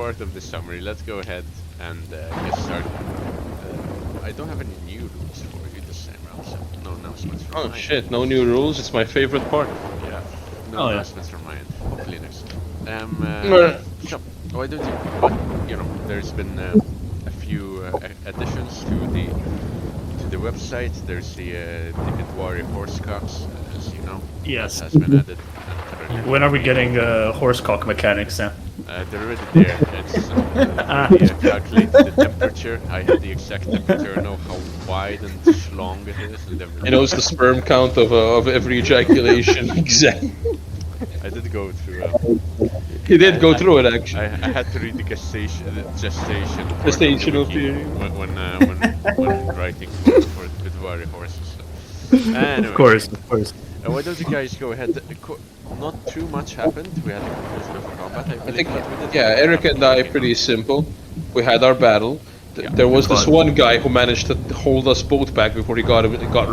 part of the summary. Let's go ahead and get started. I don't have any new rules for you this time around, so no announcements from Oh my shit, no new rules, it's my favorite part. end. Yeah, no Oh, yeah. announcements from my end. Hopefully next time. Mer- So, why don't you? But you know, there's been a few additions to the website. There's the Midwari Horsecocks, as you know. Yes. That has been added. And When are we getting horsecock mechanics then? they're already there. It's calculate the temperature. I have the exact temperature. I know how wide and long it is, and everything. He knows the sperm count of every ejaculation. Exactly. I did go through. He did go through it actually. I had to read the gestational part Gestational of the wiki period. when writing for the Midwari horses. Anyway, Of course. why don't you guys go ahead? Not too much happened. We had a conclusion of combat. I believe, think, but we did yeah, have Eric and I, you know. pretty simple. We had our battle. Yeah. There was this Fun. one guy who managed to hold us both back before he got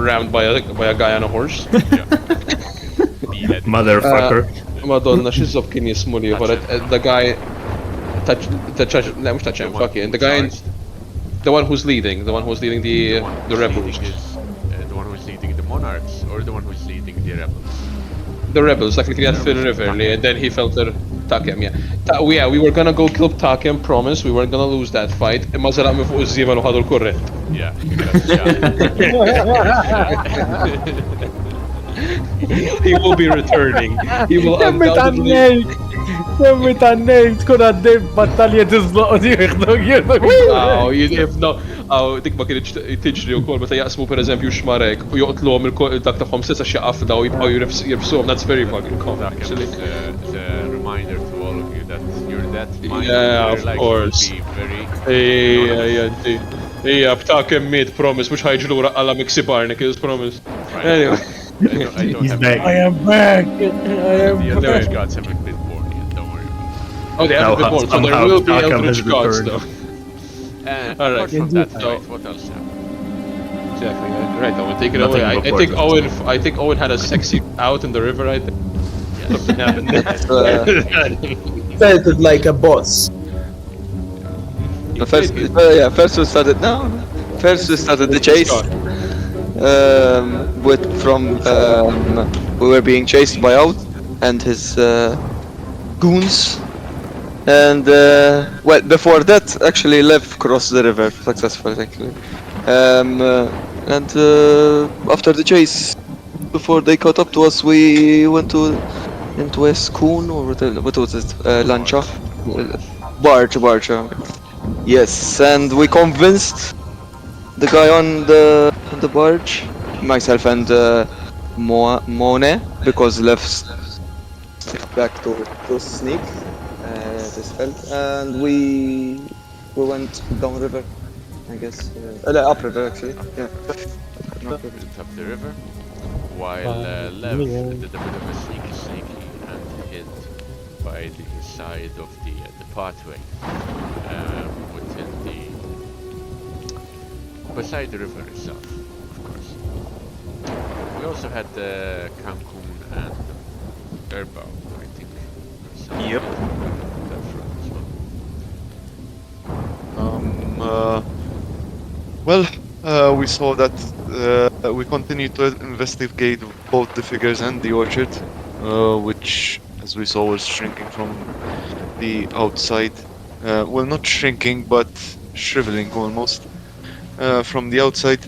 rammed by a guy on a horse. Beheaded. Motherfucker. Madonna, she's kien jismuli, but the guy touch no, mux touch him, The one fuck it. who The guy, charged. the one who's leading the one who's rebels. leading is, the one who's leading the monarchs, or the one who's leading the rebels. The rebels, like kien fil river, and then he felt her Takem, yeah. We were gonna go kill Takem, promise, we weren't gonna lose that fight. Imma zalaq minn fuq iż-żiema u ħadu l-kurrent. Yeah. He will be returning. He will Kemmi undoubtedly... tan-nejt, tkun għaddej battalja tizloq jieħdok. Dik ma kienx tiġri wkoll meta jaqsmu pereżempju xmarek u joqtlhom dak tagħhom sesa xi qafda u jibqgħu jirfsuhom. That's very fucking common actually. It's a reminder to all of you that you're that minded. Yeah, you're of like course. To be very Ija, b'takem miet, promise, mhux ħajġu lura qala Mixi Barnacles, promise. Anyway. I don't He's have back. I am back. The Eldritch gods haven't been born yet, don't worry about Oh, they haven't been born, so there somehow will be Takem Eldritch has gods returned. though. it. Alright. Apart from that, So- right, what else happened? Exactly. Right, Owen, take it Nothing away. before I think Owen had a sexy out in the river. I think something happened. Felt like a boss. First we started the chase. We were being chased by Out and his goons, and before that, actually, Lev crossed the river successfully. Actually, and after the chase, before they caught up to us, we went into a schoon or what was it? Lancha, barge. Yes, and we convinced the guy on the barge, myself and MoA, because left back to sneak this felt, and we went down river, I guess, up river actually. Yeah. Went up the river, while Lev did a bit of a sneaky and hid by the side of the pathway within beside the river itself, of course. We also had Cancun and Erbao, I think. Yep. That front as well. We saw that we continued to investigate both the figures and the orchard, which, as we saw, was shrinking from the outside. Well, not shrinking, but shriveling almost from the outside.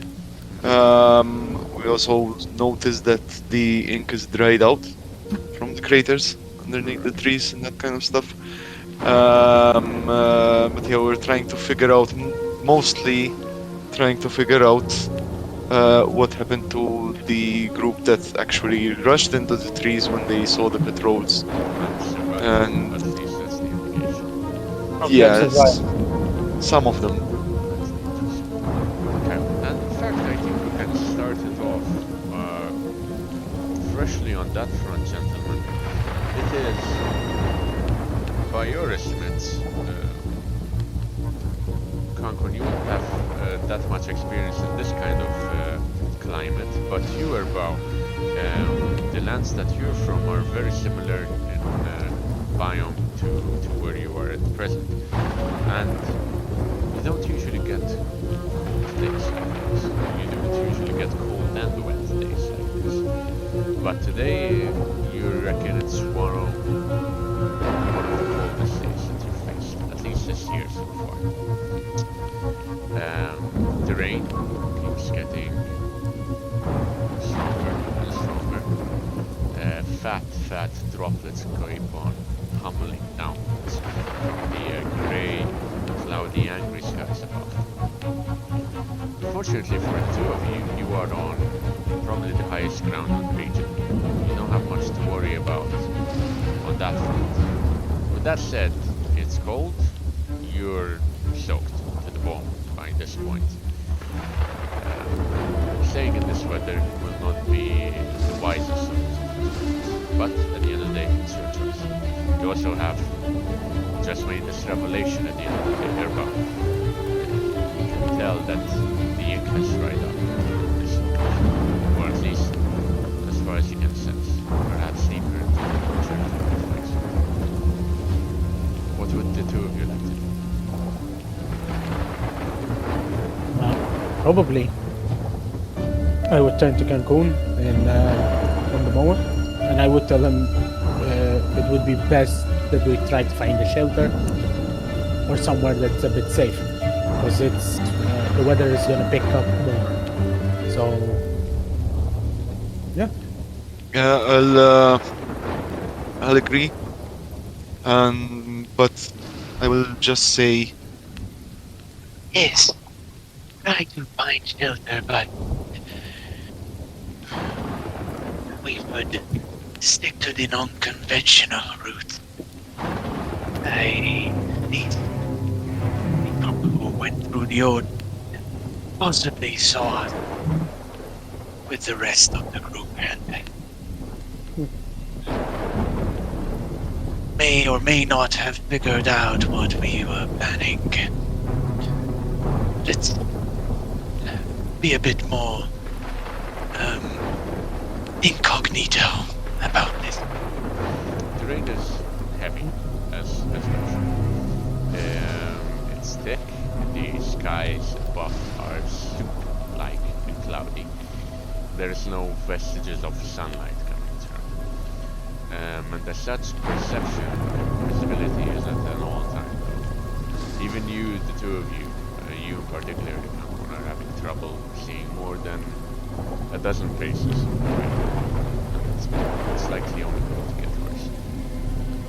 We also noticed that the ink is dried out from the craters underneath the trees and that kind of stuff. But yeah, we're trying to figure out, mostly trying to figure out what happened to the group that actually rushed into the trees when they saw the patrols. And at least that's the indication. yes, some of them. Okay, and in fact, I think we can start it off freshly on that front, gentlemen. It is, by your estimates, Cancun, you don't have that much experience in this kind of climate, but you, Erbao, the lands that you're from are very similar in biome to where you are at present. And you don't usually get days like this. You don't usually get cold and wet days like this. But today, you reckon it's one of the coldest days that you faced, at least this year so far. The rain keeps getting stronger and stronger. Fat droplets keep on tumbling downwards from the grey, cloudy, angry skies above. Fortunately for the two of you, you are on probably the highest ground in the region. You don't have much to worry about on that front. With that said, it's cold, you're soaked to the bone by this point. Staying in this weather will not be the wisest solution, but at the end of the day, it's your choice. You also have just made this revelation at the end of the day, Herba. You can tell that the ink has dried up in this location, or at least as far as you can sense, perhaps deeper into the culture of the place. What would the two of you like to do? Probably. I would turn to Cancun and on the MoA, and I would tell him it would be best that we try to find a shelter or somewhere that's a bit safe, because it's the weather is gonna pick up more. So yeah. Yeah, I'll agree. But I will just say Yes, try to find shelter, but we would stick to the non-conventional route. These people who went through the old possibly saw us with the rest of the group and may or may not have figured out what we were planning. Let's be a bit more incognito about this. The rain is heavy, as mentioned. It's thick, the skies above are soup-like and cloudy. There is no vestiges of sunlight coming through. And as such, perception and visibility is at an all-time low. Even you, the two of you, you particularly, Cancun, are having trouble seeing more than a dozen faces. It's likely only going to get worse.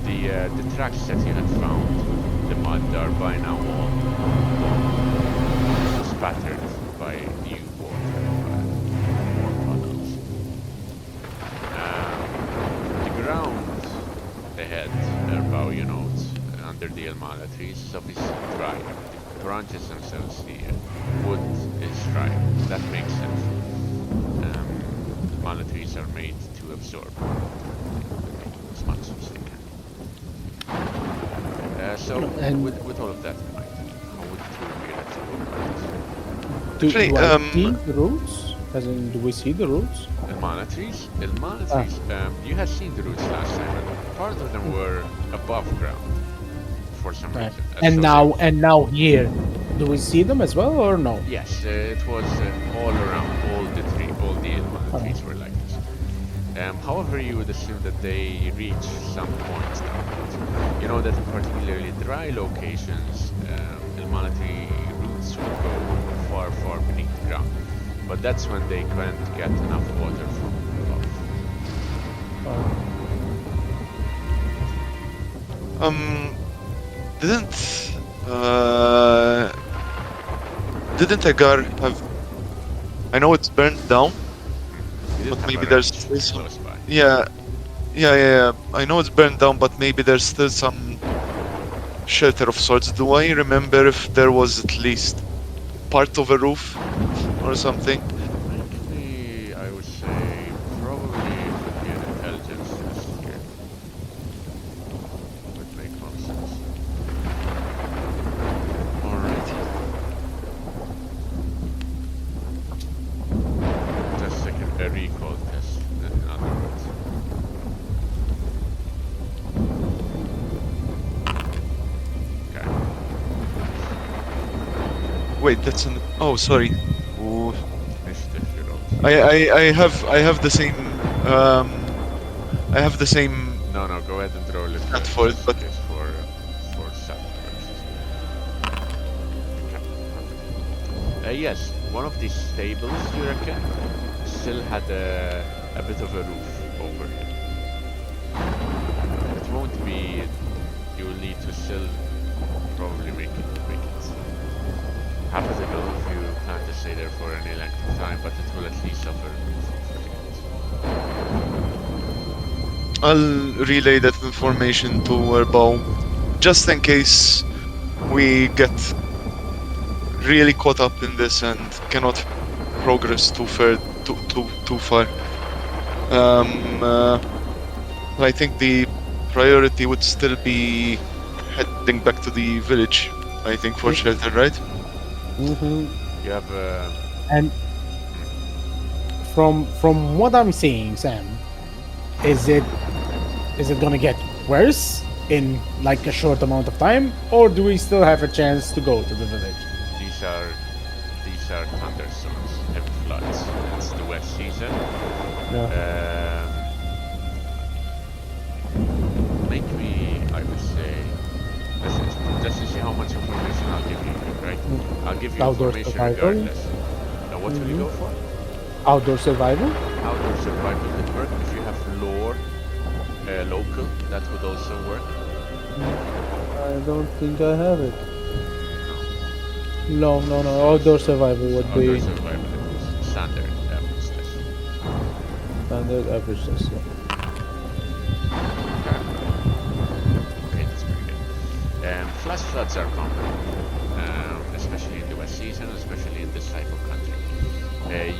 The tracks that you had found, the mud, are by now all spattered by new water, more puddles. The ground ahead, about, under the Elmala trees is obviously dry. The branches themselves, the wood is dry. That makes sense. The trees are made to absorb as much as they can. So, And- with all of that in mind, how would the two of you like to go about this? Do Actually, I see the roots? As in, do we see the roots? Elmala trees? You had seen the roots last time, but part of them were above ground for some Right. reason. And now here, do we see them as well or no? Yes, it was all around, all the Elmala trees were like this. However, you would assume that they reach some points downwards. You know that in particularly dry locations, Elmala tree roots would go far, far beneath the ground. But that's when they can't get enough water from above. Didn't Agar have? I know it's burned down. You didn't But have maybe a there's range still some- close by. Yeah. I know it's burned down, but maybe there's still some shelter of sorts. Do I remember if there was at least part of a roof or something? Frankly, I would say probably it would be an intelligence test here. Would make more sense. Alright. Just a second, a recall test, in other words. Wait, that's an. Oh, sorry. Ooh. Initiative, you know. I have the same. I have the same. No, go ahead and roll it Not for it, just in but- case for sound purposes. Okay, perfect. Yes, one of these stables, you reckon, still had a bit of a roof over it. It won't be. You'll need to still probably make it habitable if you plan to stay there for any length of time, but it will at least offer for it. I'll relay that information to Erbo, just in case we get really caught up in this and cannot progress too far. I think the priority would still be heading back to the village. I think for shelter, right? You have And from what I'm seeing, Sam, is it gonna get worse in like a short amount of time, or do we still have a chance to go to the village? these are thunderstorms, heavy floods. It's the wet season. Maybe I would say just to see how much information I'll give you, right? I'll give you Outdoor information survival? regardless. Now, what will you go for? Outdoor survival? Outdoor survival would work. If you have lore, local, that would also work. I don't think I have it. No. Outdoor survival would Outdoor be survival is standard average test. standard average test. Okay, that's pretty good. Flash floods are common, especially in the west season, especially in this type of country.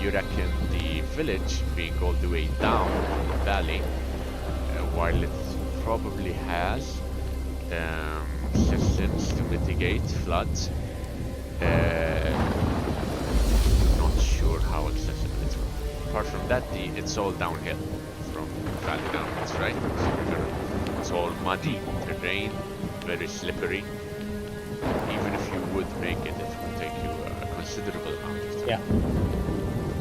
You reckon the village being all the way down the valley, while it probably has systems to mitigate floods, not sure how accessible it will be. Apart from that, it's all downhill from the valley downwards, right? So it's all muddy terrain, very slippery. Even if you would make it, it would take you a considerable amount of time. Yeah.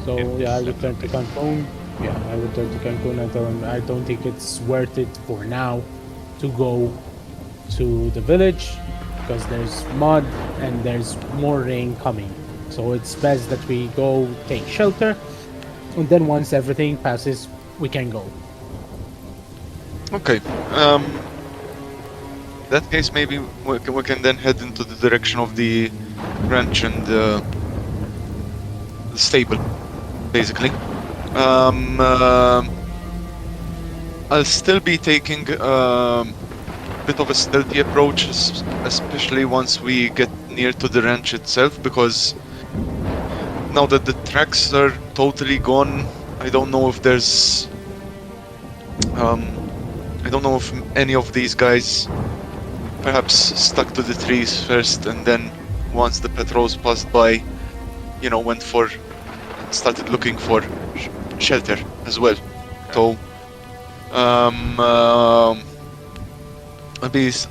So I would turn to Cancun. Yeah, I would turn to Cancun and tell him I don't think it's worth it for now to go to the village because there's mud and there's more rain coming. So it's best that we go take shelter, and then once everything passes, we can go. Okay. That case, maybe we can then head into the direction of the ranch and the stable, basically. I'll still be taking bit of a stealthy approach, especially once we get near to the ranch itself, because now that the tracks are totally gone, I don't know if there's I don't know if any of these guys perhaps stuck to the trees first, and then once the patrols passed by, you know, started looking for shelter as well. So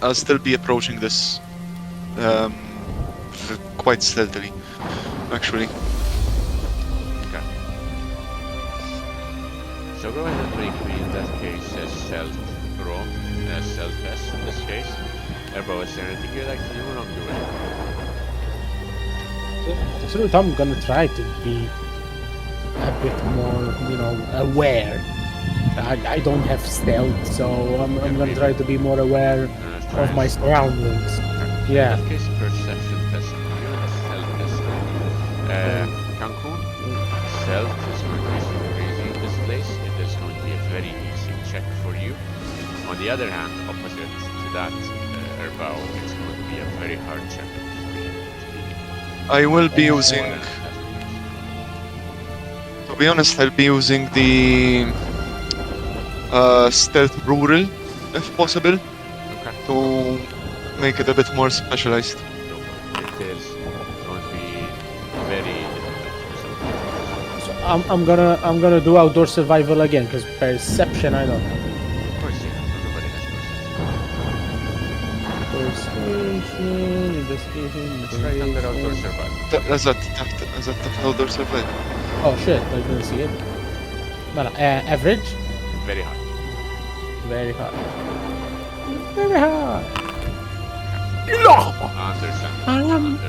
I'll still be approaching this quite stealthily, actually. Okay. So go ahead and make me, in that case, a stealth roll, a stealth test in this case. Erbo, is there anything you'd like to do along the way? The truth, I'm gonna try to be a bit more, aware. I don't have stealth, so I'm gonna try to be more aware of my surroundings. Yeah. In that case, perception test. Give it a stealth test. Cancun, stealth is going to be super easy in this place. It is going to be a very easy check for you. On the other hand, opposite to that, Erbao, it's going to be a very hard check for you to be. I will be using, to be honest, I'll be using the stealth rural, if possible, Okay. to make it a bit more specialized. It is going to be very difficult. So I'm gonna do outdoor survival again because perception I don't have. Of course, yeah, everybody has perception. Persuasion. Investigation. It's right under outdoor survival. Is that outdoor survival? Oh shit, I didn't see it. Well, average? Very high. Very hard. Very hard. Understand.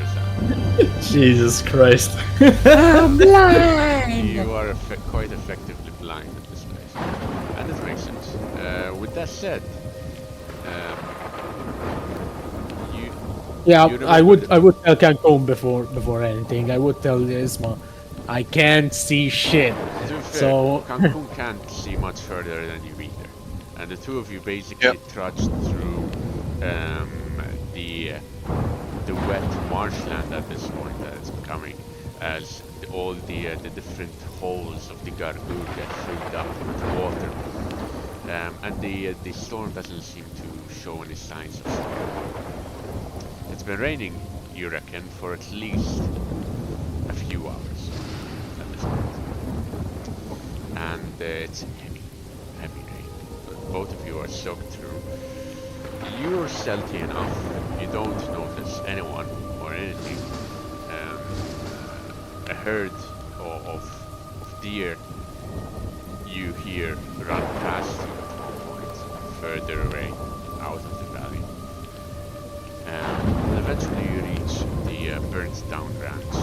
Jesus Christ. I'm blind. You are quite effectively blind at this place. And it makes sense. With that said, you... Yeah, you I remember would tell Cancun before anything. I would tell Isma, I can't see shit. To be fair, So Cancun can't see much further than you either. And the two of you basically trudged through the wet marshland at this point that it's becoming, as all the different holes of the Gargur get filled up with water. And the storm doesn't seem to show any signs of stopping. It's been raining, you reckon, for at least a few hours at this point. And it's heavy rain. Both of you are soaked through. You're stealthy enough. You don't notice anyone or anything. A herd of deer you hear run past you at one point, further away, out of the valley. And eventually you reach the burnt down ranch.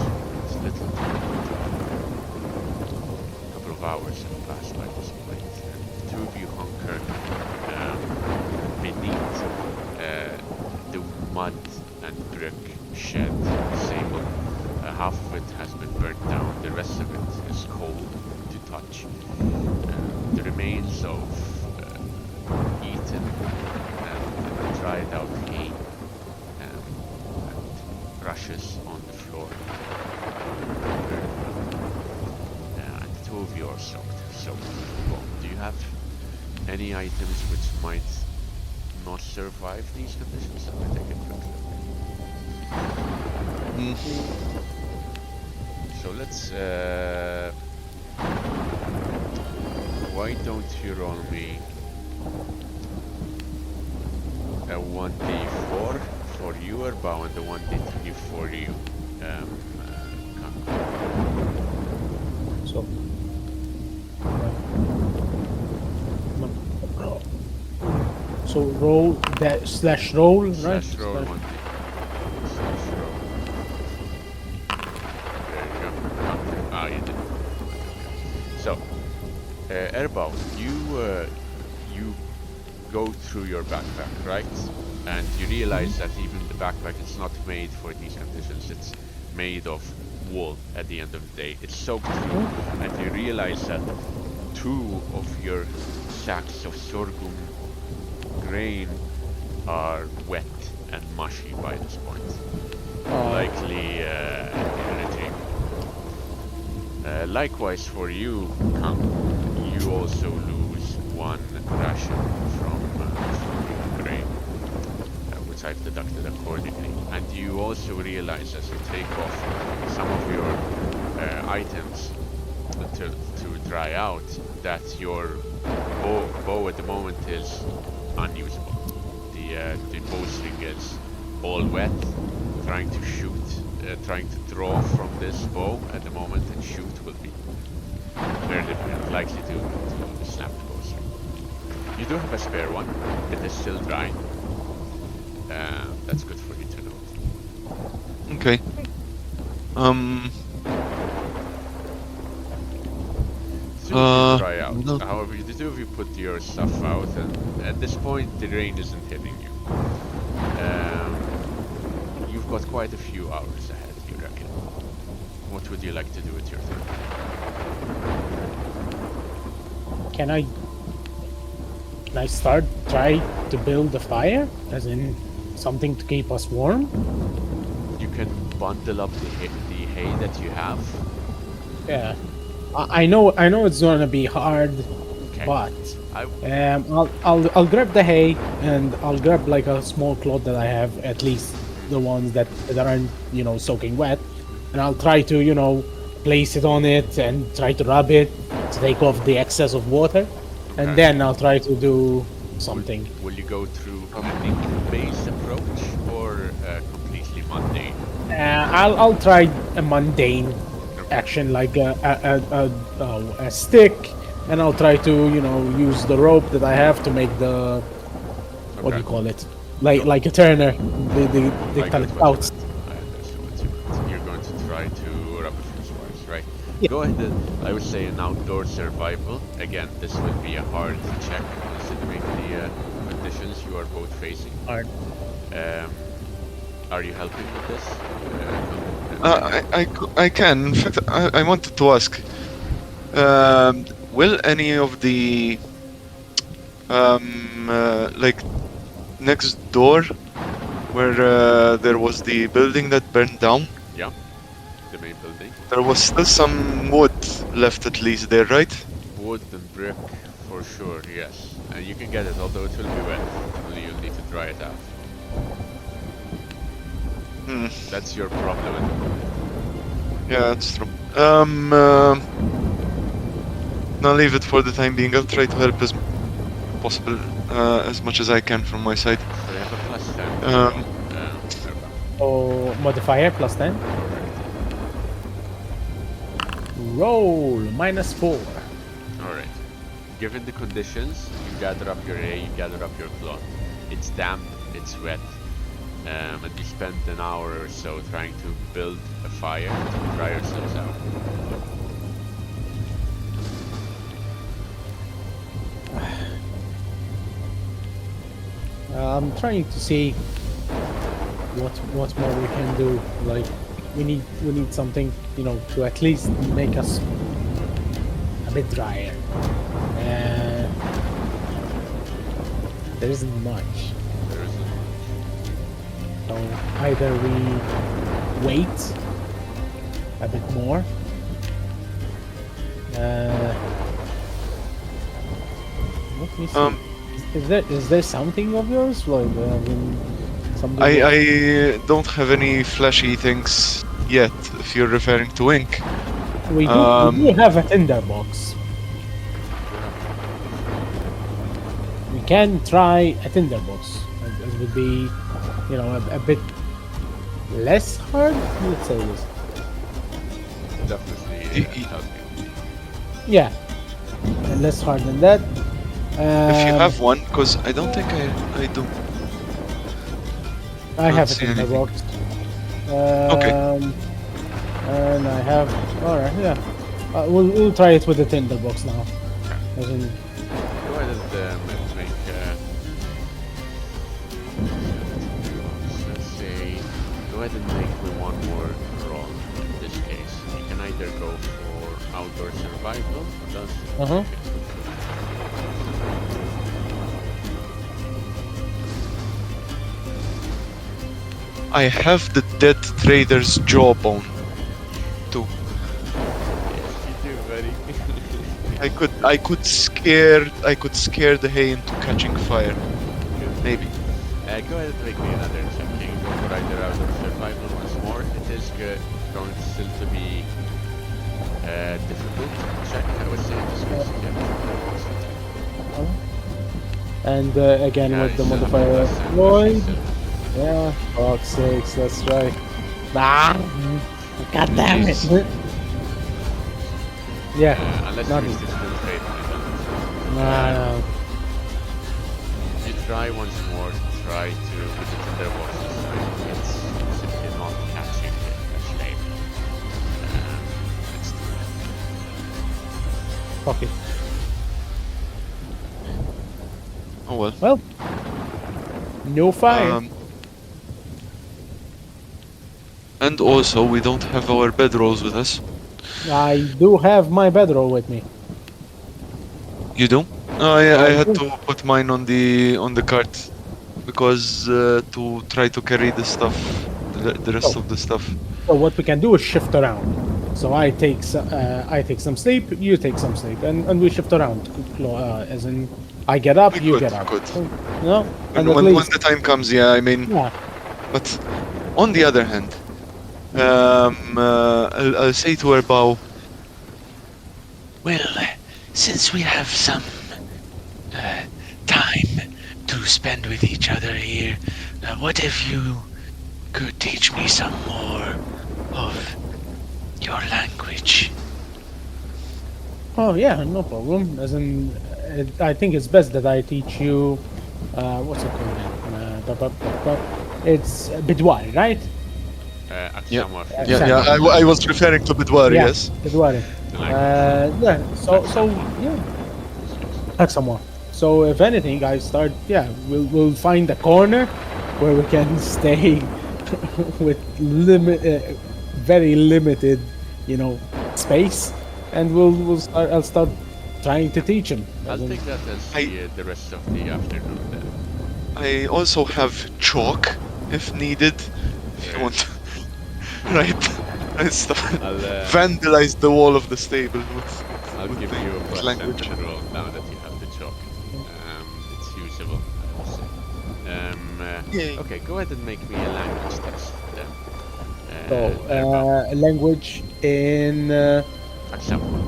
It's little to a couple of hours have passed by this point, and the two of you hunker beneath the mud and brick shed stable. Half of it has been burnt down, the rest of it is cold to touch. The remains of eaten and dried out hay and rushes on the floor. And the two of you are soaked. So, do you have any items which might not survive these conditions? Let me take a quick look. So let's, why don't you roll me a 1d4 for you, Erbao, and the 1d3 for you, so roll that slash roll, right? Slash roll 1d. Slash roll. There you go. Ah, you did. So, Erbao, you go through your backpack, right? And you realize that even the backpack is not made for these conditions. It's made of wool at the end of the day. It's soaked through, and you realize that 2 of your sacks of sorghum grain are wet and mushy by this point. Likely irritating. Likewise for you, Kang, you also lose 1 ration from the grain, which I've deducted accordingly. And you also realize as you take off some of your items to dry out that your bow at the moment is unusable. The bowstring is all wet. Trying to shoot, trying to draw from this bow at the moment and shoot will be very difficult, likely to snap the bowstring. You do have a spare one. It is still dry. That's good for you to note. Okay. Two of you dry out. no. However, the two of you put your stuff out, and at this point the rain isn't hitting you. You've got quite a few hours ahead, you reckon. What would you like to do with your time? Can I try to build a fire, as in something to keep us warm? You can bundle up the hay that you have. Yeah, I know it's gonna be hard, Okay. but I I'll grab the hay, and I'll grab like a small cloth that I have, at least the ones that aren't, soaking wet, and I'll try to, place it on it and try to rub it to take off the excess of water, and Okay. then I'll try to do something. Will you go through a link-based approach or completely mundane? I'll try a mundane action like a stick, and I'll try to use the rope that I have to make the what do you call it? Like a turner, the I got what you outs. meant. I understood what you meant. You're going to try to rub a few sparks, right? Yeah. Go ahead and, I would say, an outdoor survival. Again, this will be a hard check considering the conditions you are both facing. Hard. Are you helping with this? I can. In fact, I wanted to ask. Will any of the like next door where there was the building that burned down, Yeah, the main building. there was still some wood left at least there, right? Wood and brick, for sure, yes. And you can get it, although it will be wet. Only you'll need to dry it out. Hmm. That's your problem at the moment. Yeah, that's true. Now leave it for the time being. I'll try to help as possible, as much as I can from my side. So you have a plus 10. Oh, modifier plus 10. Roll -4. Alright. Given the conditions, you gather up your hay, you gather up your cloth. It's damp, it's wet. And we spent an hour or so trying to build a fire to dry ourselves out. I'm trying to see what more we can do. Like we need something, to at least make us a bit drier. There isn't much. There isn't. So either we wait a bit more. Let me see. Is there something of yours? Like, something. I don't have any flashy things yet. If you're referring to ink. We do have a tinderbox. We can try a tinderbox. It would be, a bit less hard. Let's say this. Definitely helping. Yeah, and less hard than that. If you have one, because I don't think I do. I have a see anything. tinderbox. Okay. And I have. All right, yeah. We'll try it with the tinderbox now. As in, Go ahead and make. Let's say. Go ahead and make me one more roll. In this case, you can either go for outdoor survival or just. Uh-huh. I have the dead trader's jawbone too. Yes, you do, buddy. I could scare the hay into catching fire. Maybe. Go ahead and make me another check. You can go for either outdoor survival once more. It is going still to be difficult check, I would say, just because you can. and again Yeah, with the it's, modifier plus, Lloyd. plus, Yeah, fuck's sakes, that's right. Ah, god damn it. Yeah, unless not you me. wish to still trade my guns. Nah, You try once more, try to put it in their boxes. It's simply not catching the flame. It's too late. fuck it. Oh well. Well, no fire. And also, we don't have our bedrolls with us. I do have my bedroll with me. You do? Oh yeah, I I had do. to put mine on the cart because to try to carry the stuff, the rest Oh. of the stuff. So what we can do is shift around. So I take some sleep, you take some sleep, and we shift around. As in, I get up, We you could, get we up. could. No, and at When least the time comes, yeah. I mean, yeah. but on the other hand, I'll say to Erbao, Well, since we have some time to spend with each other here, what if you could teach me some more of your language. Oh yeah, no problem. As in, I think it's best that I teach you. What's it called? It's Bidwari, right? Aksamwa Yeah, Exactly. yeah. I was referring to Bidwari, Yeah, yes. Bidwari. the language. Yeah. So yeah, Aksamwa. So if anything, I start. Yeah, we'll find a corner where we can stay with very limited, space, and I'll start trying to teach him. I'll take that as the rest of the afternoon then. I also have chalk if needed. If you want, right? And stuff. I'll Vandalize the wall of the stable I'll with give the you a plus language. center roll now that you have the chalk. It's usable, I would say. Yay. Okay, go ahead and make me a language test then. So a language in Aksamwa.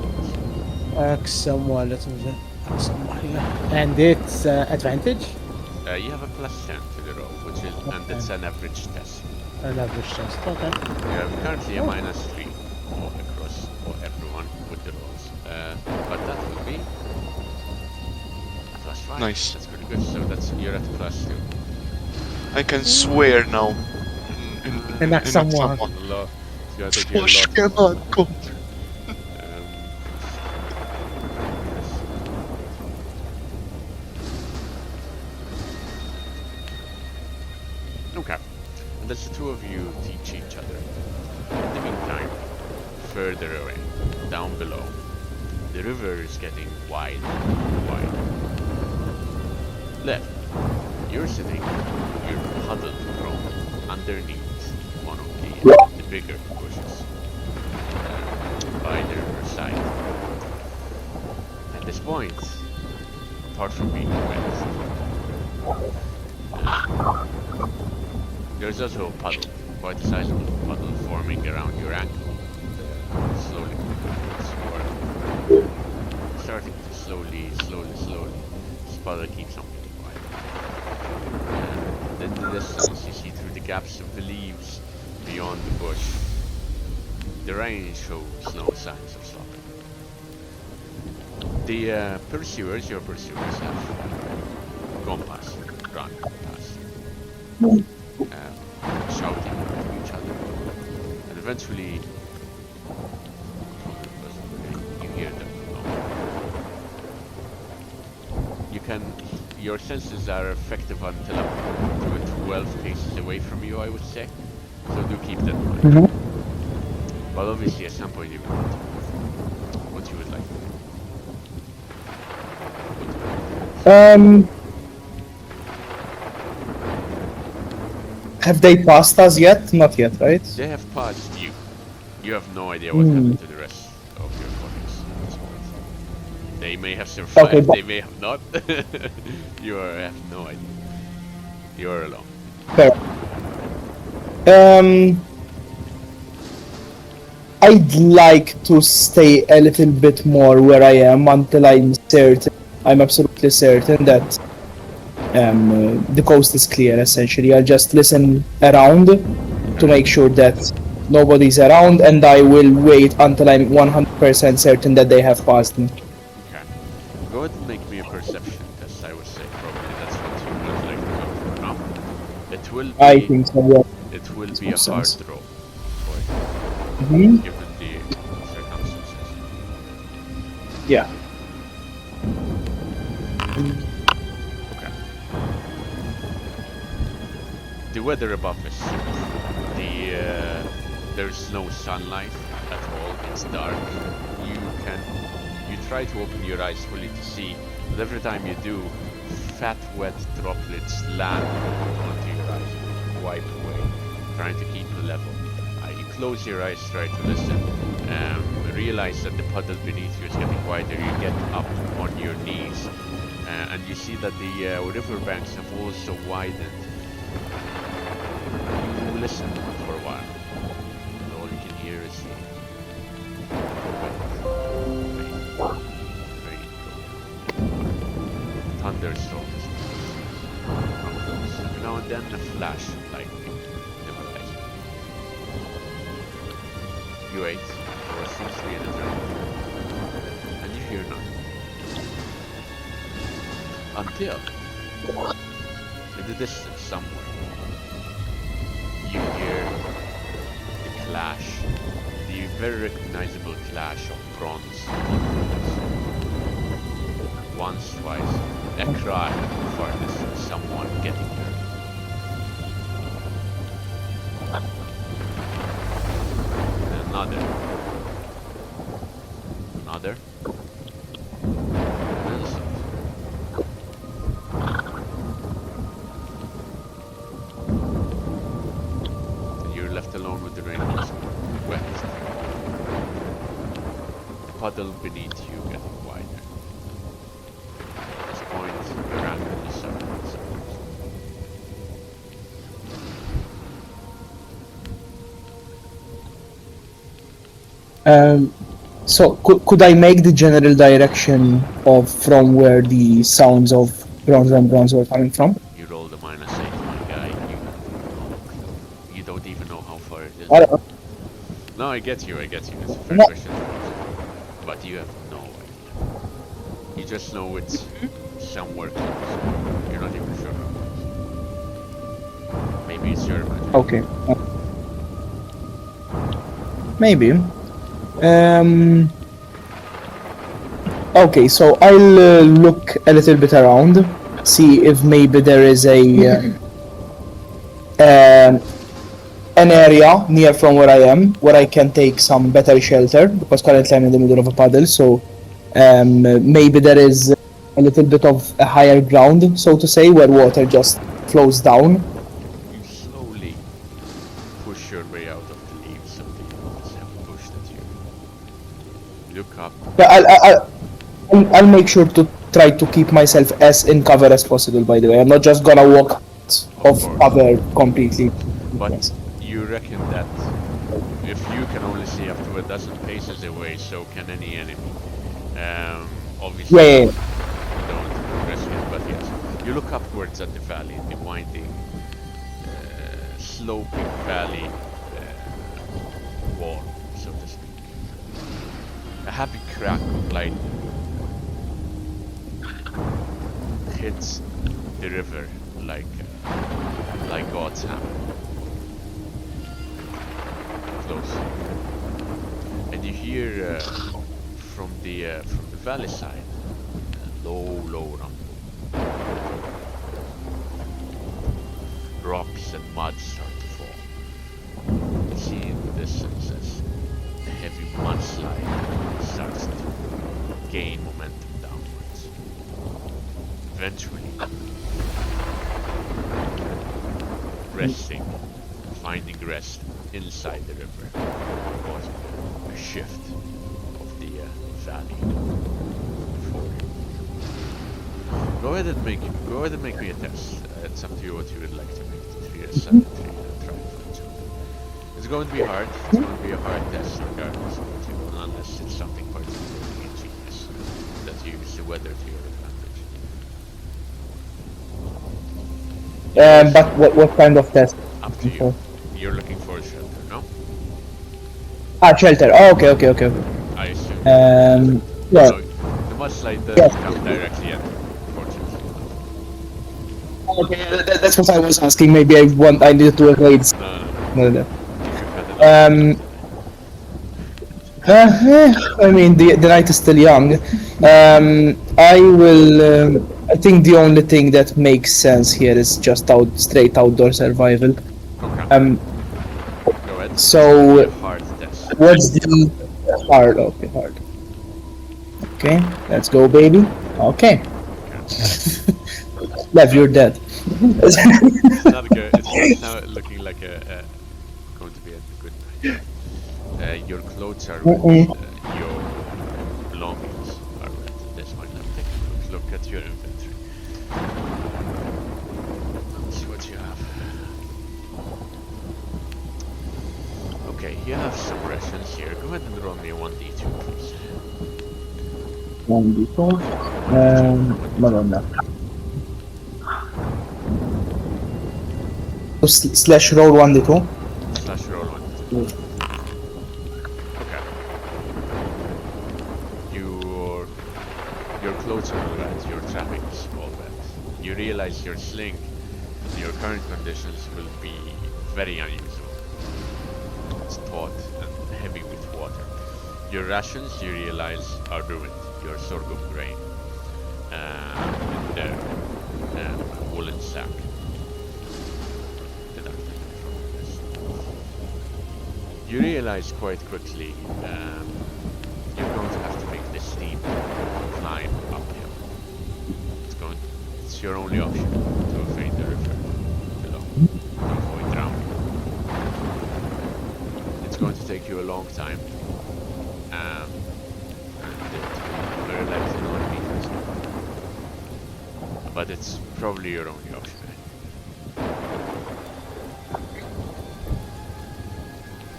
Aksamwa. Let's see. Aksamwa, yeah. And it's advantage. You have a plus 10 to the roll, and it's an average test. An average test. Okay. You have currently a minus 3 all across for everyone with the rolls. But that will be a plus 5. Nice. That's pretty good. So you're at plus 2. I can swear now. In Aksamwa. Allah. You gotta take your Fosh lot. cannot come. Okay. And as the two of you teach each other. In the meantime, further away, down below, the river is getting wider and wider. Left, you're huddled prone underneath one of the bigger bushes by the riverside. At this point, apart from being wet, there's also a puddle, quite a sizable puddle forming around your ankle. Slowly, starting to slowly, this puddle keeps on getting wider. And in the distance, you see through the gaps of the leaves beyond the bush, the rain shows no signs of stopping. The your pursuers have gone past, run past. Shouting to each other, and eventually you hear them along. Your senses are effective until up to 12 paces away from you, I would say, so do keep that in mind. But obviously at some point you will want to move. What you would like to do. Have they passed us yet? Not yet, right? They have passed you. You have no idea what happened to the rest of your colleagues at this point. They may have survived, Okay, they may have not. You have no idea. You're alone. Fair. I'd like to stay a little bit more where I am until I'm absolutely certain that the coast is clear, essentially. I'll just listen around to make sure that nobody's around, and I will wait until I'm 100% certain that they have passed me. Okay. Go ahead and make me a perception test, I would say. Probably that's what you would like to go for now. It will be, I think so, yeah. It will be a makes hard sense. throw for you, Mhm. given the circumstances. Yeah. Okay. The weather above is there's no sunlight at all. It's dark. You try to open your eyes fully to see, but every time you do, fat wet droplets land onto your eyes, wipe away, trying to keep a level. You close your eyes, try to listen, realize that the puddle beneath you is getting wider. You get up on your knees, and you see that the riverbanks have also widened. You listen for a while, and all you can hear is the rain. Thunderstorms. Every now and then a flash of lightning in the You wait for some 3 in a turn. And you hear nothing. Until, in the distance somewhere, you hear the clash, the very recognizable clash of bronze. Once, twice, a cry for this someone getting hurt. Another. Another. Another sound. And you're left alone with the rain monster. Wet. The puddle beneath you getting wider. At this point, you're rapidly suffering. So could I make the general direction of from where the sounds of bronze and bronze were coming from? You rolled a -8, my guy. You have no clue. You don't even know how far it is. I don't- No, I get you. It's a fair No. question. But you have no idea. You just know it's somewhere close. You're not even sure how close. Maybe it's your imagination. Okay. Maybe. Okay, so I'll look a little bit around, see if maybe there is an area near from where I am where I can take some better shelter, because currently I'm in the middle of a puddle, so maybe there is a little bit of a higher ground, so to say, where water just flows down. You slowly push your way out of the leaves of the walls have pushed at you. Look up. Yeah, I'll make sure to try to keep myself as in cover as possible, by the way. I'm not just gonna walk out of course. cover completely. But Yes. you reckon that if you can only see up to a dozen paces away, so can any enemy. Obviously, Yeah, yeah, don't risk it, but yes. You look upwards at the valley, the winding, sloping valley wall, so to speak. A happy crack of lightning hits the river like God's hammer. Close. And you hear from the valley side a low rumble. Rocks and mud start to fall. You see in the distance as a heavy mudslide starts to gain momentum downwards. Eventually, finding rest inside the river, causing a shift of the valley before you. Go ahead and make me a test. It's up to you what you would like to make. 3 or 7, 3, try for 2. It's going to be hard. It's going to be a hard test regardless of what you do, unless it's something particularly ingenious that you use the weather to your advantage. but what kind of test? Up to you. You're looking for a shelter, no? Shelter. Oh, okay. I assume. Yeah. So, the mudslide doesn't Yes. come directly at you, unfortunately. Okay, that's what I was asking. Maybe I needed to avoid. No. No. You should have enough. I mean, the night is still young. I will. I think the only thing that makes sense here is just straight outdoor survival. Okay. Go ahead. So, A hard test. what's the hard? Okay, hard. Okay, let's go, baby. Okay. Lev, you're dead. It's not good. It's now looking like going to be a good night. Your clothes are wet. Your belongings are wet. This might not take a quick look at your inventory. Let's see what you have. Okay, you have some rations here. Go ahead and roll me a 1d2, please. 1d4. Madonna. Slash roll 1d2. Slash roll 1d2. Your clothes are all wet, your traffic is all wet. You realize your sling in your current conditions will be very unusual. It's taut and heavy with water. Your rations, you realize, are ruined. Your sorghum grain in their woolen sack. You realize quite quickly you're going to have to make this steep climb uphill. It's your only option to evade the river below, to avoid drowning. It's going to take you a long time, and it will very likely not be easy. But it's probably your only option.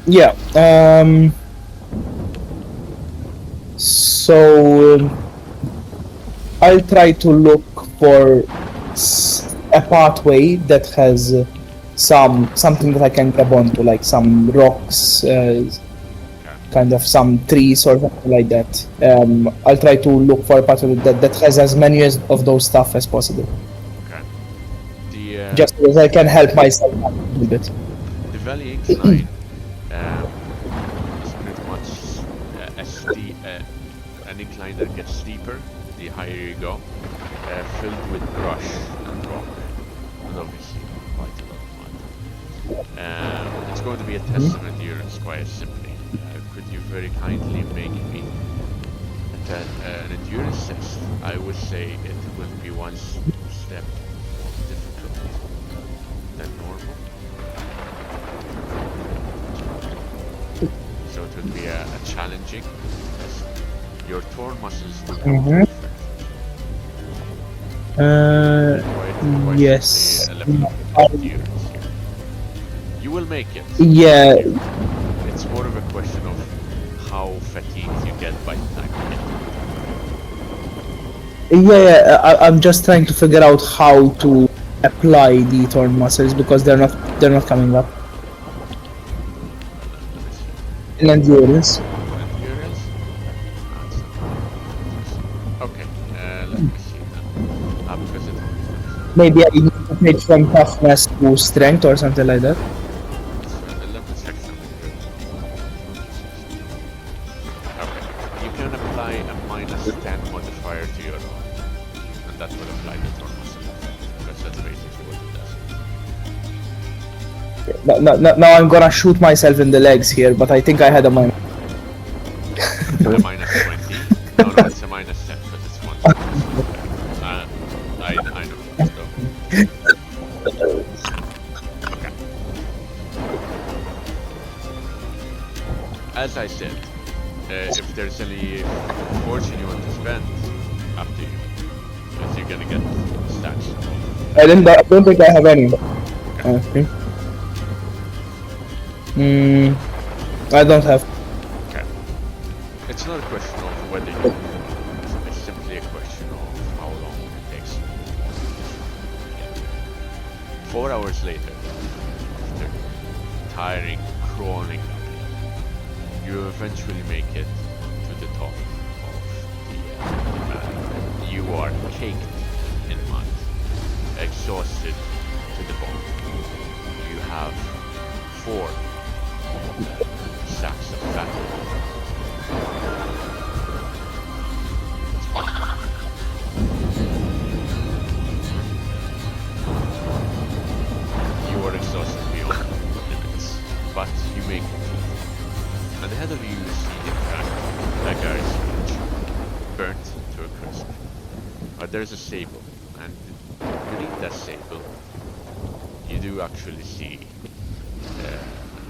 Yeah. So I'll try to look for a pathway that has something that I can grab onto, like some rocks, kind of some trees or something like that. I'll try to look for a pathway that has as many of those stuff as possible. Okay. Just because I can help myself out a little bit. The valley incline is pretty much an incline that gets steeper the higher you go, filled with brush and rock, and obviously quite a lot of mud. It's going to be a test of endurance, quite simply. Could you very kindly make me an endurance test? I would say it will be one step more difficult than normal. So it will be a challenging test. Your torn muscles will come first. Quite yes. simply a level of endurance here. You will make it. Yeah. It's more of a question of how fatigued you get by the time you get there. I'm just trying to figure out how to apply the torn muscles because they're not coming up. In endurance. Endurance? Okay, let me see then. Because it Maybe I need to take from toughness to strength or something like that. let me check something here. Okay, you can apply a -10 modifier to your roll, and that will apply the torn muscle effect, because that's basically what it does. Now I'm gonna shoot myself in the legs here, but I think I had a minus. A -20? No, it's a -10 because it's one. I know. So. Okay. As I said, if there's any fortune you want to spend, up to you. Because you're gonna get stats. I don't think I have any. Okay. I don't have. Okay. It's not a question of whether you do or not. It's simply a question of how long it takes you. 4 hours later, after tiring, crawling uphill, you eventually make it to the top of the valley. You are caked in mud, exhausted to the bone. You have 4 sacks of fat. You are exhausted beyond limits, but you make it. And ahead of you see, in fact, a garrison burnt to a crisp. But there's a stable, and beneath that stable, you do actually see.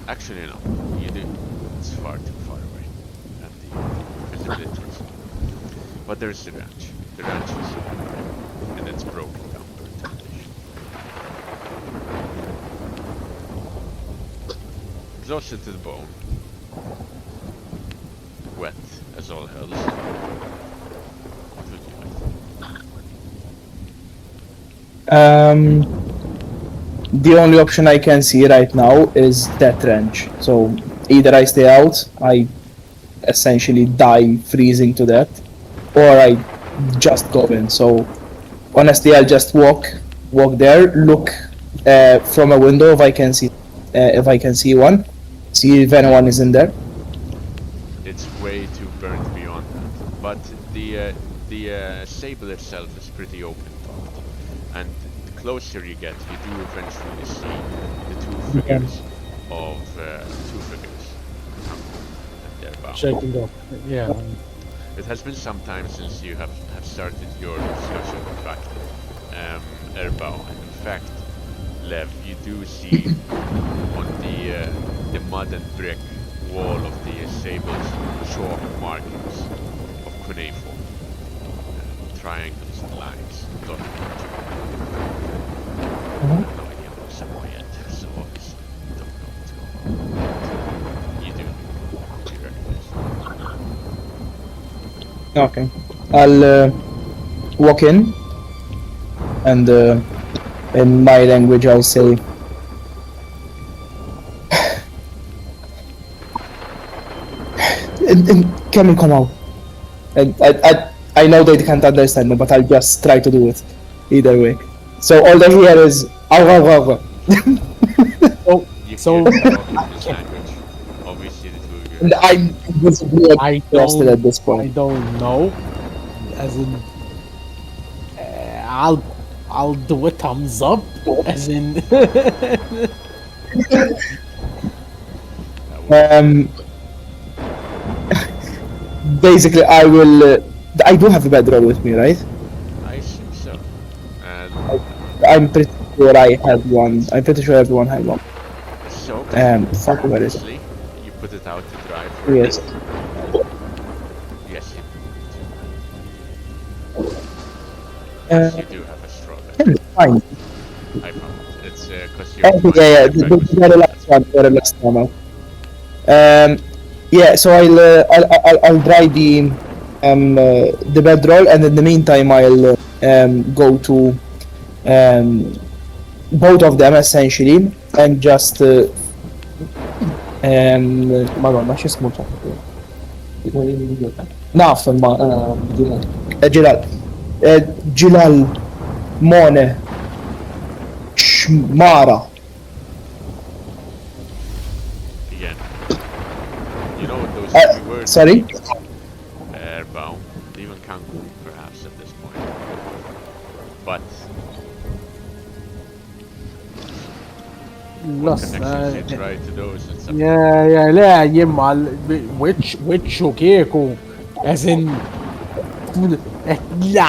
Actually, no, you do. It's far too far away, and the visibility is. But there's the ranch. The ranch is in its broken down condition. Exhausted to the bone, wet as all hells. What would you like? The only option I can see right now is that ranch. So either I stay out, I essentially die freezing to death, or I just go in. So honestly, I'll just walk there, look from a window if I can see one, see if anyone is in there. It's way too burnt beyond that. But the Sable itself is pretty open topped, and the closer you get, you do eventually see the two figures of and their bow. Shaking off. Yeah. It has been some time since you have started your discussion, in fact, Erbao, and in fact, Lev, you do see on the mud and brick wall of the Sable's chalk markings of cuneiform, triangles and lines dotted into it. I have no idea what's MoA yet, so obviously don't know what's going on. You do. You recognize. Okay, I'll walk in, and in my language I'll say, "Can you come out?" And I know they can't understand me, but I'll just try to do it either way. So all I hear is "Aw, aw, aw, aw." You So- hear the talk in this language. Obviously the two of you. And I'm visibly I exhausted at this I point. don't know. As in, I'll do a thumbs up. As in, Basically, I will. I do have a bedroll with me, right? I assume so. And I'm pretty sure I had one. I'm pretty sure everyone had one. so, Fuck, where is it? obviously, you put it out to dry for Yes. a bit. Yes, Uh, you do have a straw bed. it's fine. I found it. It's because you're. Yeah. The very last one, very last one. Yeah. So I'll dry the bedroll, and in the meantime I'll go to both of them essentially, and just Madonna, شو اسمه نعرف جلال مونة شمارة. Again. You know what those Uh, three words sorry? mean? Airbound, even Cancun perhaps at this point. But lost. connections you try to those and stuff. Yeah, لا يما which كيكو as in لا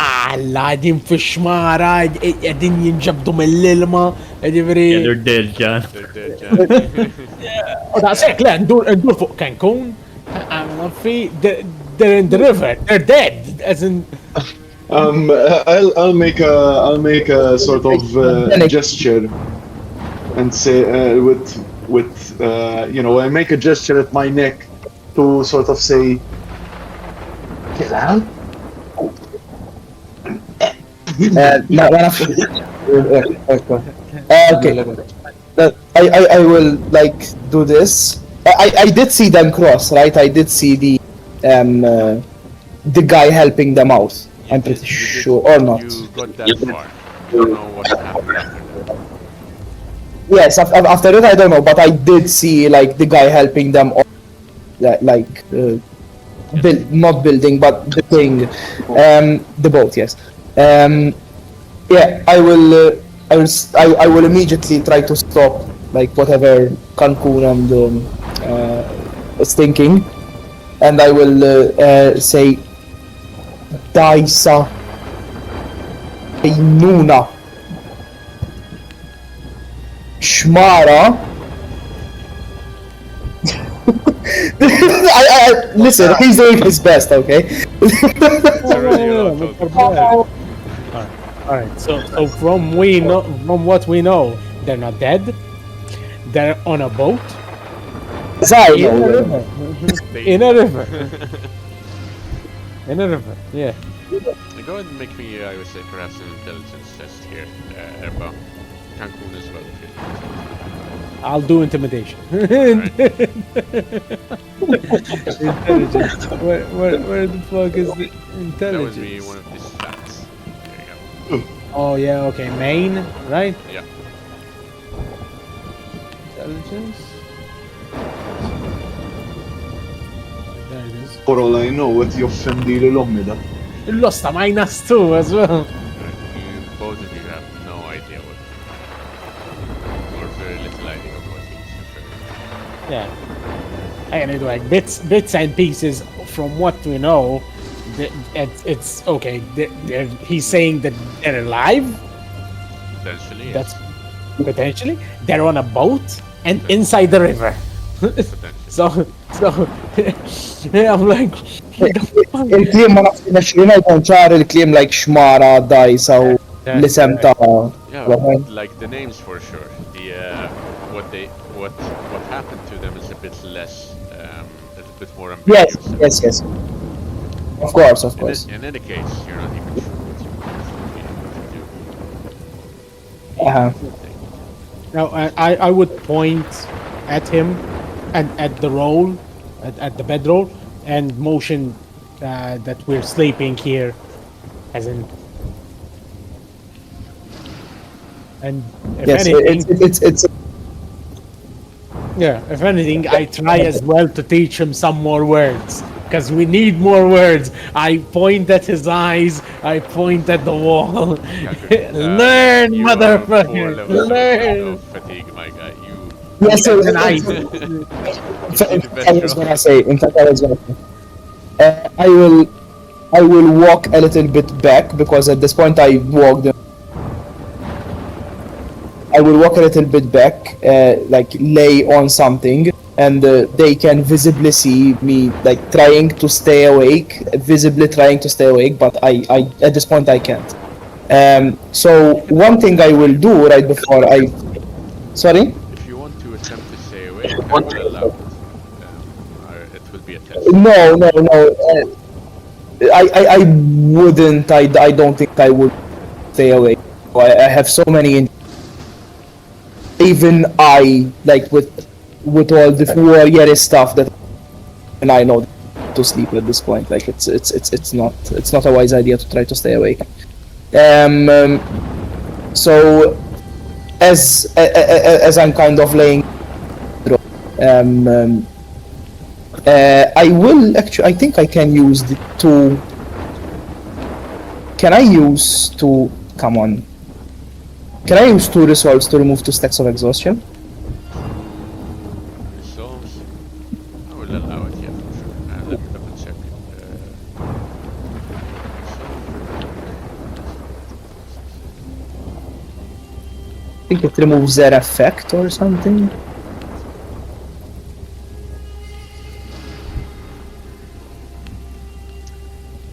قاعدين في الشمارة قاعدين ينجبدوا من الإلمة Yeah, ادري they're dead, John. They're dead, دعسك لا ندور فوق كانكون في they're in the river they're dead as in I'll make a sort of gesture and say I make a gesture at my neck to sort of say, Hilal? ما أعرف. Okay. I will like do this. I did see them cross, right? I did see the guy helping them out. I'm pretty sure, or not. You got that far. You don't know what happened after that. Yes, after it I don't know, but I did see like the guy helping them, not building, but the thing, the boat. Yes. Yeah, I will immediately try to stop like whatever Cancun and is thinking, and I will say Daisa Inuna Shmara. Listen, he's doing his best, okay? Alright, so from what we know, they're not dead. They're on a boat As I in a know. river. In a river. In a river. Yeah. Go ahead and make me, I would say, perhaps an intelligence test here, Erba. Cancun as well, if you I'll do intimidation. Intelligence. Where the fuck is the That would be intelligence? one of the stats. There you Oh yeah, okay. Main, right? go. Yeah. Intelligence. There it is. For all I know, it joffendi li l-ommi da. Lost a -2 as well. You, both of you have no idea what, or very little idea of what he's referring Yeah. And it like bits and pieces from what we know. It's okay. He's saying that they're alive. to. Potentially, yes. That's potentially they're on a boat and inside the river. Potentially. So yeah, I'm like, what the fuck? Il-klim ma nafx naxxina jkun ċar il-klim like xmara dajsa u l-isem ta' Yeah, like the names for sure. The what happened to them is a bit less, a bit more Yes, ambiguous. yes. Of course, of course. In any case, you're not even sure what you're going to do. Uh-huh. Now I would point at him and at the roll, at the bedroll, and motion that we're sleeping here, as in. And if Yes, anything, it's yeah, if anything, I try as well to teach him some more words. Because we need more words. I point at his eyes. I point at the wall. Learn, You are motherfucker. 4 levels Learn. of fatigue, my guy. You. yes, And I, I was gonna say. In fact, I was gonna say. I will walk a little bit back because at this point I walked. I will walk a little bit back, like lay on something, and they can visibly see me like trying to stay awake, visibly trying to stay awake, but I at this point I can't. So one thing I will do right before I, sorry. If you want to attempt to stay awake, I will allow it. It will be a test. No. I wouldn't. I don't think I would stay awake. I have so many. Even I like with all the warrior stuff that, and I know to sleep at this point. Like it's not a wise idea to try to stay awake. So as I'm kind of laying, I will actually. I think I can use the two. Can I use two? Come on. Can I use 2 resolves to remove 2 stacks of exhaustion? Resolves. I will allow it, yeah, for sure. Let me double check. I think it removes their effect or something.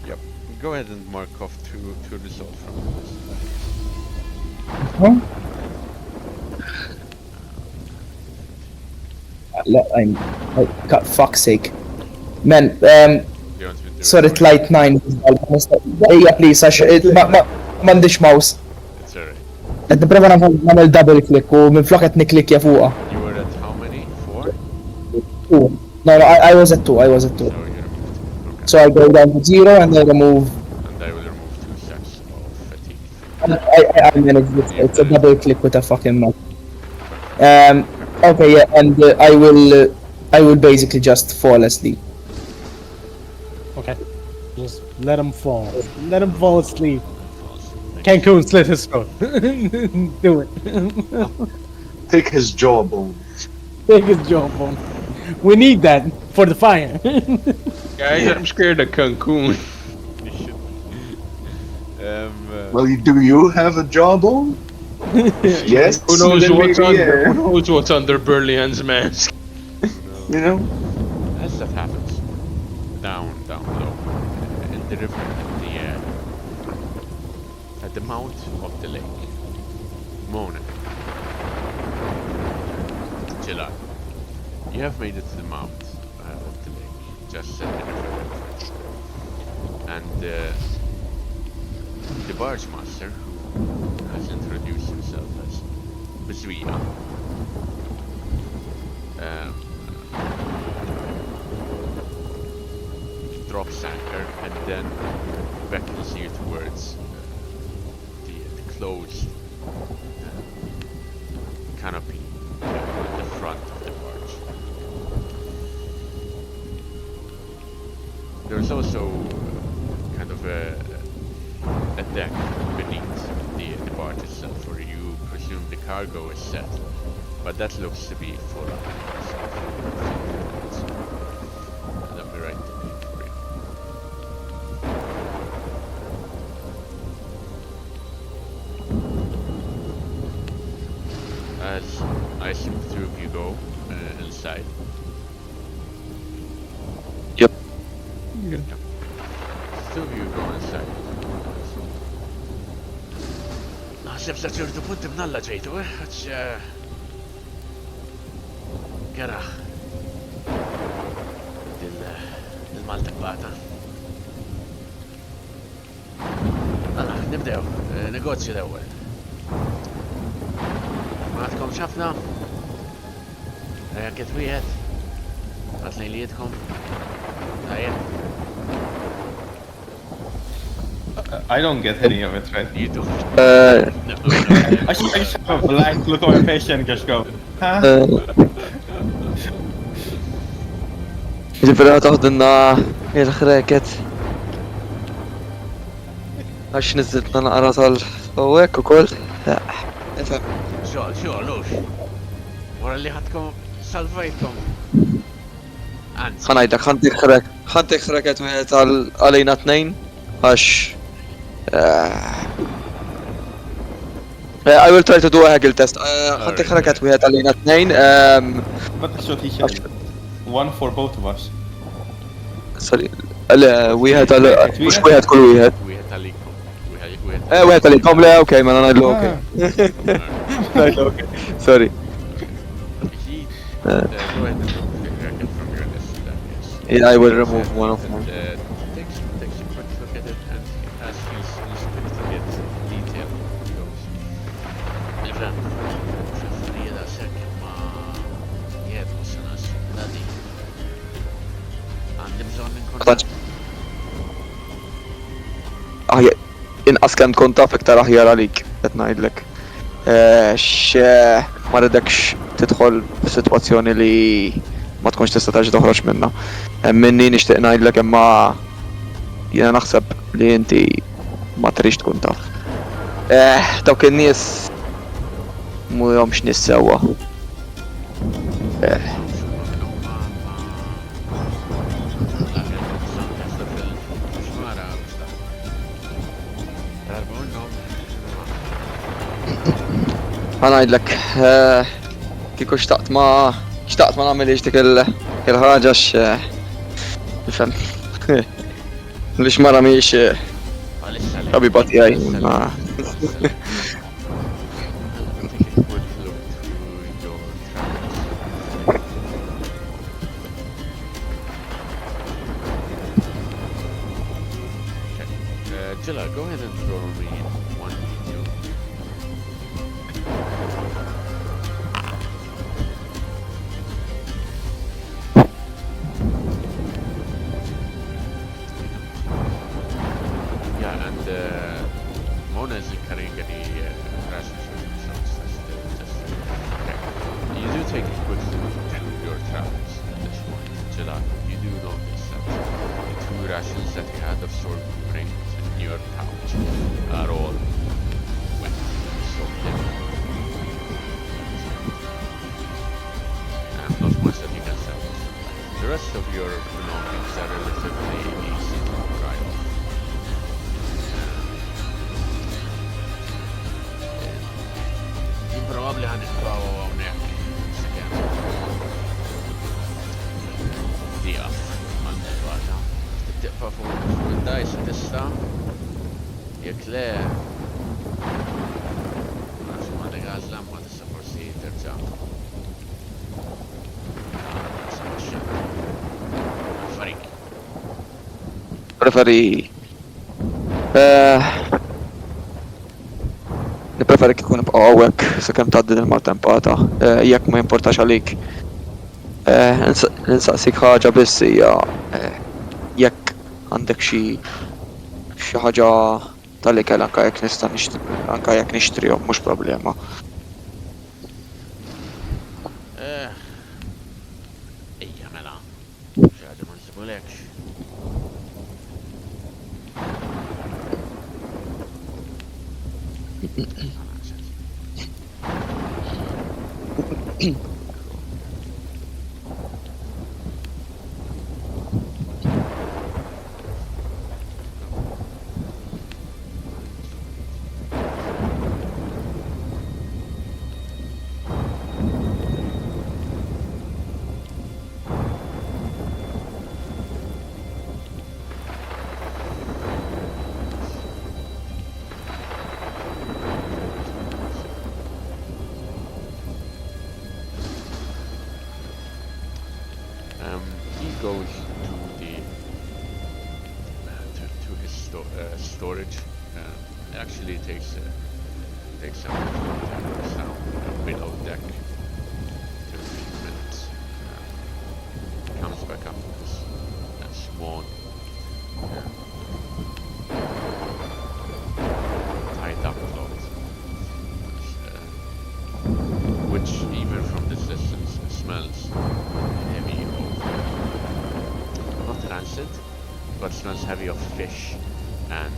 Yep. Go ahead and mark off two resolve from this. Huh? Fuck's sake. Man, Do you want me to sorry, record? light 9. Yeah, please, mandish mouse. It's alright. Qed nipprova nagħmel double click u minflok qed niklikja fuqha. You were at how many? 4? 2. No, I was at 2. So you removed 2. Okay. So I go down to 0 and I remove. And I will remove 2 sets of fatigue. I managed it. It's a double click with a fucking mouse. Okay, yeah, and I will basically just fall asleep. okay, just let him fall. Let him fall asleep. Cancun slit his throat. Do it. Take his jawbone. Take his jawbone. We need that for the fire. Guys, I'm scared of Cancun. You should. Well, do you have a jawbone? Yes. Who knows then what's maybe, under? yeah. Who knows what's under Burlian's mask? You know? As that happens, down low, in the river, at the mouth of the lake, Mona, July, you have made it to the mouth of the lake, just at the river entrance. And the barge master, who has introduced himself as Bizria, drops anchor and then beckons you towards the closed canopy at the front of the barge. There's also kind of a deck beneath the barge itself where you presume the cargo is set, but that looks to be full of itself. Let me write the name for you. As I assume the two of you go inside. Yep. The two of you go inside. Naħseb sa ċertu punti mnalla ġejtu, għax Gara il-Malta bata. Alla, nibdew, negozju l-ewwel. Għadkom xafna? Għakiet wieħed? Għat lejlietkom? Għajem? I don't get any of it, right? You don't. I just have a blank look on my face and just go, huh? Ġifiri taħdinna il-ħreket. Għax nizzilna naqra tal-għek u koll. Xogħol, lux. Wara li ħadkom salvajtkom. Anzi. ħanajdlek, ħantik ħreket wieħed għalina tnejn. Għax... I will try to do a haggle test. ħantik ħreket wieħed għalina tnejn. But that's what he said. One for both of us. Sorry. Wieħed għal... Mux wieħed kull wieħed. Wieħed għalikom. Wieħed għalikom, le, okej, ma najdlu okej. Najdlu okej. Sorry. Go ahead and remove the kraken from your list then, yes. Yeah, I will remove one of them. Takes a quick look at it and as he's quick to get detail, he goes. Ifran, xaffarijiet għasek ma jgħed mussana s-sudadi. Għandi bżon Ktaċ. Inqas kemm tkun taf iktar aħjar għalik, qed ngħidlek. Ma rridekx tidħol f'sitwazzjoni li ma tkunx tista' terġa' toħroġ minnha. Minni nixtieq ngħidlek imma jiena naħseb li inti ma tridx tkun taf. Dawk in-nies mhuhomx nies sewwa. Għanajdlek, kiku xtaqt ma namilix dik il-ħagġa nifem. Lix mara miex ħabibat jgħaj. Jilla, go ahead and throw me 1d2. Yeah, and Mona is carrying any rations or something. Okay. You do take a quick look through your travels at this point, Jilla. You do notice that the 2 rations that you had of sorghum grains in your pouch are all wet, soaked in. And not much that you can sell. The rest of your belongings are relatively easy to dry off. Improbabli ħanitfaw hawnhekk sakemm diqaf mal-nefata. Tibqa' fuq id-dajs tista' jekk le nafx ma dik għażla ma tista' forsi terġa' Farik. Preferi... Nipreferi kikun ibqa' hawnhekk sakemm tgħaddi il-maltempata, jekk ma jimportax għalik. Nsaqsik ħaġa biss hija jekk għandek xi ħaġa tal-ikel anke jekk nixtrihom mhux problema. Ejja mela. Xaħġa ma nsibulekx. He goes to the to his storage. Actually takes some down below deck. 15 minutes. Comes back up with this small tied up cloth, which even from this distance smells heavy of not rancid, but smells heavy of fish and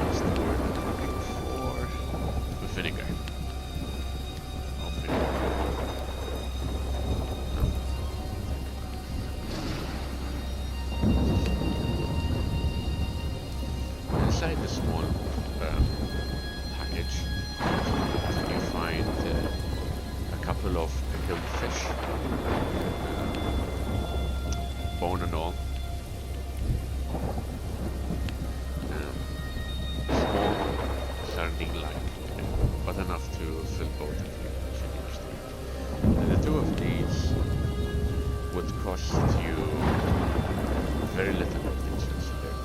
what's the word I'm looking for? With vinegar. Oh, vinegar. Inside the small package, you find a couple of pickled fish, bone and all. Small sardine-like, but enough to fill both of you. And the two of these would cost you very little of interest there.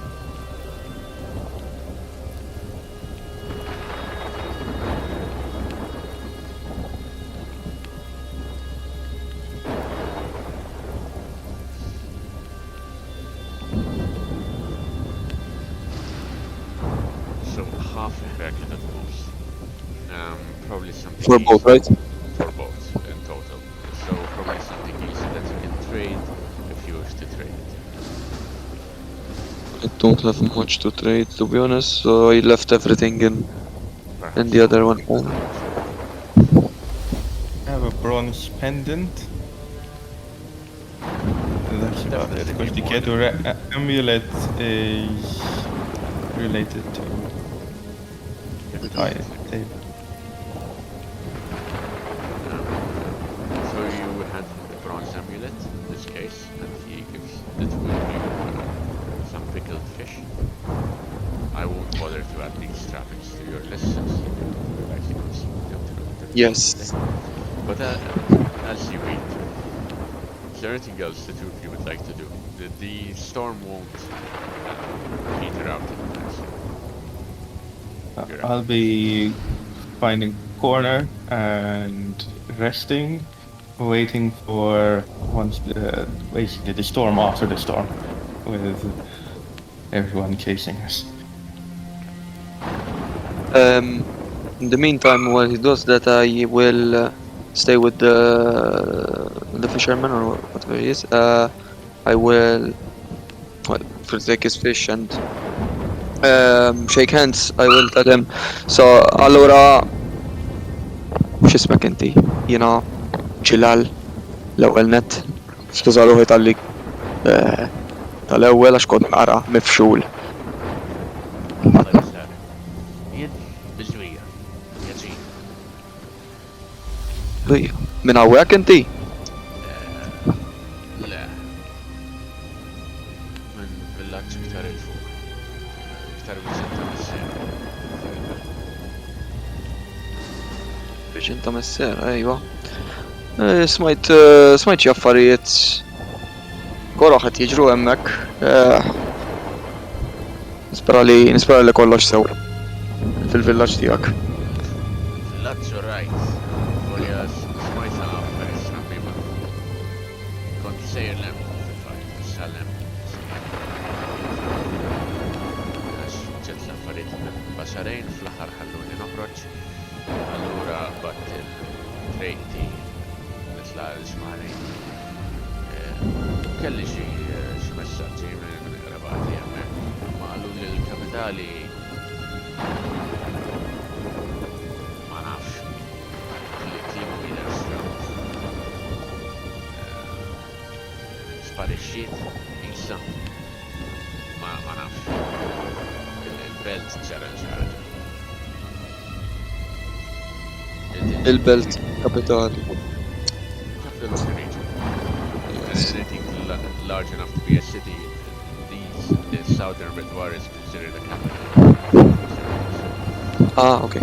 So half a bracket at most. Probably something For both, easy- right? For both in total. So probably something easy that you can trade if you wish to trade it. I don't have much to trade, to be honest, so I left everything in Perhaps the other one. I have a bronze pendant. That's about it. Because the Keter amulet is related to the table. So you had the bronze amulet in this case, and he gives the two of you some pickled fish. I won't bother to add these trappings to your list since you likely consume them throughout the Yes. day. But as you eat, is there anything else the two of you would like to do? The storm won't peter out anytime soon. I'll be finding corner and resting, waiting for basically the storm after the storm, with everyone chasing us. In the meantime, while he does that, I will stay with the fisherman or whatever he is. I will take his fish and shake hands. I will tell him. So, allora, x'ismek inti? Jina ġilal l-ewwel net. Skuża ruħi tal-li tal-ewwel għax kont nara mifxul. الله يسلمك. يد بزوية. يجي. Min hawnhekk inti? لا. من فيلاج iktar il-fuq. Iktar biżinta mis-sena. Biex inta messer, ejwa. Smajt xi affarijiet koroħ qed jiġru hemmhekk. Nispera li kollox sew fil-villaġġ tiegħek. Villaġġ rajt. Volja smajta peress rabbi sejjer lem fil-fatt, issa lem. Ġet l-affarijiet basarejn fl-aħħar ħalluni noħroġ. Allura batt il-trejti nitla l-ġmali. Kelli xi messaġġi minn gravati hemmhekk. Ma qalu li l-kapitali ma nafx il-kliema mhijiex strange. Sparixxiet issa ma nafx il-belt ġara ġara. Il-belt kapitali. Anything large enough to be a city, the southern Redwar is considered a capital. Ah, okay.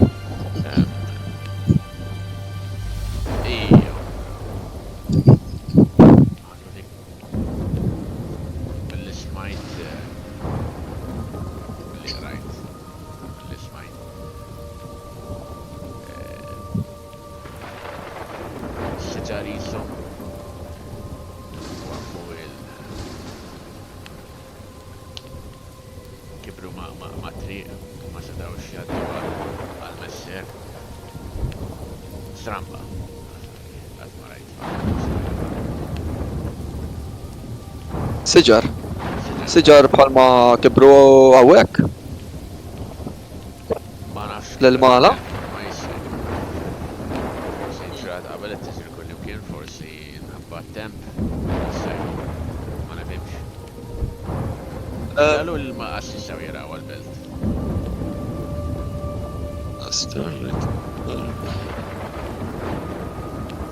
Iyo. Mill-ismajt, mill-rajt, mill-ismajt. Siġariso. Kibru ma triq, ma setawx jaddu għal-messer. Stramba. Għazma rajt. Siġar. Siġar bħalma kibru għawek? Ma nafx. L-Mala? Ma jisir. Forsi ġrat qabelet tisir kull imkien, forsi nħabba temp. Ma nafimx. Għalu l-maqas jistaw jiraw għal-belt.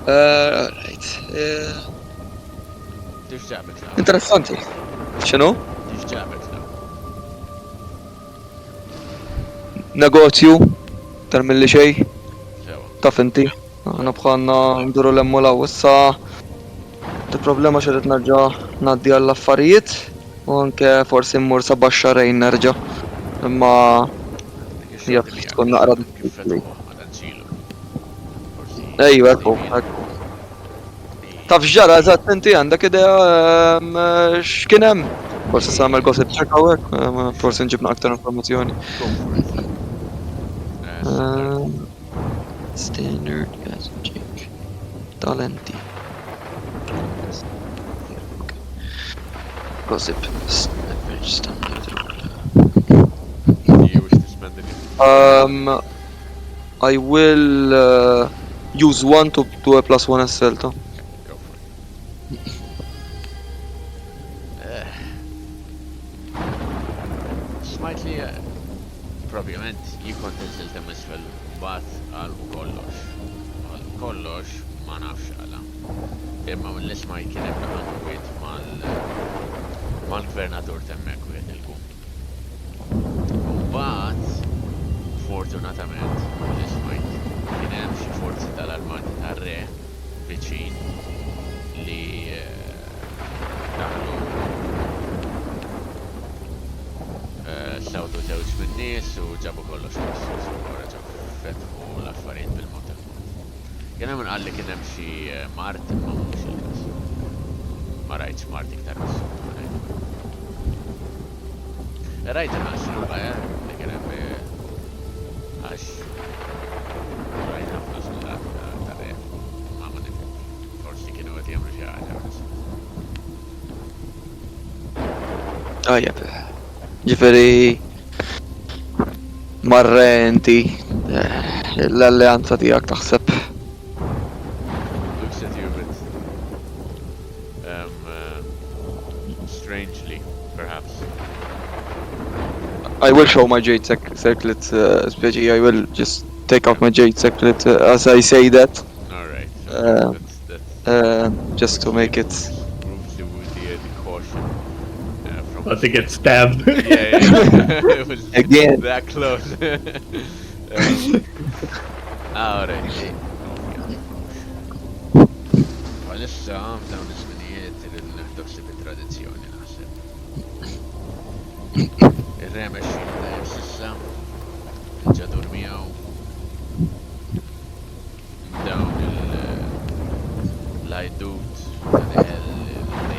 Right. Tix ġabek law. Interessanti. X'inhu? Tix ġabek law. Negozju? Tar milli xej? Sewa. Taf inti? Għana bħanna nduru l-emmu law issa. Il-problema xedet nerġa' ngħaddi għall-affarijiet u anke forsi mmur saba' xarejn nerġa'. Imma jaf tkun naqra diffiċli. Ejju, ekku. Taf x'ġara eżatt inti għandek idea x'kien hemm? Forsi se nagħmel gossip check hawnhekk, forsi nġibna aktar informazzjoni. Standard gas check. Talenti. Gossip standard rule. You wish to spend it? I will use one to do a +1 SL. Go for it. Smajt li probablement jikon tinsil temisfel bat għalbu kollox. Għalbu kollox ma nafx għala. Imma mill-ismajt kien hemm għanwiet mal-gvernatur temmek u il-kum. Bat, fortunatament, mill-ismajt kien hemm xi forzi tal-armati tar-re viċin li daħlu sawtu żewġ min-nies u ġabu kollox mis-sus u reġgħu fetħu l-affarijiet bil-mod il-mod. Kien hemm inqal li kien hemm xi mart imma mhux il-każ. Ma rajtx mart iktar mis-sus. Rajt inqal x'inhu li kien hemm għax rajt ħafna żgħurat tar-re ma nifhem. Forsi kienu qed jagħmlu xi ħaġa. Jep. Ġifiri marrenti l-alleanza tijak taħseb. Looks at you a bit strangely, perhaps. I will show my jade circlet, Spaggy. I will just take out my jade circlet as I say that. Alright, Just to make it. Moves the caution from About to get stabbed. yeah. It was Again. that close. Alright. Għalissa dawn iż-żminijiet irid neħdobsi bit-tradizzjoni naħseb. Ir-remex jibda sissa, il-ġadur miegħu dawn il-lajdut, il-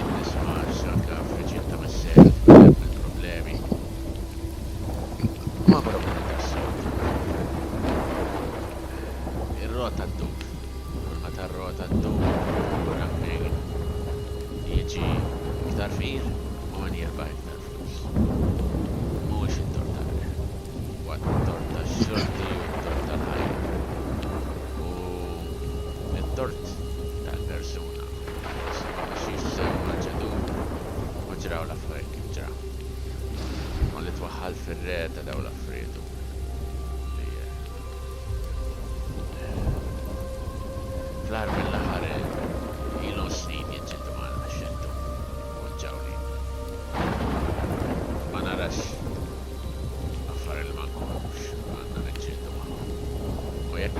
tal-fir u għan jirbaħ iktar flus. Mux it-tort tal-reħ. Huwa t-tort tax-xorti u t-tort tal-ħajja. U it-tort tal-persuna. Ma biex jissew maġġedu u ġraw l-affarijiet kif ġraw. Ma li twaħħal fir-re ta' daw l-affarijiet fl-ħar mill-ħar ilhom snin jinġildu magħna xettu u ġawli. Ma narax affarijiet li ma nkunux għandna niġġieldu magħhom. U jekk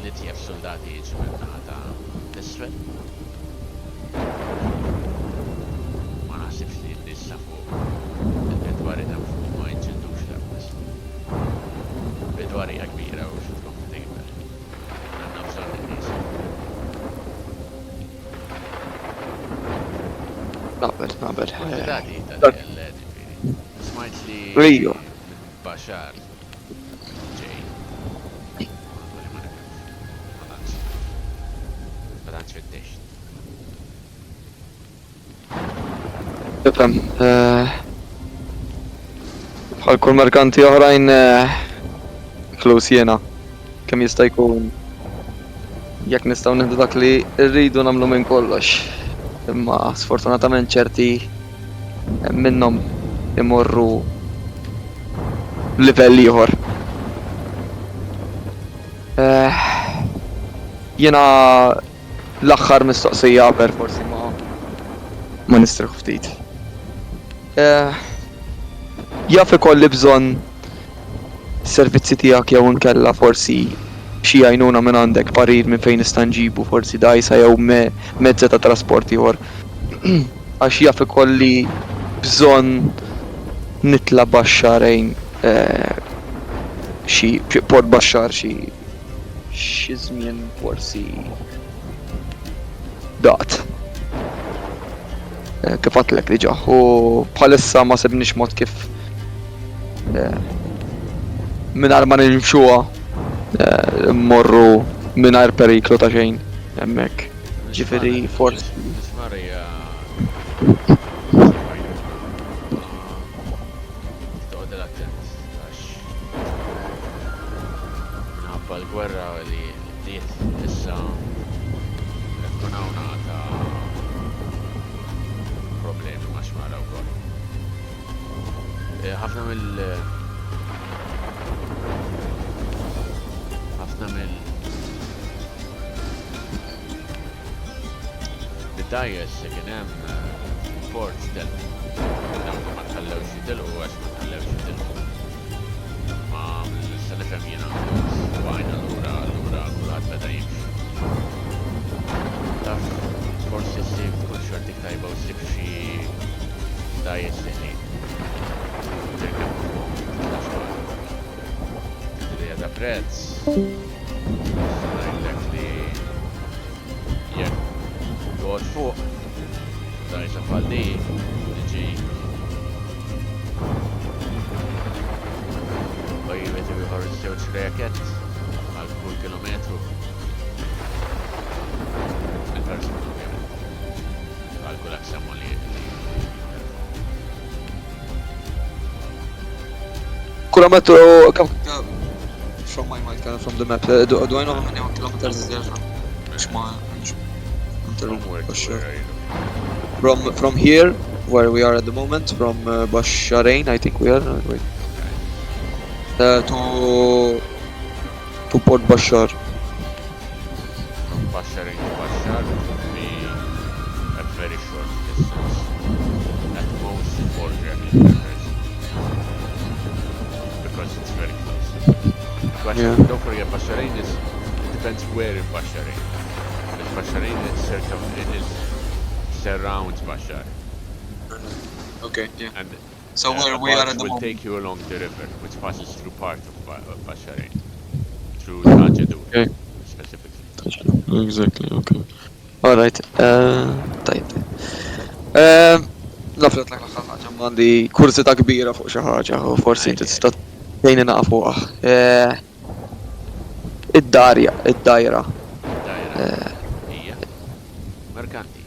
li tiegħek soldati jiġu min-naħa ta' l-isfel, ma naħsibx li n-nies ta' fuq il-bidwari ta' fuq ma jinġildux l-ewwel. Bidwari hija kbira u xi tkun tikber. Għandna bżonn in-nies. Naqbel. Kandidati tal-ġifieri. Smajt li Rio. Bashar ġej. Ma tantx fittex. Tifhem. Bħal kull merkanti oħrajn klus jiena. Kemm jista' jkun jekk nistgħu nieħdu dak li rridu nagħmlu minn kollox. Imma sfortunatament ċerti minnhom imorru livell ieħor. Jiena l-aħħar mistoqsija per forsi ma nistrieħu ftit. Jaf ikolli bżonn servizzi tiegħek jew inkella forsi xi għajnuna minn għandek parir minn fejn nista' nġibu forsi dajsa jew mezza ta' trasport ieħor. Għax jaf ikolli bżonn nitla' baxxarejn xi port baxxar xi żmien forsi daqt. Kif għatlek diġà u bħalissa ma sebniex mod kif mingħajr ma nimxuha mmorru mingħajr periklu ta' xejn hemmhekk. Ġifieri forsi. Nismarija. Toqgħod attent għax minħabba l-gwerra li bdiet issa qed tkun hawn ta' problemi ma' xmara wkoll. Ħafna bid-dajes kien hemm port delq. Dawn ma tħallewx jitilqu għax ma tħallewx jitilqu. Ma se nifhem jiena waqajna lura kulħadd beda jimxi. Taf forsi ssib tkun xortik tajba u ssib xi dajes ħin. Tirkeb idea ta' prezz. Ngħidlek li jekk toqgħod fuq dajsa bħal di tiġi bejjed ieħor żewġ reket għal kull kilometru. Il-persuna ovvjament. Għal kull aksamma li kilometru from my mind kind of from the map. Do I know how many kilometers is there from here where we are at the moment from Basharain I think we are wait to Port Bashar. Basharain to Bashar would be a very short distance, at most 4 kilometers, because it's very close. Yeah. Don't forget, Basharain it depends where in Basharain. Because Basharain it surrounds Bashar. Okay, yeah. And So where we are at the will moment. take you along the river, which passes through part of Basharain, through Tajadu Okay. specifically. Exactly, okay. Alright, tajt. Nafret l ħaġa għandi kursita kbira fuq xi ħaġa u forsi inti tista' tgħinni naqa' fuqha. Id-dajra. Dajra hija merkanti.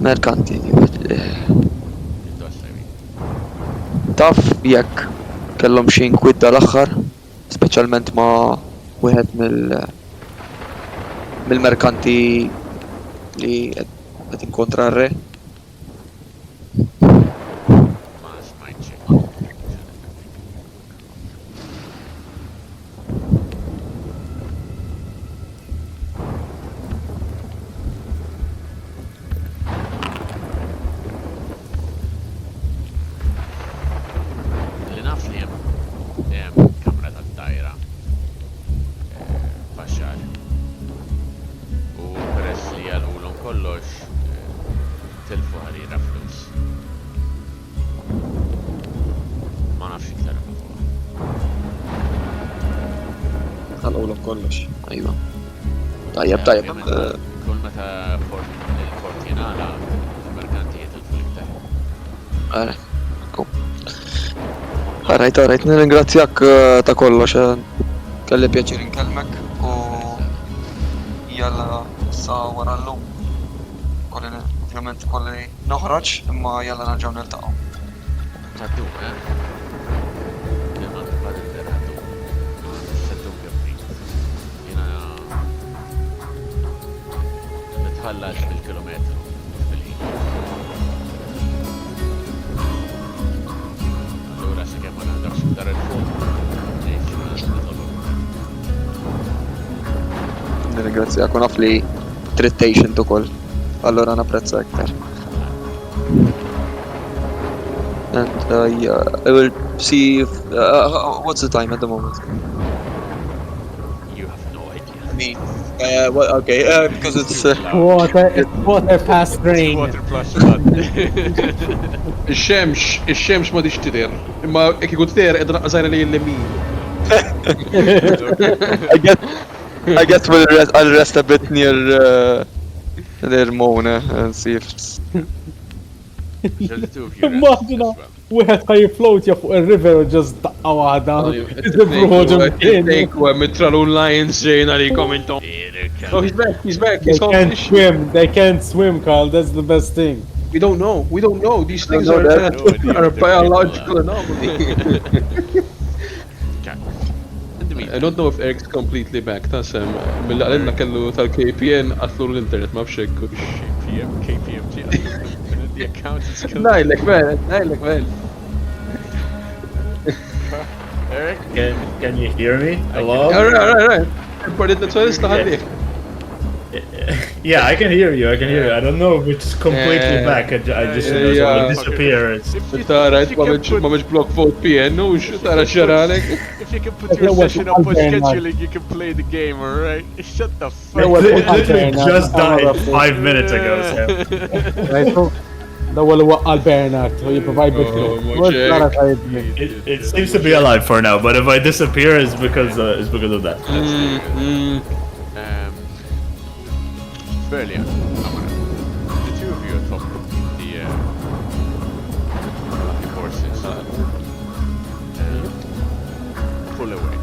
Merkanti. Indoss, I mean. Taf jekk kellhom xi nkwidda l-aħħar, speċjalment ma' wieħed mill-merkanti li qed inkontra r-re. Ma smajtx. Li naf li hemm kamra tad-dajra baxxar. U peress li għalulhom kollox tilfu ħarira flus. Ma nafx iktar minn fuqha. Ħalqulhom kollox. Ajwa. Tajjeb, tajjeb. Kull meta il-port jingħala, il-merkanti jitilfu l-iktar. Alright, nirringrazzjak ta' kollox. Kelli pjaċir inkellmek u jalla sa wara llum. Ovvjament kolli noħroġ, imma jalla nerġgħu niltaqgħu. Għaddu, Kelman tibad il-derħaddu. Seddu kemmi. Jena nitħallas bil-kilometru bil-ħin. Allura se kemm ma naħdaqx dar il-fuq. Nirringrazzjak u naf li trid patient ukoll. Allora napprezza iktar. And yeah, I will see if what's the time at the moment? You have no idea. I mean, okay, because it's Quarter past rain. Quarter plus one. Ix-xemx ma dix tidher. Imma jekk ikun tidher qed naqżajra li l-lemin. I guess I'll rest a bit near Mona and see if it's... Immaġina, wieħed ħaj float ja fuq il-river u just daqqa waħda. Mitralun Lions ġejna li komentom. Oh, he's back, They can't swim, Carl, that's the best thing. We don't know, these things know are that. a biological anomaly. I don't know if Eric's completely back, tasem, mill-għalinna kellu tal-KPN għatlu l-internet, ma bxekku. KPM, the account is killed. Najlek, man. Eric? Can you hear me? Hello? Alright. But that's why it's not Yeah, I can hear you. I don't know if it's completely back. I just yeah. disappear. Tara, ma meċ block vote PN, no, tara xaralek. If you can put your session up on scheduling, you can play the game, alright? Shut the fuck It up. literally just died 5 minutes ago. So. L-ewwel waqqal Bernard u jipprovide It seems to be alive for now, but if I disappear, it's because of that. Earlier, the two of you atop the horses pull away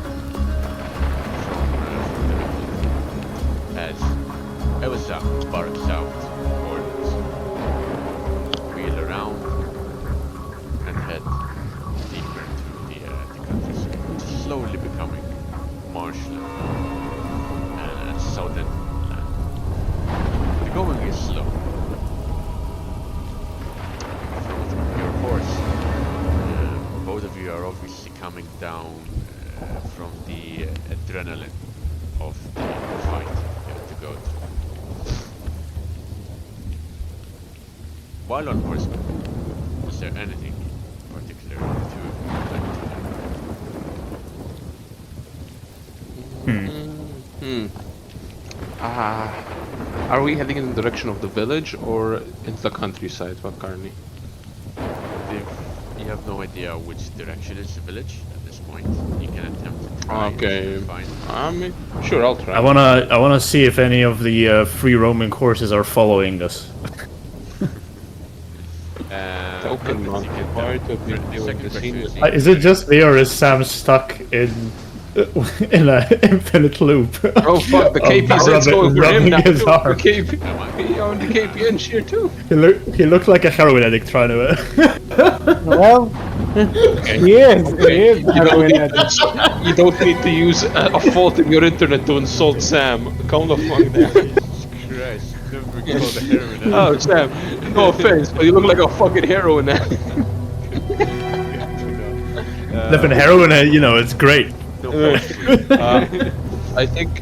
from the as I was far south orders. Wheel around and head deeper into the countryside, which is slowly becoming marshland and southern land. The going is slow. From your horse, both of you are obviously coming down from the adrenaline of the fight you have to go through. While on horseback, is there anything particular the two of you would like to do? Are we heading in the direction of the village or into the countryside, Vakarni? You have no idea which direction is the village at this point. You can attempt to try Okay. and find. Sure, I'll try. I wanna see if any of the free roaming horses are following us. Token you not can part of the second scene. question is Is it just me or is Sam stuck in in an infinite loop. Oh fuck, the Of KPZ's going for him rubbing now his too. arm. The KP, he owned the KPN cheer too. He looked like a heroin addict trying to. Well, he is. He is. You don't need to use a fault in your internet to insult Sam. Calm the fuck down. Christ, never called a heroin. Oh, Sam, no offense, but you look like a fucking heroin addict. Living heroin, it's great. I think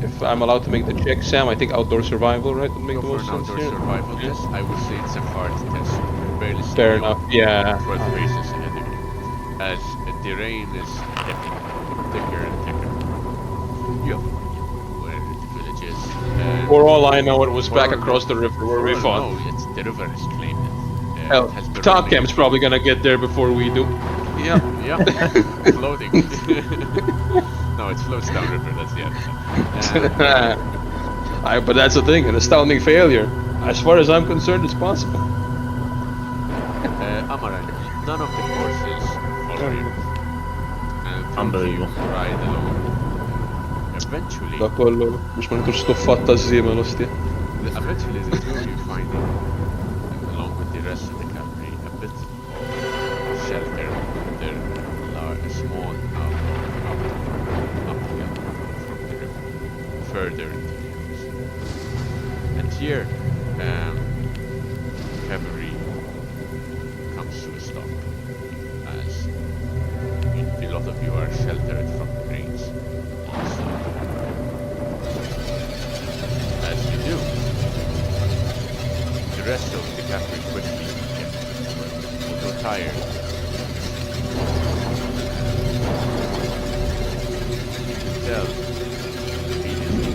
if I'm allowed to make the check, Sam, I think outdoor survival, right, would make Go the for most an sense outdoor here. survival test. I would say it's a hard test. Barely Fair enough. Yeah. 12 races ahead of you. As the rain is getting thicker and thicker. You have no idea where the village is. For all I know, it was back For- across the river where we for- fought. No, it's the river has claimed it. Hell, It has been Top running- Cam's probably gonna get there before we do. Yeah, yeah. Floating. No, it floats downriver, that's the answer. But that's the thing, an astounding failure. As far as I'm concerned, it's possible. Amaran, none of the horses follow you. Unbelievable. You ride alone. Eventually, Da kollu, mux ma nitux stuffat ta' zima l-ostia. eventually the two of you finding, along with the rest of the cavalry, a bit of shelter under a small uphill from the river, further into the hills. And here, cavalry comes to a stop, as a lot of you are sheltered from the rains. Also, as you do, the rest of the cavalry quickly get although tired. You can tell immediately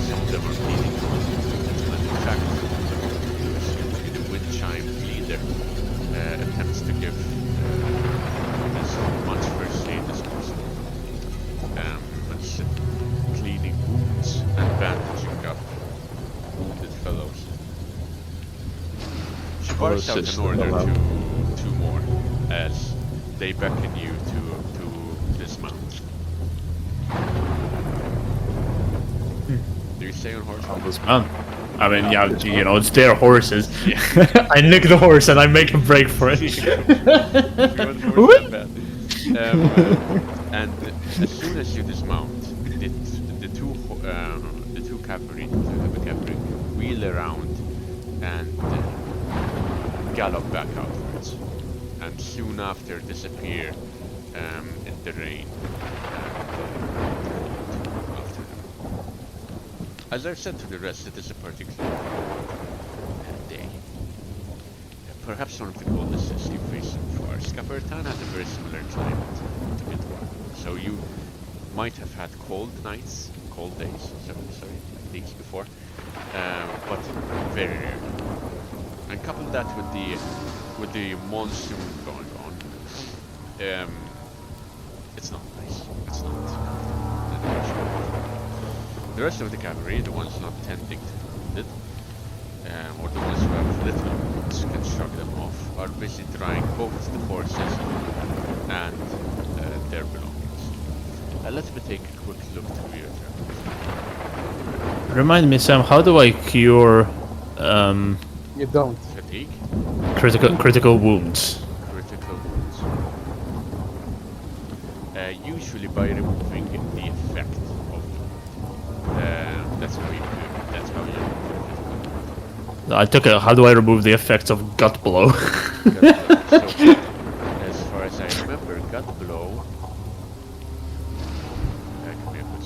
some of them are bleeding. And in fact, the wind chime leader attempts to give as much first aid as possible. Cleaning wounds and bandaging up wounded fellows. She barks out an order to two more as they beckon you to dismount. Do you stay on horse? I mean, yeah, it's their horses. I nick the horse and I make a break for it. And as soon as you dismount, the two cavalry wheel around and gallop back outwards, and soon after disappear in the rain. After them. As I've said to the rest, it is a particularly cold day. Perhaps one of the coldest you face so far. Scapertan has a very similar climate to Midwar. So you might have had cold nights, cold days, days before, but very rare. And couple that with the monsoon going on, it's not nice. It's not the rest of the cavalry, the ones not tending to the wounded, or the ones who have little wounds can shrug them off, are busy drying both the horses and their belongings. Let me take a quick look through your travels. Remind me, Sam, how do I cure You don't. Fatigue, critical wounds? critical wounds. Usually by removing the effect of the wound. That's how you remove critical wound. I took it. How do I remove the effects of gut blow? So, as far as I remember, gut blow.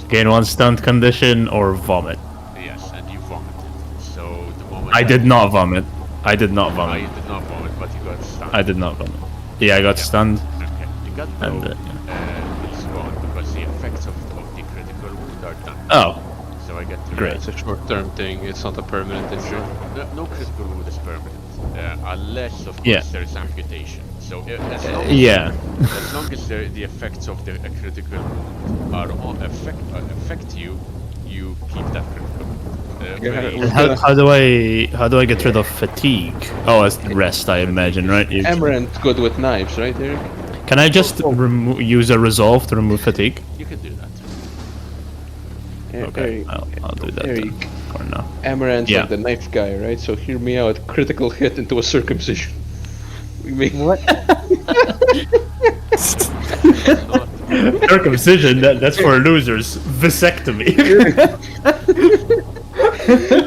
Gain one stunned condition or vomit. Yes, and you vomited. So the moment I did not vomit. I did not No, vomit. you did not vomit, but you got stunned. I did not vomit. Yeah, I got stunned. Okay, the gut blow And, is gone because the effects of the critical wound are done. Oh, So I get to great. It's a short-term thing, it's not a permanent injury. No critical wound is permanent, unless of course Yeah. there is amputation. So as long as, Yeah. as long as the effects of the critical wound are affect you, you keep that critical wound. Yeah, How do I get rid of fatigue? Oh, as rest, I imagine, right? Amaranth's good with knives, right, Eric? Can I just use a resolve to remove fatigue? You can do that. Okay, I'll do that then, for now. Amaranth's Yeah. like the knife guy, right? So hear me out. Critical hit into a circumcision. We make What? Circumcision, that's for losers. Vasectomy.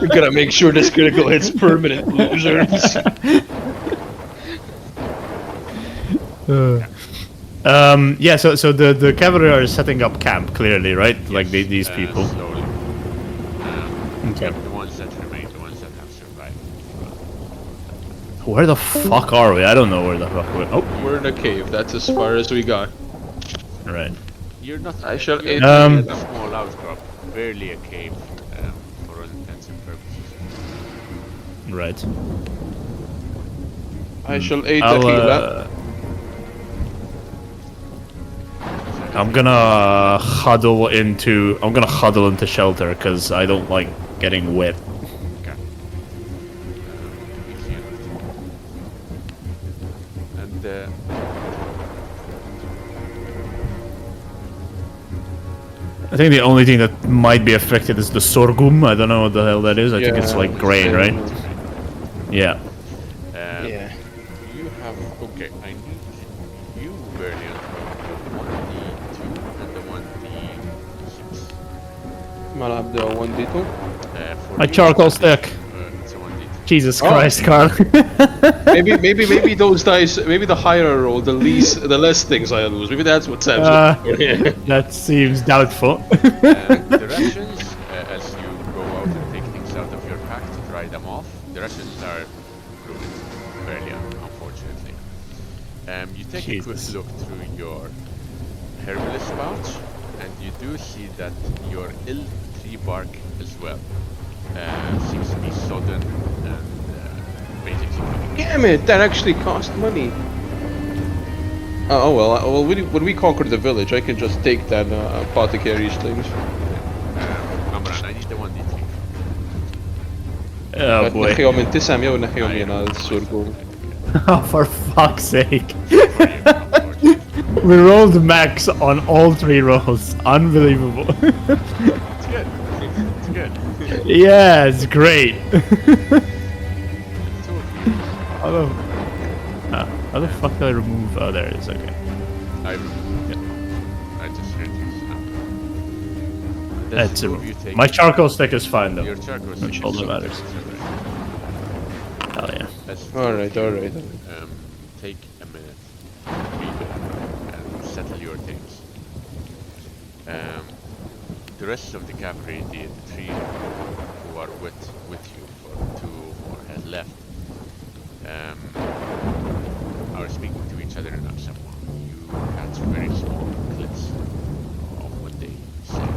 We gotta make sure this critical hit's permanent, losers. Yeah, so the cavalry are setting up camp, clearly, right? Like these people. Slowly. Okay. The ones that remain, the ones that have survived. Where the fuck are we? I don't know where the fuck we're... Oh, We're in a cave. That's as far as we got. right. You're not. I shall you're aid in a small outcrop, barely a cave, for all intents and purposes. Right. I shall aid I'll, Tequila. I'm gonna huddle into shelter because I don't like getting wet. Okay. Easy enough. And I think the only thing that might be affected is the sorghum. I don't know what the hell that is. I think it's Yeah, like grain, right? Yeah. Yeah. you have. Okay, I need you, Berlian, the 1d2 and the 1d6. I'll have the 1d2. For My you, charcoal stick. It's a 1d2. Jesus Christ, Carl. Maybe those dice. Maybe the higher I roll, the less things I lose. Maybe that's what Sam's looking for. That seems doubtful. The rations, as you go out and take things out of your pack to dry them off, the rations are ruined, fairly unfortunately. You take a quick look through your herbalist pouch, and you do see that your ill tree bark as well seems to be sodden and basically. Damn it! That actually cost money. Oh well. Well, when we conquer the village, I can just take that apothecary's things. Amran, I need the 1d3. Oh boy. نحيهم من 900 ونحيهم من السورغو. Oh, for fuck's sake. We rolled max on all 3 rolls. Unbelievable. It's good. It's good. Yeah, it's great. How the fuck do I remove? Oh, there it is. Okay. I just heard this now. That's move you take. my charcoal stick is fine though. Your charcoal stick Which is all that so matters. good. Hell yeah. Alright. Take a minute, breathe and settle your things. The rest of the cavalry, the 3 who are with you, for 2 more had left, are speaking to each other now somewhat. You catch very small clips of what they say.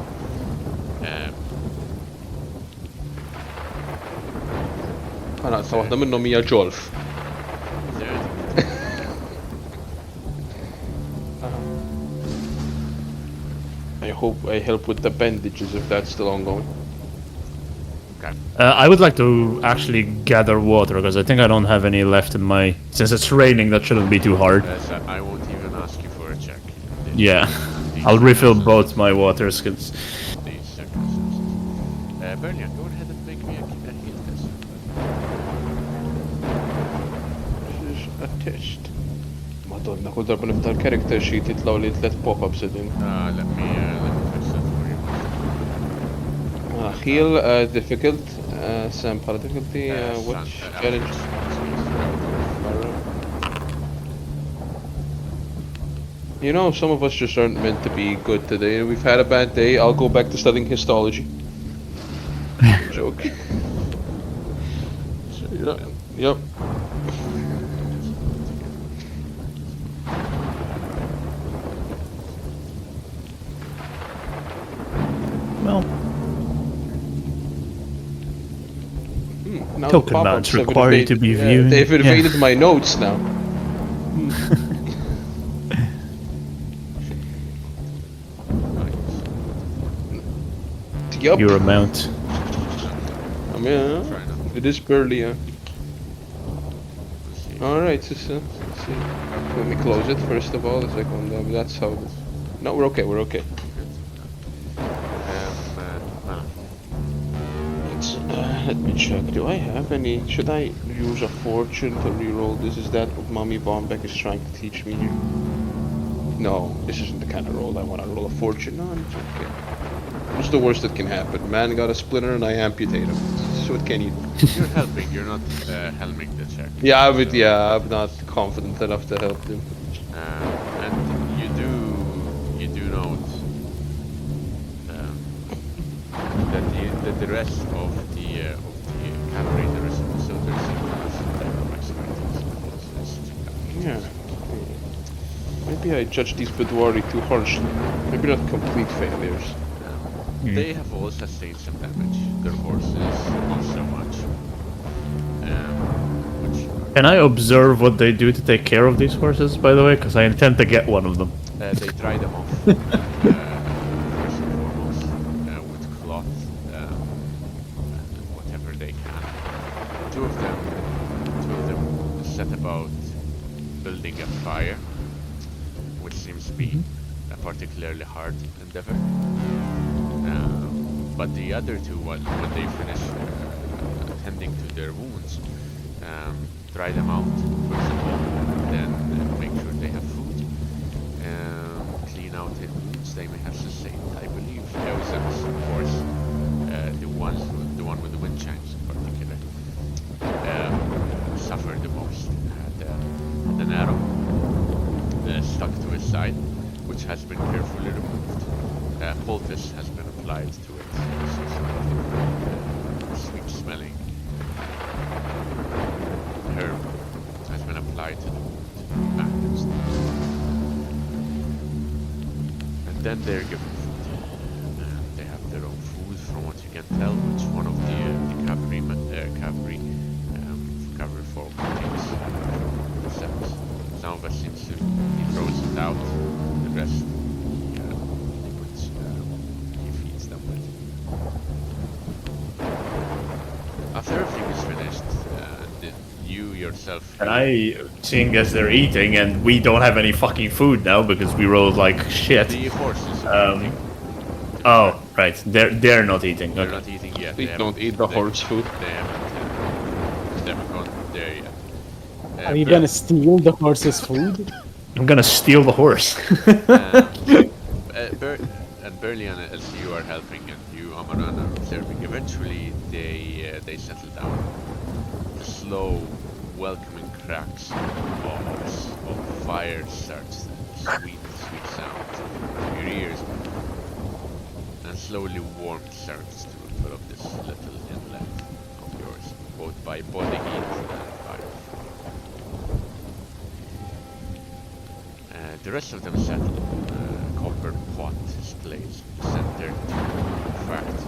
أنا واحدة منهم هي جولف. I hope I help with the bandages if that's still ongoing. Okay. I would like to actually gather water because I think I don't have any left in my. Since it's raining, that shouldn't be too hard. So I won't even ask you for a check. Yeah, I'll refill both my waters. Cause These circumstances. Berlian, go ahead and make me a heal test. This is a test. Madonna, kull darba niftar character sheet jitlaw li 3 pop-ups idin. Let me fix that for you. Heal, difficult, Sam bħala difficulty, which challenge? You know, some of us just aren't meant to be good today. We've had a bad day. I'll go back to studying histology. Joke. Yep. well, Now token the mounts pop-ups have require you to invaded- be yeah, viewed. They've invaded my notes now. Yup. Your amount. I mean, it is barely. Alright, so see. Let me close it first of all. It's like that's how. No, we're okay. We're okay. Well, Let me check. Do I have any? Should I use a fortune to reroll this? Is that what Mommy Bombeck is trying to teach me here? No, this isn't the kind of roll I want to roll a fortune. No, it's okay. What's the worst that can happen? Man got a splinter and I amputate him. So what can you do? you're helping. You're not helming the check. Yeah, So, I'm not confident enough to help them. And you do note that the rest of the cavalry, the rest of the soldiers, seem to have some Yeah. Maybe I judge these Bedwari too harshly. Maybe not complete failures. They have all sustained some damage. Their horses, not so much. Which Can I observe what they do to take care of these horses, by the way? Because I intend to get one of them. they dry them off. First and foremost, with cloth, and whatever they can. Two of them set about building a fire, which seems to be a particularly hard endeavor. But the other two, when they finish tending to their wounds, dry them out first of all, then make sure they have food, clean out their wounds they may have sustained. I believe Euseb's, of course, the one with the wind chimes in particular, suffered the most. Had an arrow stuck to his side, which has been carefully removed. Poultice has been applied to it. Sweet-smelling herb has been applied to the wound, bandaged. And then they're given food. They have their own food, from what you can tell, which one of the cavalry folk takes themselves. Some of us seems to he throws it out, the rest he feeds them with. After everything is finished, did you yourself... And seeing as they're eating and we don't have any fucking food now because we rolled like shit. The horses are eating. Oh, right. They're not eating. They're Okay. not eating yet. Please don't eat the horse food. They haven't gone there yet. Are you gonna steal the horse's food? I'm gonna steal the horse. And Burley and LCU are helping, and you, Amaran, are observing. Eventually, they settle down. The slow, welcoming cracks of fire starts, sweet sound to your ears, and slowly warmth starts to fill up this little inlet of yours, both by body heat and fire. The rest of them settle. Copper pot is placed centered to the fact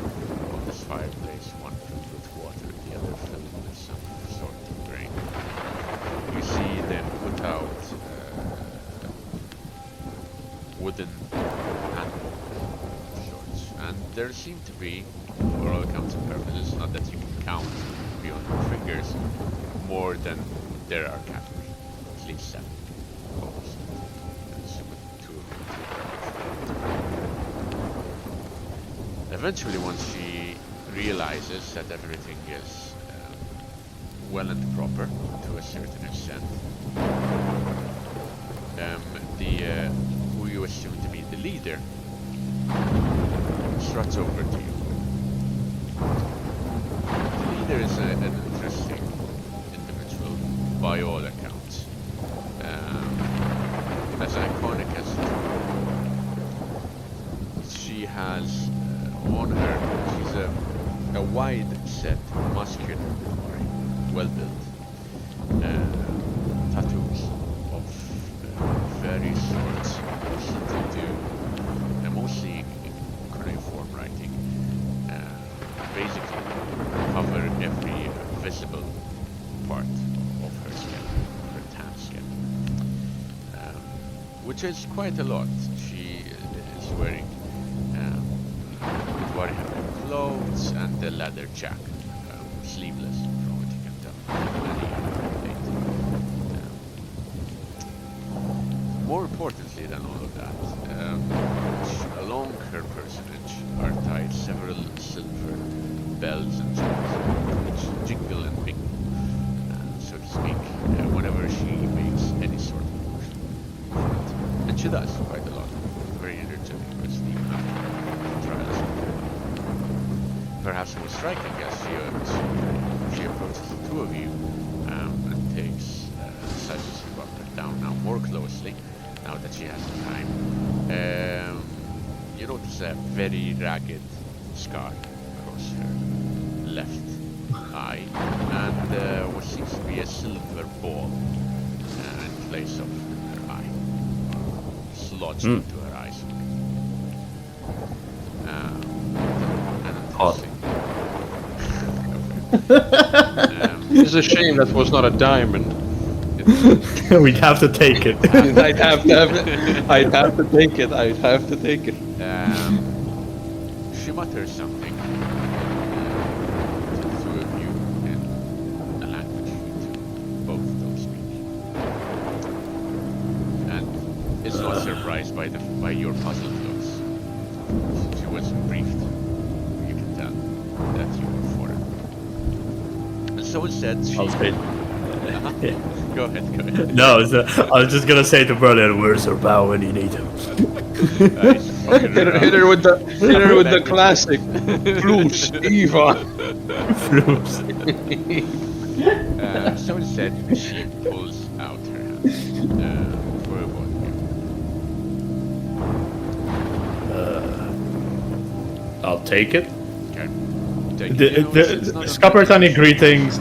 of this fireplace, one filled with water, the other filled with some sort of grain. You see them put out wooden handle shorts, and there seem to be, for all accounts and purposes, not that you can count beyond your fingers, more than there are cavalry, at least 7. Eventually, once she realizes that everything is well and proper to a certain extent, who you assume to be the leader struts over to you. The leader is an interesting individual by all accounts, as iconic as she has on her, she's a wide-set, muscular, well-built, tattoos of various sorts, to do, mostly in cuneiform writing, basically cover every visible part of her skin, her tan skin, which is quite a lot. She is wearing clothes and the leather jacket, sleeveless, from what you can tell. importantly than all of that, along her personage are tied several silver bells and chains, which jingle and mingle, so to speak, whenever she makes any sort of motion. And she does quite a lot. Very energetic person, even after trials. Perhaps more striking as she approaches the two of you and takes decides to walk her down now more closely, now that she has the time. You notice a very ragged scar across her left eye, and what seems to be a silver ball in place of her eye, lodged into her eye socket. It's a shame that was not a diamond. We'd have to take it. I'd have to have it. I'd have to take it. I'd have to take it. She mutters something to the two of you in a language you both don't speak, and is not surprised by your puzzled looks. She was briefed. You can tell that you were foreign, and so instead she. Yeah. Go ahead. No, I was just gonna say to Berlin, where's her bow when you need him? Hit her with the classic flus, Eva. Flus. So instead, she pulls out her hand for a vodka. I'll take it. Okay. Take it. Scuppertani greetings.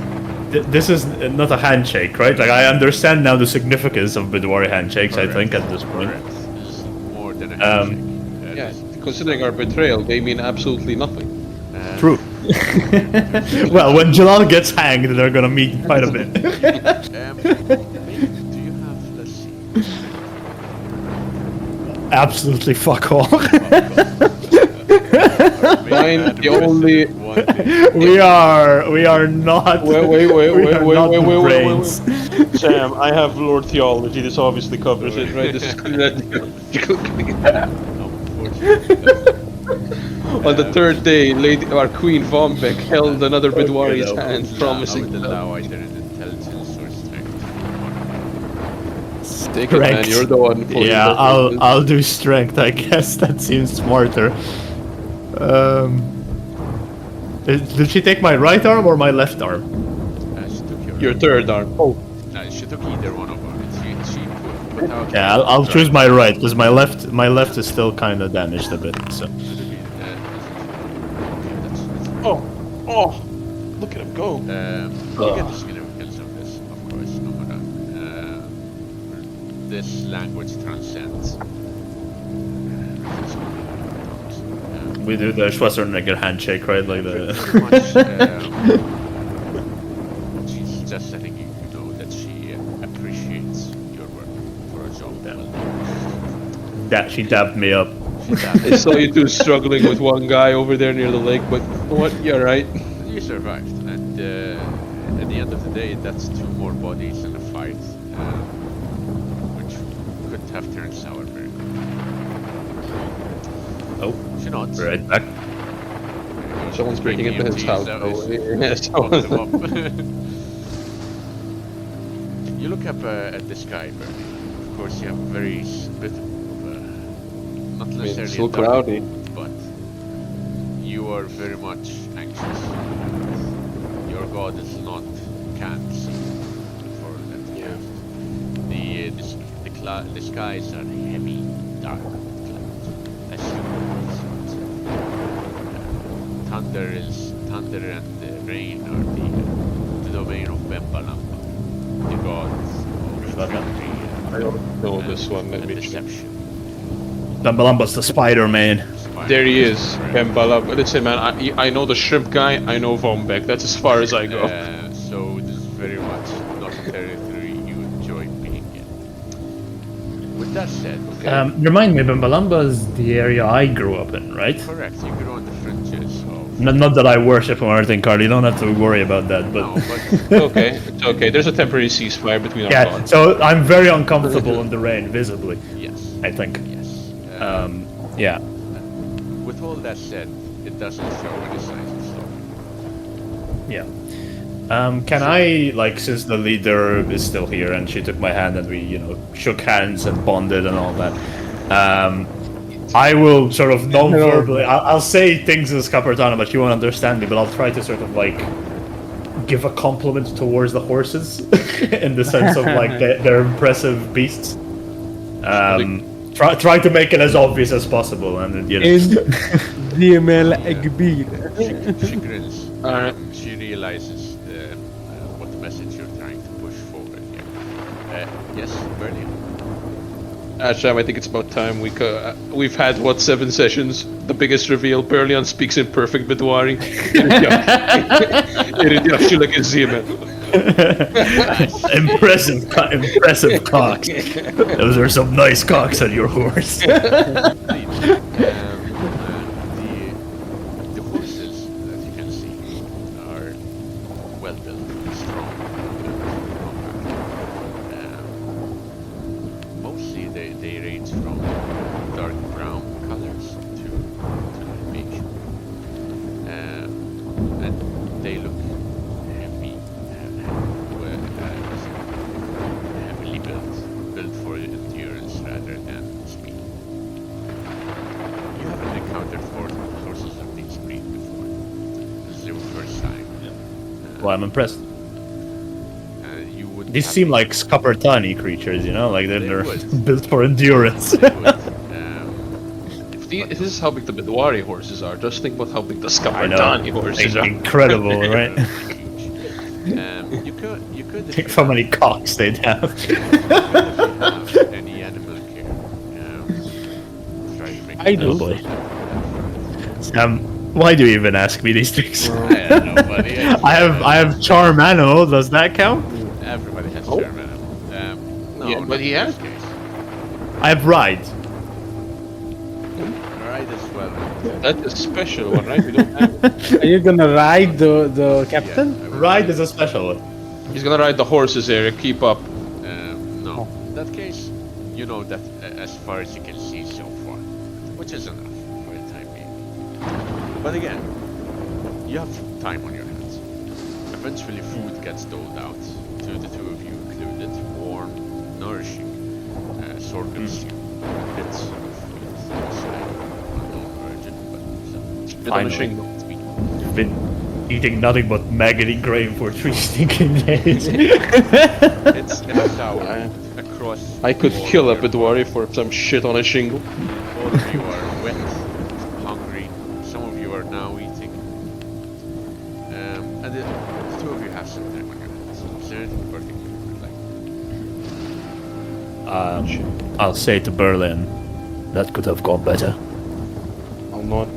This is not a handshake, right? Like, I understand now the significance of Bidwari handshakes, Correct. I think, at this point. Correct. This is more than a handshake. Yeah, considering our betrayal, they mean absolutely nothing. True. Well, when Jalal gets hanged, they're gonna meet quite a bit. Do you have, let's see... Absolutely fuck all. Mine, the only... We are not. Wait. Sam, I have Lord Theology. This obviously covers it, right? This is On the third day, our Queen Vombeck held another Bidwari's hand, promising. I would allow either an intelligence or strength. Take it, man. You're the one. Yeah, I'll do strength. I guess that seems smarter. Did she take my right arm or my left arm? She took your third arm. Oh. She took either one of them. She put out. Yeah, I'll choose my right because my left is still kind of damaged a bit. So. Oh! Look at him go. You get the significance of this, of course, Nomura. This language transcends. We do the Schwarzenegger handshake, right? Like the. She's just letting you know that she appreciates your work for a job well done. That she dabbed me up. I saw you two struggling with one guy over there near the lake, but what? You're right. You survived, and at the end of the day, that's two more bodies in a fight, which could have turned sour very quickly. Oh, she nods. Right back. Someone's breaking into his house. You look up at the sky, Bernie. Of course, you have a very bit of not necessarily it's so cloudy, but you are very much anxious. Your god is not can't see for that. Yeah. The skies are heavy, dark clouds. As you thunder and rain are the domain of Bembalamba, the gods of victory I don't know this one. Let me deception. Bambalamba's the Spider-Man. There he is, Bembala. Listen, man, I know the shrimp guy. I know Vombeck. That's as far as I go. So this is very much not a territory you enjoy being in. With that said, Remind me, Bambalamba is the area I grew up in, right? correct. You grew on the fringes of Not that I worship him or anything, Carl. You don't have to worry about that. But No, but It's okay. It's okay. There's a temporary ceasefire between our yeah, gods. so I'm very uncomfortable in the rain, visibly. yes, I think. yes. Yeah. With all that said, it doesn't show any signs of stopping. Yeah. Can I, like, since the leader is still here and she took my hand and we, shook hands and bonded and all that, I will sort of non-verbally, I'll say things as Capertano, but you won't understand me, but I'll try to sort of, like, give a compliment towards the horses, in the sense of, like, they're impressive beasts. Try to make it as obvious as possible, and, DML Agbir. She grins. Alright. She realizes what message you're trying to push forward here. Yes, Bernie. Ashram, I think it's about time we've had, 7 sessions? The biggest reveal, Berlian speaks in perfect Bedouari. impressive cocks. Those are some nice cocks on your horse. The horses that you can see are well built, strong, mostly they range from dark brown colors to light beige, and they look heavy, heavily built for endurance rather than speed. You haven't encountered horses of this breed before. This is your first time. Well, I'm impressed. You would These have- seem like Scapertani creatures, like They they're would. built for endurance. they would, If this is how big the Bedouari horses are, just think about how big the I know. Scapertani horses are. Incredible, right? you could if Think you how many cocks they'd have. have any animal care. Try to make I do. Oh boy. Why do you even ask me these things? I don't know, buddy. I have charm animal. Does that count? Everybody has Oh. charm animal. No, Yeah, not but he in has- this case. I have ride. Right as well. That's a special one, right? We don't have. Are you gonna ride the captain? Yeah, I would Ride say, is a special one. He's gonna ride the horses, Eric. Keep up. no. In that case, you know that as far as you can see so far, which is enough for the time being. But again, you have time on your hands. Eventually, food gets doled out to the two of you included, warm, nourishing, sorghum stew, bits of meat, aside, unknown origin, but some Bit on the shingle. meat. I've been eating nothing but maggoty grain for 3 stinking days. It's sour across. I could all kill a of your Bedouari for some shit on a shingle. All of you are wet, hungry. Some of you are now eating. And the two of you have some time on your hands. Is there anything particular you would like? I'll say to Berlin, that could have gone better, I'll not.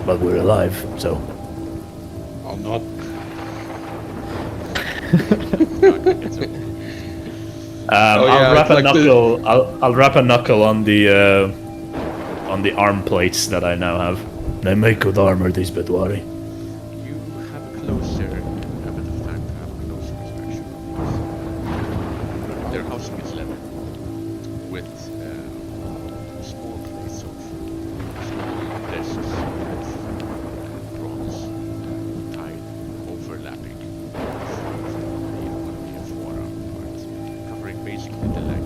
but we're alive, so. I'll not. It's okay. Oh, yeah, I'll wrap it's a like the- knuckle. I'll wrap a knuckle on the arm plates that I now have. They make good armor, these Bedouari. You have a closer, a bit of time to have a closer inspection of this. Their housing is level with small plates of small discs of bronze tied, overlapping the forearm part, covering basically the leg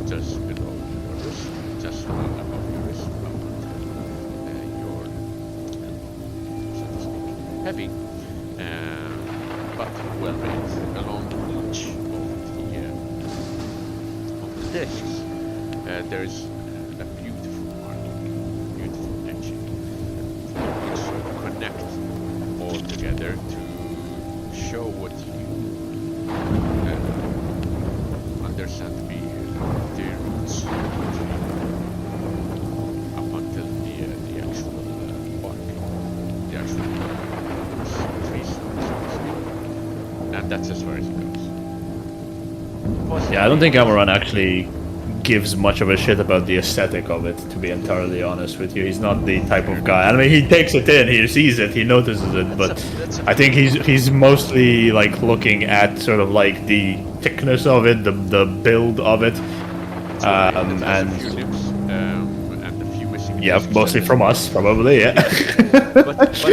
just below your wrist, just above your wrist, up until your elbow, so to speak. Heavy, but well made. Along each of the discs, there's a beautiful marking, beautiful etching, which connect all together to show what you understand to be the roots up until the actual bark, the actual tree stump, so to speak. And that's as far as it goes. Yeah, I don't think Amaran actually gives much of a shit about the aesthetic of it, to be entirely honest with you. He's not the type of guy. I mean, he takes it in, he sees it, he notices it, but I think he's mostly like looking at sort of like the thickness of it, the build of it, and yeah, mostly from us, probably, yeah. but no,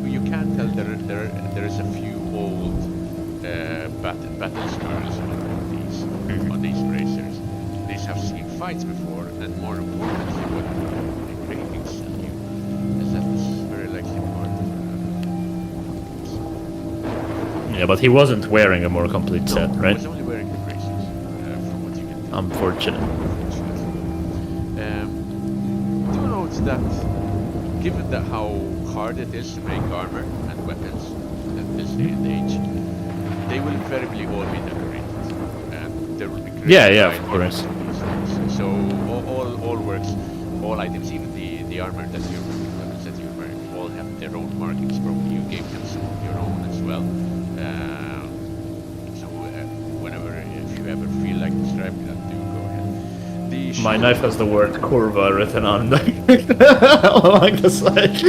you can tell there is a few old battle scars on these racers. These have seen fights before, and more importantly, what the ratings tell you is that this is very likely part of Yeah, but he wasn't wearing a more complete set, right? He was only wearing the braces, from what you can tell. Unfortunate. Do note that, given that how hard it is to make armor and weapons at this day and age, they will invariably all be decorated, and there will be great Yeah, of course. So all works, all items, even the armor that you're weapons that you're wearing, all have their own markings. Probably you gave them some of your own as well. So whenever, if you ever feel like describing that, do go ahead. My knife has the word curva written on like the side.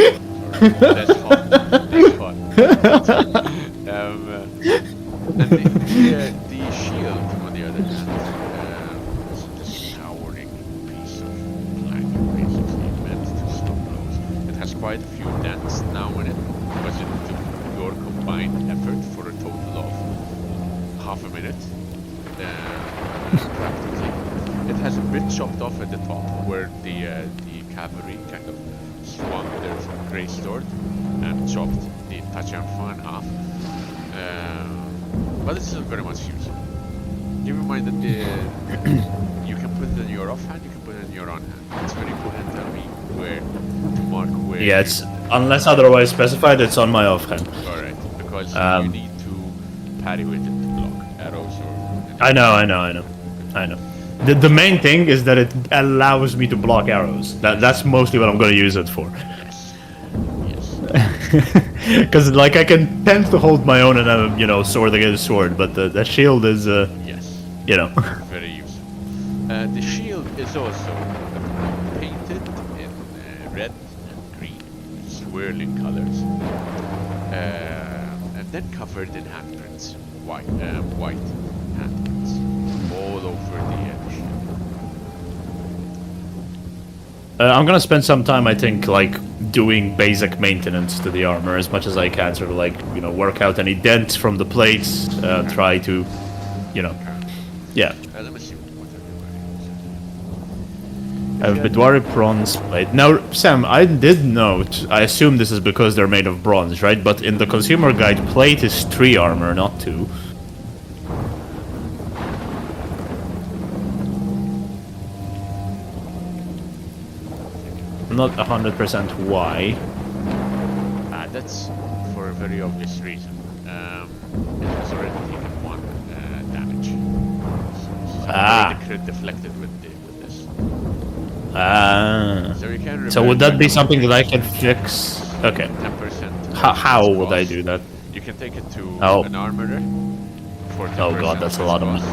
That's fun. That's fun. And the shield, on the other hand, is this towering piece of plank, basically meant to stop blows. It has quite a few dents now in it, because it took your combined effort for a total of half a minute. Practically. It has a bit chopped off at the top, where the cavalry kind of swung their grey sword and chopped the Tachanfa in half. But it's still very much useful. Keep in mind that you can put it in your offhand, you can put it in your on hand. It's very important to tell me where to mark where. Yeah, it's unless otherwise specified, it's on my offhand. Alright, because you need to parry with it to block arrows or. I know. The main thing is that it allows me to block arrows. That's mostly what I'm going to use it for. Yes. Because like I can tend to hold my own and sword against sword, but the shield is yes. Very useful. The shield is also painted in red and green, swirling colors, and then covered in handprints, white handprints, all over the shield. I'm gonna spend some time, I think, like doing basic maintenance to the armor as much as I can, sort of like work out any dents from the plates, try to, yeah. Let me see what I have Bidwari bronze plate. Now, Sam, I did note, I assume this is because they're made of bronze, right? But in the consumer guide, plate is 3 armor, not 2. I'm not 100% why. That's for a very obvious reason. It has already taken 1 damage. So the crit deflected with this. So you can. So would that be something that I can fix? Okay. 10%. How would I do that? You can take it to an armorer. For 10% oh god, that's a lot of money.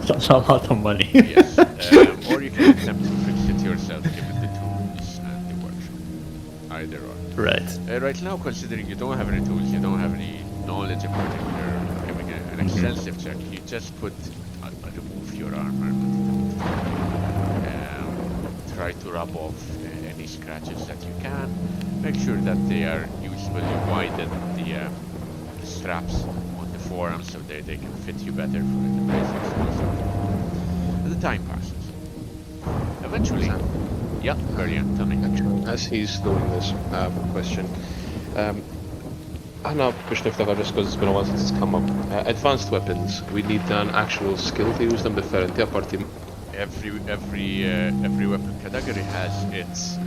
That's a lot of money. Yes. Or you can attempt to fix it yourself, given the tools and the workshop. Either or. Right. Right now, considering you don't have any tools, you don't have any knowledge in particular, giving an extensive check, you just remove your armor, try to rub off any scratches that you can, make sure that they are useful. You widen the straps on the forearms so they can fit you better for the basics. As the time passes, eventually, yeah, Marianne, tell me. As he's doing this, I have a question. أنا مش نفتكر just because it's been a while since it's come up. Advanced weapons, we need an actual skill to use them differently apart from... Every weapon category has its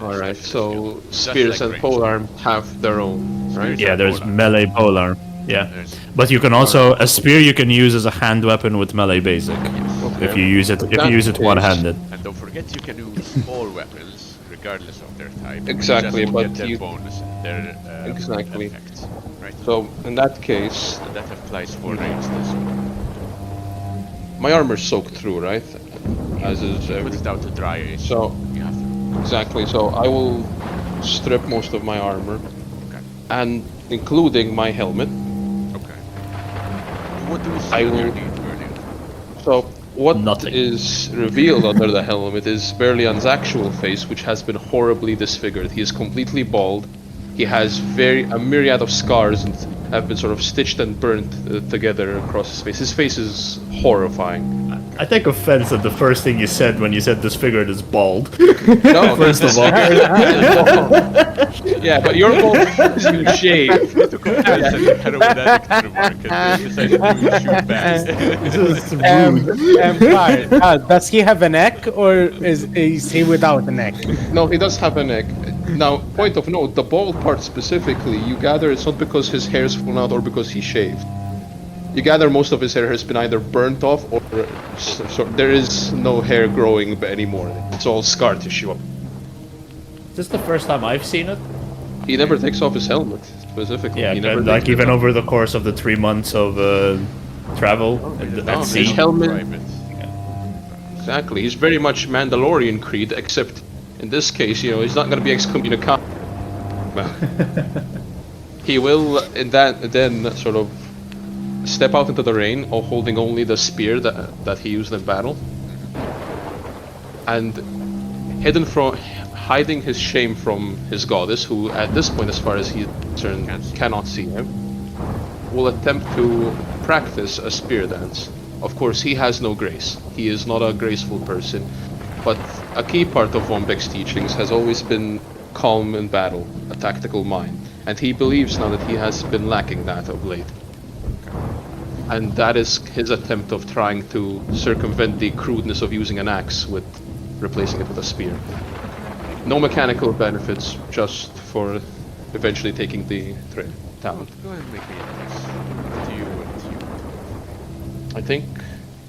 Alright, so spears and polearm have their own, right? Yeah, there's melee polearm. Yeah. But you can also a spear you can use as a hand weapon with melee basic. Yes. If you use it one-handed. And don't forget you can use all weapons regardless of their type. Exactly, just but get their bonus, their exactly. effects, right? So in that case, and that applies for ranged as well. my armor's soaked through, right? As is Put every. it out to dry. So You have to. exactly. So I will strip most of my armor, Okay. and including my helmet. Okay. What do we see I will- earlier? So what Nothing. is revealed under the helmet is Berlian's actual face, which has been horribly disfigured. He is completely bald. He has a myriad of scars and have been sort of stitched and burnt together across his face. His face is horrifying. I take offense at the first thing you said when you said disfigured is bald. No, First of all. Yeah, but you're bald because you shave. You took offense at the heroin addict remark and decided to shoot back. This is rude. Does he have a neck or is he without a neck? No, he does have a neck. Now, point of note, the bald part specifically, you gather it's not because his hair's fallen out or because he shaved. You gather most of his hair has been either burnt off or so there is no hair growing anymore. It's all scar tissue. Is this the first time I've seen it? He never takes off his helmet, specifically. Yeah, he never like takes it even off. over the course of the 3 months of travel No, at sea. his helmet. Private. Exactly. He's very much Mandalorian Creed, except in this case, you know, he's not going to be excommunicado. He will, in that, then sort of step out into the rain, or holding only the spear that he used in battle, and hiding his shame from his goddess, who at this point, as far as he's concerned, cannot see him, will attempt to practice a spear dance. Of course, he has no grace. He is not a graceful person, but a key part of Von Beck's teachings has always been calm in battle, a tactical mind, and he believes now that he has been lacking that of late. And that is his attempt of trying to circumvent the crudeness of using an axe with replacing it with a spear. No mechanical benefits, just for eventually taking the train town. Go ahead and make me a test. To you and to you. I think,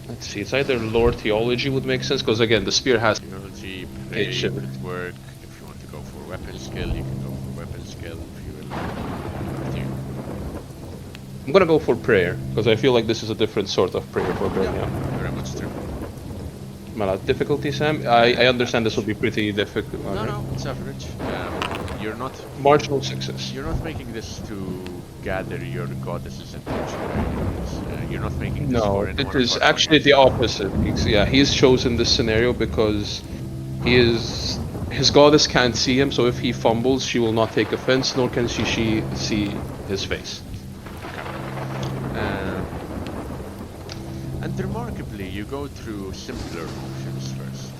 let's see, it's either lore theology would make sense, because again, the spear has Technology, It play, should. work. If you want to go for weapon skill, you can go for weapon skill. If you will. Up to you. I'm gonna go for prayer, because I feel like this is a different sort of prayer for Bernia. Very much true. Difficulty, Sam? I understand this will be pretty difficult. No, no, it's average. You're not Marginal success. You're not making this to gather your goddess's attention. Right? You're not making this No, for any it more is fun. actually the opposite. He's chosen this scenario because his goddess can't see him, so if he fumbles, she will not take offense, nor can she see his face. And remarkably, you go through simpler motions first.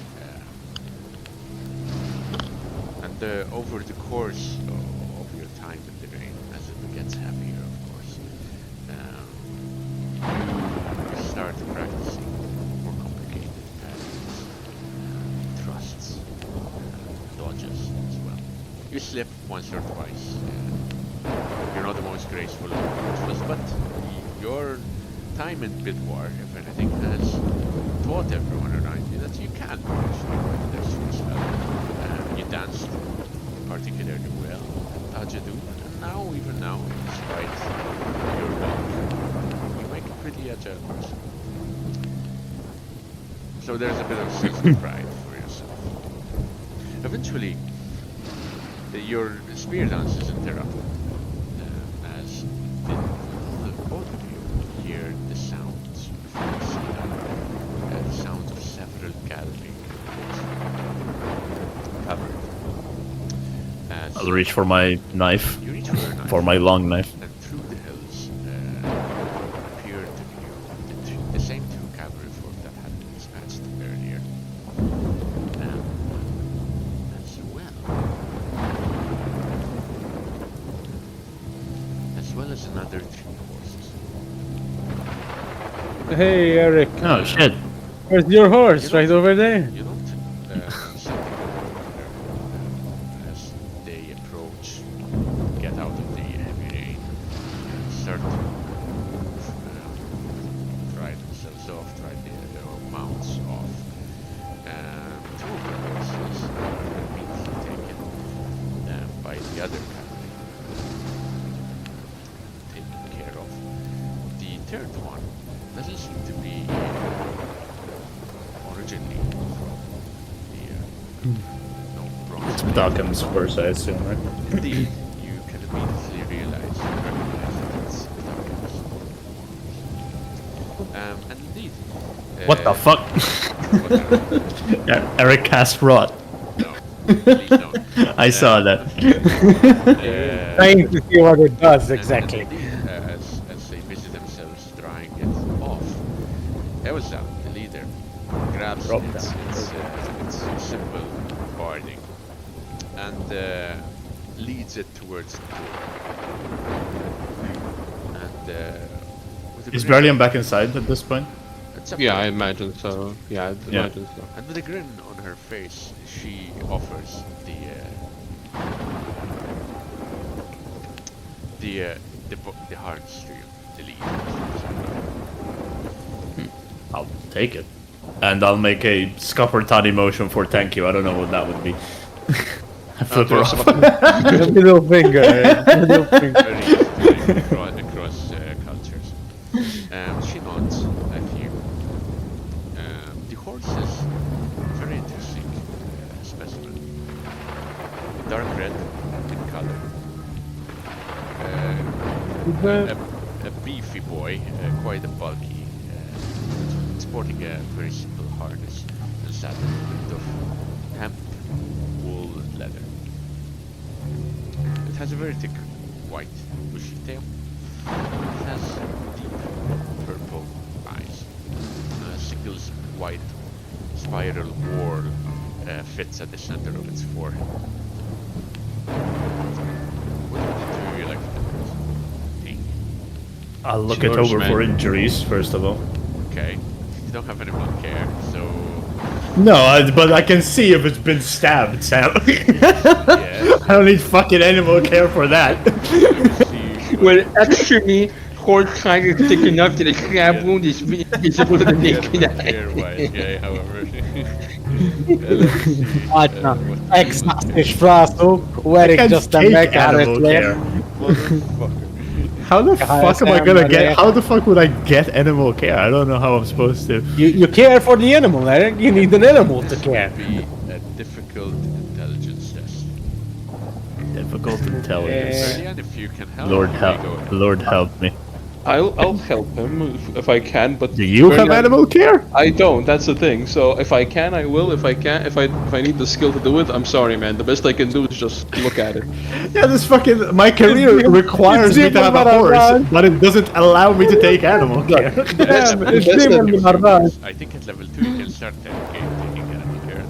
And over the course of your time in the rain, as it gets heavier, of course, you start practicing more complicated patterns, thrusts, dodges as well. You slip once or twice. You're not the most graceful of individuals, but your time in Bidwar, if anything, has taught everyone around you that you can actually quite graceful as well. You danced particularly well at Tajadu, and even now, despite your bulk, you make a pretty agile person. So there's a bit of sense of pride for yourself. Eventually, your spear dance is interrupted as both of you hear the sounds from the sea, the sounds of several galloping covered. As I'll reach for my knife, you reach for your knife, for my long knife. and through the hills appear to view the same two cavalry folk that had been dispatched earlier. As well as another 3 horses. Hey, Eric. Oh shit. Where's your horse? Right over there. You don't see as they approach, get out of the heavy rain, and start to dry themselves off, dry their mounts off. 2 of the horses are immediately taken by the other cavalry, taken care of. The third one doesn't seem to be originally from the no bronze. It's Darkham's horse, I assume, right? Indeed, you can immediately realize and recognize that it's Darkham's. And indeed. What the fuck? Eric cast rot. No, please don't. I saw that. Trying to see what it does And exactly. indeed, as they busy themselves drying it off, Elsa, the leader, grabs Drop its symbol barding and leads it towards the door. And with a Is grin- Berlian back inside at this point? it's up Yeah, to I her. imagine so. Yeah, I Yeah. imagine so. And with a grin on her face, she offers the hearts to you, the lead. I'll take it. And I'll make a scupper toddy motion for thank you. I don't know what that would be. I flip her off. The middle finger. The middle finger. Very interesting across cultures. She nods at you. The horse is very interesting specimen. Dark red in color. A beefy boy, quite a bulky, sporting a very simple harness and saddle made of hemp, wool, and leather. It has a very thick white bushy tail. It has deep purple eyes. A single white spiral whorl fits at the center of its forehead. What would you like to do? I'll look She it knows, over for man. injuries, first of all. Okay. You don't have anyone care, so No, but I can see if it's been stabbed, Sam. yes. I don't need fucking animal care for that. See what- Well, actually, horse hide is thick enough that a stab wound is visible to the naked eye. Hair-wise, yeah, however. Let's see. Għadna, what ex you would naqsix frasu, u I Eric can't just take emmek animal għaret care. Motherfucker. How the fuck am I Sam, gonna but, get? How the fuck would I get animal care? I don't know how I'm supposed to. You care for the animal, Eric. You need an animal to care. Be a difficult intelligence test. Difficult intelligence. Brilliant, if you can help. Lord you help. go ahead. Lord help me. I'll help him if I can, but Do you have Berlian- animal care? I don't. That's the thing. So if I can, I will. If I can't, if I need the skill to do it, I'm sorry, man. The best I can do is just look at it. Yeah, this fucking my career It's requires me to have a horse, Zimmerman. but it doesn't allow me to take animal care. Damn, it's That's Zimmer the- Marran. I think at level 2 you can start taking animal care.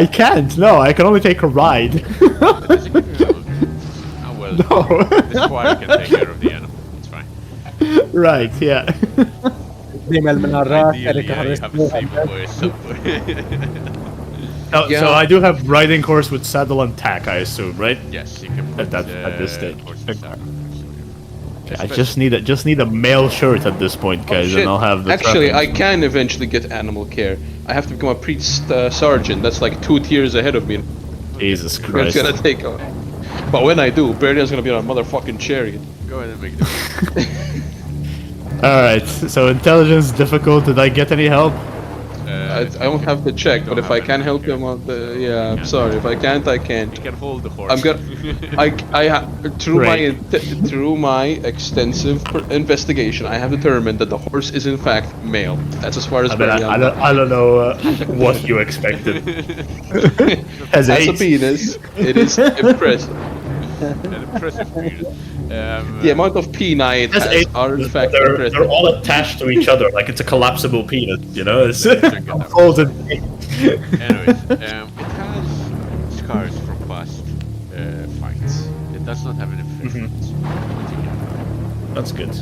I can't. No, I can only take a ride. Does it give you animal care? Oh well, No. the squire can take care of the animal. It's fine. Right. Yeah. Zimmer Marran, Ideally, Eric yeah, you have a stable boy somewhere. So I do have riding horse with saddle and tack, I assume, right? Yes, you can put at this stage. horse and saddle. I just need a male shirt at this point, guys, Shit. and I'll have the. Actually, I trappings. can eventually get animal care. I have to become a priest sergeant. That's like 2 tiers ahead of me. Jesus It's Christ. gonna take a... But when I do, Berlian's gonna be on a motherfucking chariot. Go ahead and make the All right. So intelligence difficult. Did I get any help? I don't have to check, but if I can help him on the... Yeah, I'm sorry. If I can't, I can't. You can hold the horse. I'm gonna... through my extensive investigation, I have determined that the horse is in fact male. That's as far as I mean, Berlian I don't know what you expected. As As a eight. penis, it is impressive. An impressive period. The amount of peni it As has eight. are in fact They're impressive. all attached to each other, like it's a collapsible penis. You know, it's Check it out. folded. Anyways, it has scars from past fights. It does not have any Mm-hmm. fragments. That's good.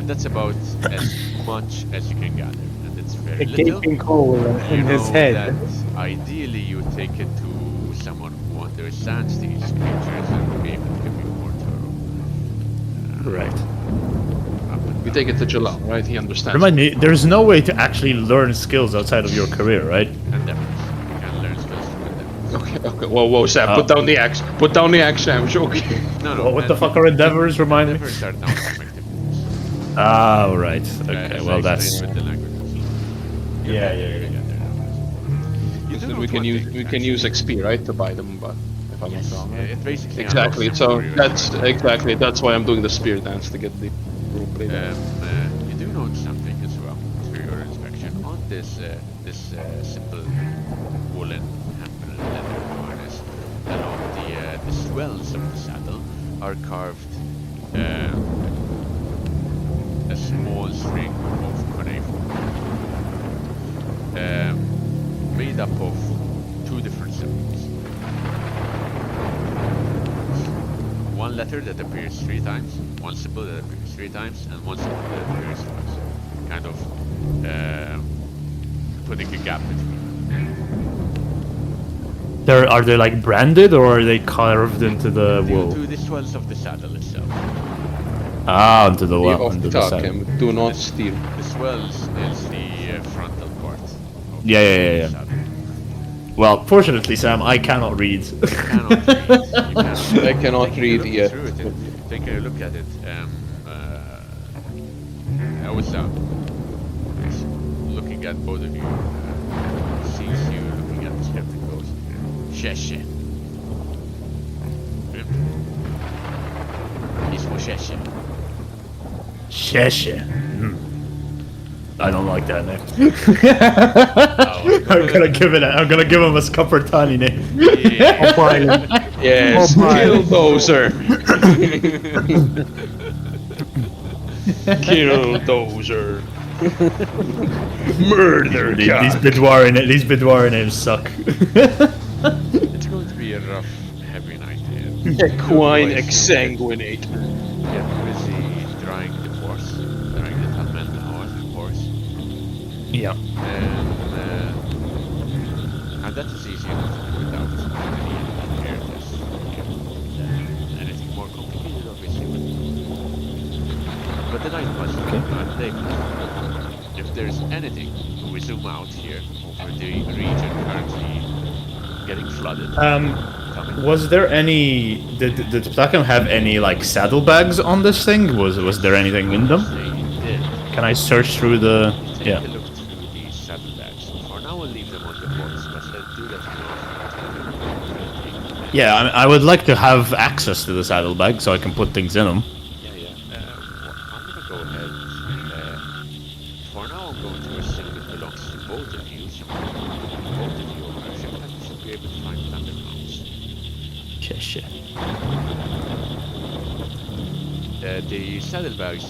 That's about as much as you can gather, and it's very A little. gaping hole You in his know head. that ideally you take it to someone who understands these creatures and will be able to give you more thorough. Right. Up and We down. take it to Jalal, right? He understands. Remind me, there's no way to actually learn skills outside of your career, right? Endeavors. You can learn spells through endeavors. Okay. Whoa, Sam, put down the axe. Put down the axe, Sam. It's okay. No, Well, what the fuck are endeavors? Remind me. Endeavors are downtime activities. Ah, right. Okay, As well I that's explained with the languages. yeah. You do So note we can one use thing, we can actually. use XP, right, to buy them, but if I'm Yes, not wrong. Right? it basically Exactly. unlocks So warriors that's for exactly why I'm doing the spear dance to get the roleplay down. You do note something as well through your inspection on simple woolen hemp leather harness. Along the swells of the saddle are carved a small string of cuneiform, made up of two different symbols. One letter that appears 3 times, one symbol that appears 3 times, and one symbol that appears twice. Kind of putting a gap between. Are they like branded or are they carved into the Due wool? to the swells of the saddle itself. Ah, into the Leave well, off into the the talk, saddle. him. Do not steal. The swells is the frontal part. Of Yeah. the saddle. Well, fortunately, Sam, I cannot read. You cannot read. You cannot. I cannot Taking a read look yet. through it, take a look at it. I was looking at both of you. Sees you looking at the script and goes, Sheshe. He's for Sheshe. Sheshe. I don't like that name. Oh, I'm gonna give him a Scuppertani name. yeah. Yes, Killdozer. Killdozer. Murder These Bidwari names suck. It's going to be a rough, heavy night here. Equine Otherwise, exsanguinate. Get busy drying the horse, drying the helmet on the horse. Yeah. And that is easy enough to do without any characters. Anything more complicated, obviously. But the night must if there's anything, we zoom out here over the region currently getting flooded. Was there any? Did Ptakem have any like saddlebags on this thing? Was there anything in them? They did. Can I search through the? Take Yeah. a look through these saddlebags. For now, we'll leave them on the horse, but let's do that more. Yeah, I would like to have access to the saddlebag so I can put things in them. Yeah. I'm gonna go ahead. For now, I'm going to assume it belongs to both of you. So both of you ownership, and you should be able to find thunderclouds. Shit. The saddlebags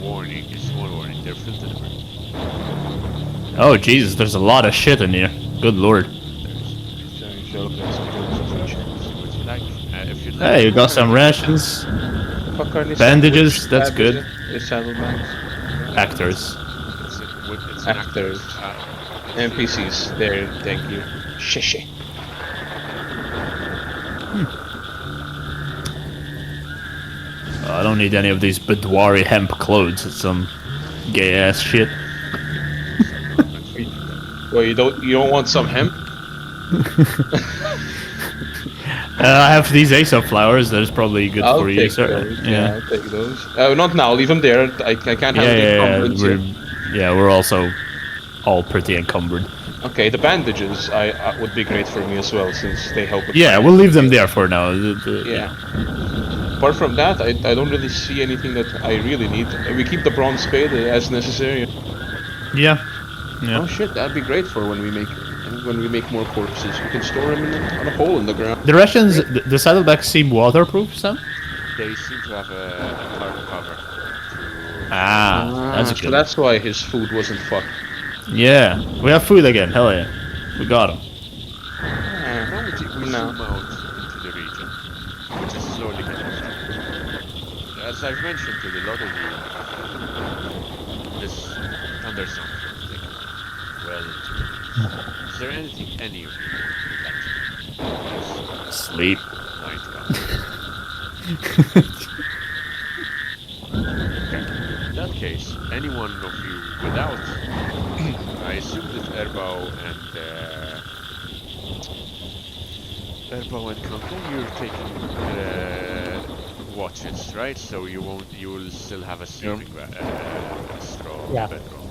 warning is small warning. They're filled to the brim. Oh Jesus, there's a lot of shit in here. Good lord. Would you like? If you'd like. Hey, you got some rations, bandages. That's good. The saddlebags. Actors. It's an Actors. actor. NPCs. There, thank you. Shishi. I don't need any of these Bidwari hemp clothes. It's some gay ass shit. Well, you don't want some hemp? I have these Aesop flowers. That's probably good I'll for you, take sir. those. Yeah, I'll take those. Not now. Leave them there. I can't have Yeah, the yeah, encumbrance yet. we're also all pretty encumbered. Okay, the bandages would be great for me as well, since they help with Yeah, my- we'll leave them there for now. Yeah. Apart from that, I don't really see anything that I really need. We keep the bronze spade as necessary. Yeah. Oh shit, that'd be great for when we make more corpses. We can store them on a hole in the ground. The rations, the saddlebags seem waterproof, Sam? They seem to have a tarp cover. Ah, that's so good. that's why his food wasn't fucked. Yeah, we have food again. Hell yeah, we got him. Now we zoom No. out into the region, which is slowly getting flooded. As I've mentioned to a lot of you, this thunderstorm is taking well into the region. Is there anything any of you would like to Sleep. night come? In that case, any one of you without, I assume that Erbao and Kanko, you're taking watches, right? So you will still have a sleeping straw Yeah. bedroll.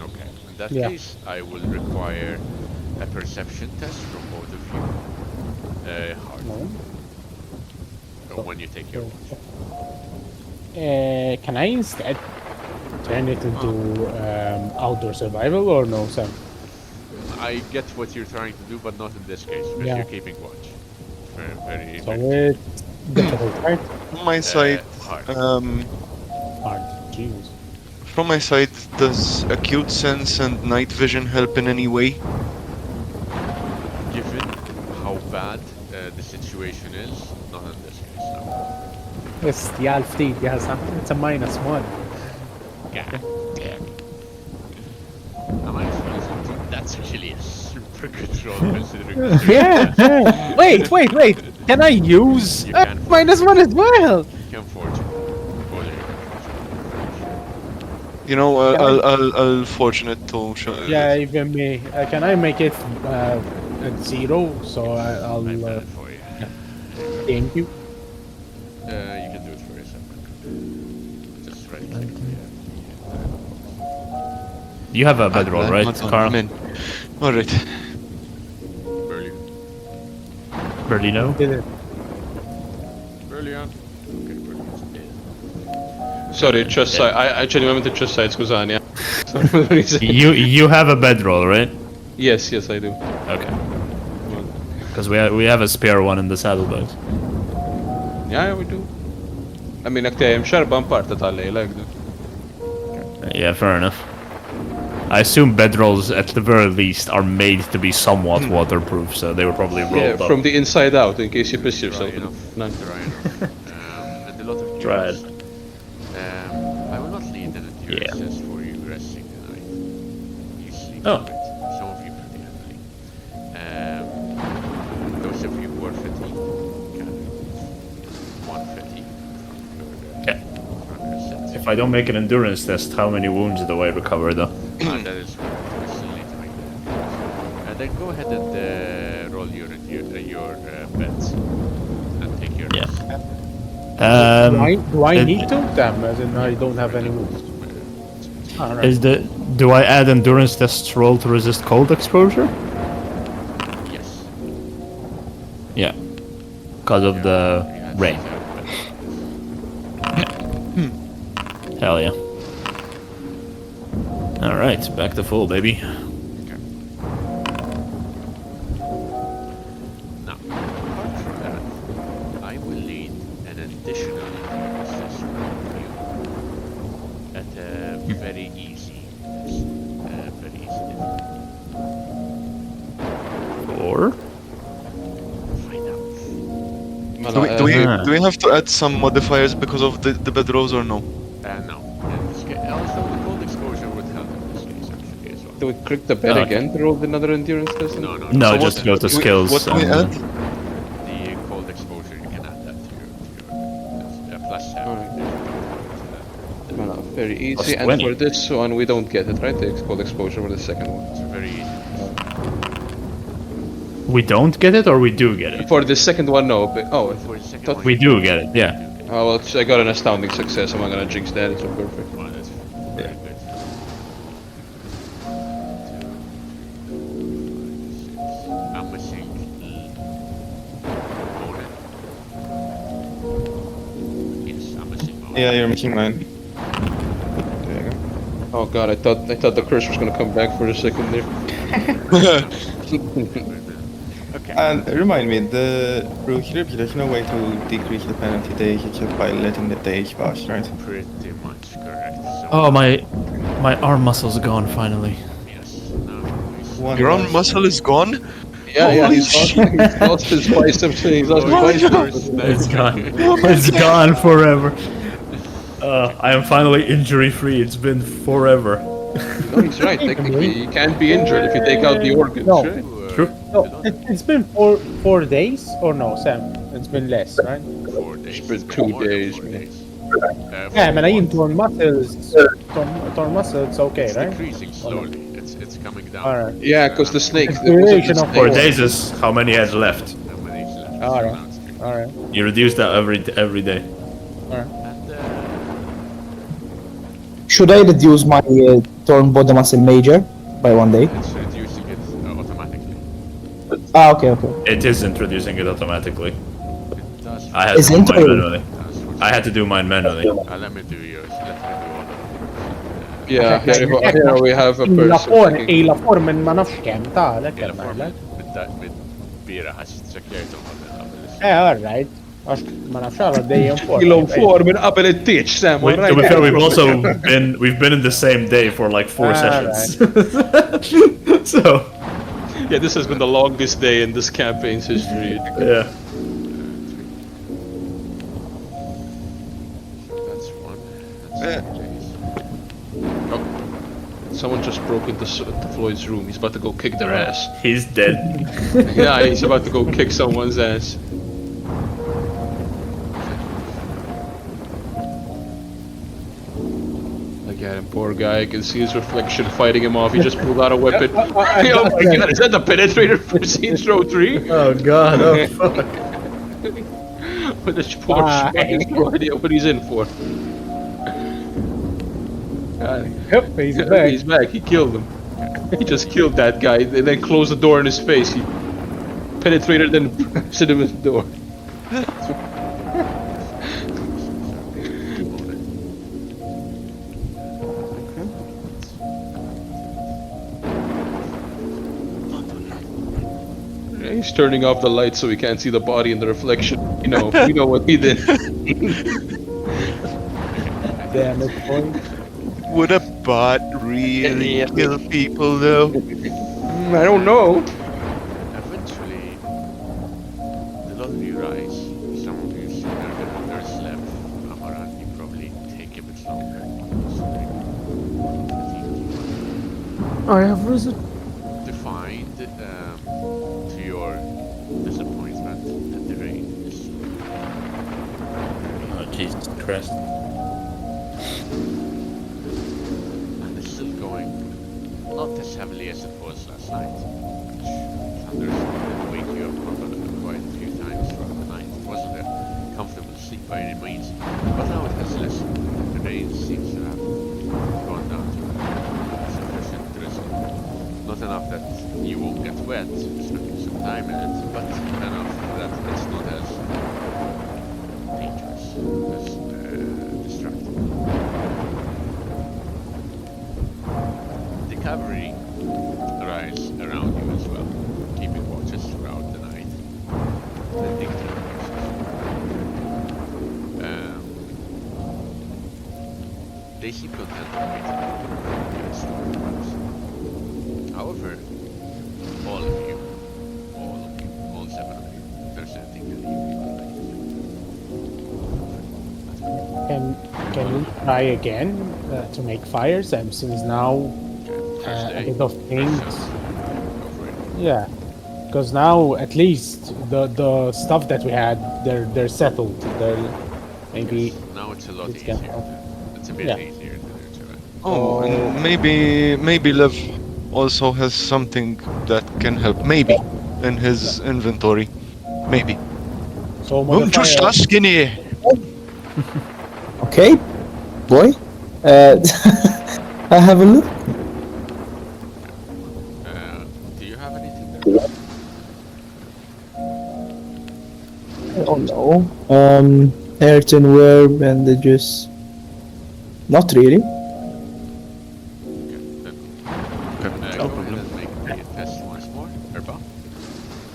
Okay. In that Yeah. case, I will require a perception test from both of you. Hard. No. When you take your watch. Can I instead turn it into outdoor survival or no, Sam? I get what you're trying to do, but not in this case, because Yeah. you're keeping watch. Very, So very it's difficult, right? On my side, hard. Hard. Jesus. from my side, does acute sense and night vision help in any way? Given how bad the situation is, not in this case, no. Yes, the Alf D, yes, it's a -1. Yeah. That's actually a super good roll considering. Yeah. Wait. Can I use You can -1 as well? You can forge it. Or there you You know, I'll fortune it to show. Yeah, even me. Can I make it at 0? So I'll. can. I bet it for you. Thank you. You can do it for yourself. Just right click. You have a bedroll, right, Carl? Alright. Brilliant. Berlino? Did it. Brilliant. Okay, brilliant. Sorry, just side. I genuinamente just side, scusami. You have a bedroll, right? Yes, I do. Okay. Because we have a spare one in the saddlebag. Yeah, we do. I mean, I'm xarban parta tal-lejla, għdu. Yeah, fair enough. I assume bedrolls, at the very least, are made to be somewhat waterproof, so they were probably rolled Yeah, up. from the inside out, in case you piss yourself. Dry enough. No. Dry enough. And a lot of Try it. I will not need an endurance test for you resting tonight. You sleep Oh. tonight. Some of you pretty heavily. Those of you who are fatigued can one fatigue. Okay. If I don't make an endurance test, how many wounds do I recover, though? That is correct. We still need to make that. Then go ahead and roll your bets and take your rest. Do I it- need to? Damn, as in I don't have any moves. Alright. Do I add endurance tests roll to resist cold exposure? Yes. Yeah. Because of the rain. Hell yeah. Alright, back to full, baby. Now, apart from that, I will need an additional test from you at a very easy, Or? Find out. Do we have to add some modifiers because of the bedrolls or no? No. In this case, also the cold exposure would help in this case actually as well. Do we click the bed Okay. again to roll another endurance test? No. No, So just what- go to what do we- skills. what do we and- add? The cold exposure, you can add that to your plus 7. Alright. Very easy, Plus and 20. for this one we don't get it, right? The cold exposure for the second one. It's very easy. We don't get it, or we do get it? For the second one, no. But, For the second Thought one, We you do get it, yeah. oh well, I got an astounding success. I'm not gonna jinx that. It's so perfect. Well, that's very good. 2, 5, 6. I'm missing Mona. Yes, I'm missing Mona. Yeah, you're making mine. There you go. Oh god, I thought the curse was gonna come back for a second there. Okay. And remind me, the rule here, there's no way to decrease the penalty damage just by letting the damage pass, right? Pretty much correct. So, Oh, my arm muscle's gone finally. yes. No, One Your arm was- muscle is gone? Yeah, Holy he's lost his biceps. He's lost his Oh my biceps. It's gone. It's gone forever. I am finally injury free. It's been forever. No, he's right. Technically, you can't be injured if you take out the organs, No. right? True. No, it's been 4 days or no, Sam? It's been less, right? 4 days. It's been 2 More than days, 4 man. days. Yeah, man, I for mean torn muscles. Torn muscles, okay, It's right? decreasing slowly. It's coming down. Alright. Yeah, because the snake. Duration of 4 days is how many he has left. How many is left? Alright. Around 3. Alright. You reduce that every day. Alright. And Should I reduce my torn body muscle major by 1 day? it's reducing it automatically. Okay, okay. It is introducing it automatically. It does. I had to do Isn't mine it? manually. I had to do mine manually. Let me do yours. Let me do all of them. Yeah, here we have a La person. for, taking- la for minn ma nafx kem, ta' lek Ila kem form najlek. mid-bira ħax ċekkjajtum għabel. Alright. Għax ma nafx għara dejjem for. Kilo 4 minn qabel it-tieċ, Sam, To be fair, we've also been in the same day for like 4 sessions. So Yeah, this has been the longest day in this campaign's history. yeah. That's one. Eh. That's Oh, someone just broke into Floyd's room. He's about to go kick their ass. He's dead. Yeah, he's about to go kick someone's ass. Look at him, poor guy. I can see his reflection fighting him off. He just pulled out a weapon. Oh my god, is that the penetrator for Saints Row 3? Oh god, oh fuck. But this poor schmuck has no idea what he's in for. God, Yep, he's back. he's back. He killed him. He just killed that guy and then closed the door in his face. He penetrated and sent him in the door. He's turning off the light so we can't see the body in the reflection. You know, we know what he did. Damn it, boy. Would a bot really kill people though? I don't know. Eventually, the lot of you rise. Some of you sooner than others left. Amaran, you probably take a bit longer. I have risen. To find, to your disappointment, that the rain is Oh Jesus Christ. and it's still going not as heavily as it was last night. Which thunders did wake you up quite a few times throughout the night. It wasn't a comfortable sleep by any means, but now it has lessened. The rain seems to have gone down to a sufficient drizzle. Not enough that you won't get wet, spending some time in it, but enough that it's not as dangerous, as distracting. The cavalry rise around you as well, keeping watches throughout the night. Tending to they seem content with waiting for the storm comes. However, all of you, all 7 of you, if there's anything that you would like to do. Can we try again to make fires? Since now a bit of things. Go for it. Yeah, because now at least the stuff that we had, they're settled. They're maybe. Now it's a lot It's easier. gonna- It's a bit Yeah. easier to interact. Oh, and maybe Lev also has something that can help. Maybe in his inventory. Maybe. So I'm just modifier- asking you. Okay, boy. I have a look. Do you have anything there? Oh no. Earthenware, bandages. Not really. Okay, then. Go ahead and make me a test once more. Herba.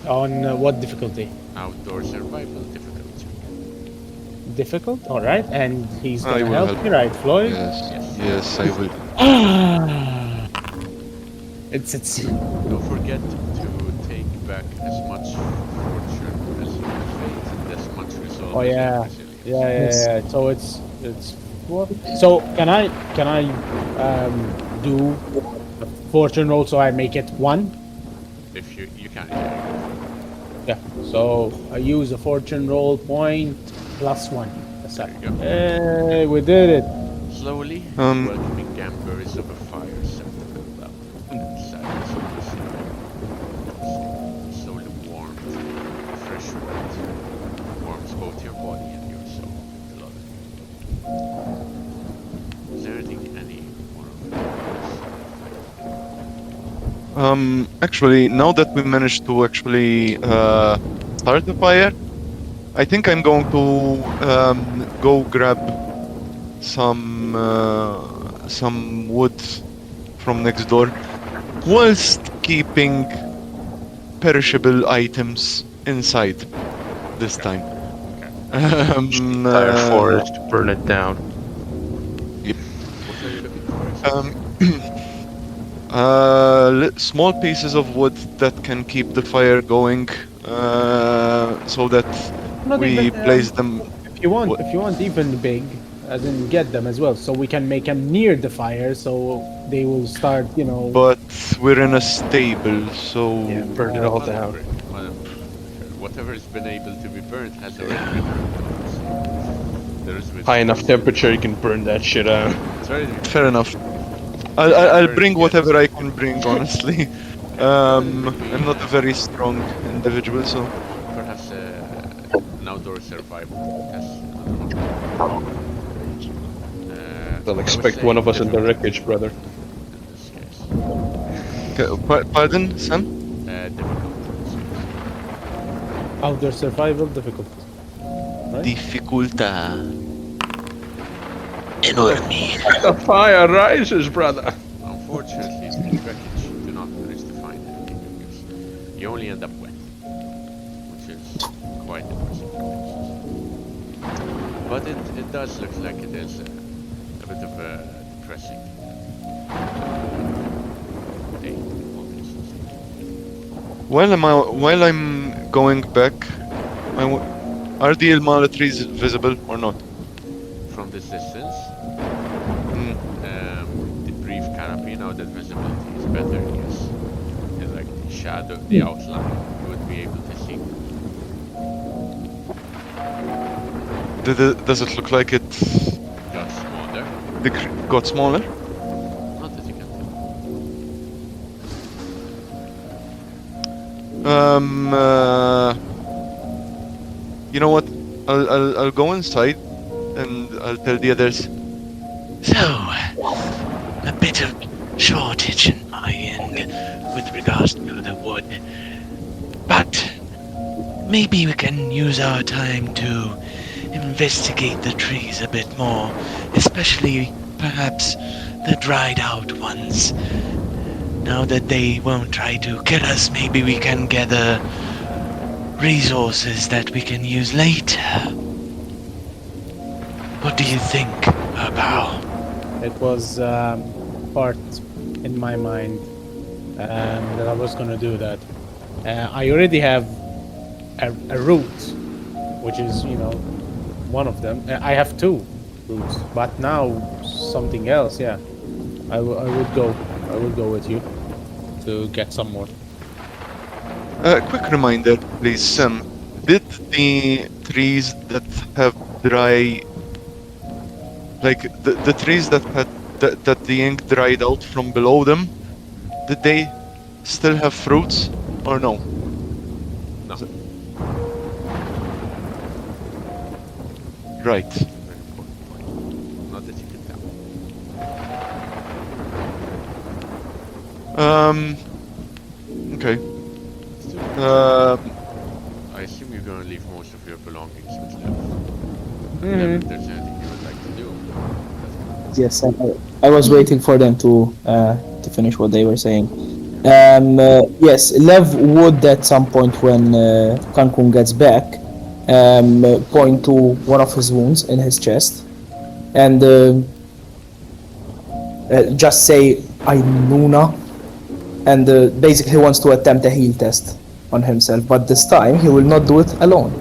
On what difficulty? Outdoor survival difficulty. Difficult. All right, and he's I gonna will help help. me, right, Floyd? Yes, I will. It's Don't forget to take back as much fortune as you have faith and as much resolve Oh as you have yeah, resilience. yeah. So it's what? So can I do a fortune roll so I make it 1? If you can, yeah. Yeah. So I use a fortune roll point +1. That's There it. you go. Hey, we did it. Slowly welcoming gamblers of a fire set to build up. And silence of the sea. Slowly warmed, fresh wind warms both your body and your soul. The lot of you. Actually, now that we managed to actually start the fire, I think I'm going to go grab some wood from next door, whilst keeping perishable items inside this time. Entire forest, burn it down. What are you looking for? Small pieces of wood that can keep the fire going, so that Not we even, place them. if you want, What? if you want even big, as in get them as well, so we can make them near the fire, so they will start, you know. But we're in a stable, so Yeah, burn it all down. Whatever has been able to be burned has already been burned. There is High enough temperature, you can burn that shit out. It's already fair enough. I'll bring whatever I can bring, honestly. I'm not a very strong individual, so. perhaps an outdoor survival test. They'll expect one of us in the wreckage, brother. In this case. Pardon, Sam? Difficult. Outdoor survival difficult. Difficultà. Enorme. The fire rises, brother. Unfortunately, the wreckage do not manage to find anything because you only end up wet, which is quite depressing. But it does look like it is a bit of a depressing day. While I'm going back, are the Ilmala trees visible or not? From this distance, Mm. the brief canopy, now that visibility is better, yes. And like the shadow, the outline, you would be able to see. Does it look like it Got smaller, got smaller? not that you can tell. You know what? I'll go inside and I'll tell the others. So, a bit of shortage in my end with regards to the wood. But maybe we can use our time to investigate the trees a bit more, especially perhaps the dried out ones. Now that they won't try to kill us, maybe we can gather resources that we can use later. What do you think, Herbal? It was part in my mind that I was gonna do that. I already have a route, which is, you know, one of them. I have two routes, but now something else. Yeah, I would go with you to get some more. Quick reminder, please, Sam. Did the trees that have dry, like the trees that had that the ink dried out from below them, did they still have fruits or no? No. Right. Very important point. Not that you can tell. Okay. Let's do it. I assume you're gonna leave most of your belongings with Lev. Lev, if there's anything you would like to do. Yes, I was waiting for them to finish what they were saying. Yes, Lev would at some point when Cancun gets back point to one of his wounds in his chest and just say I'm Nuna, and basically he wants to attempt a heal test on himself, but this time he will not do it alone.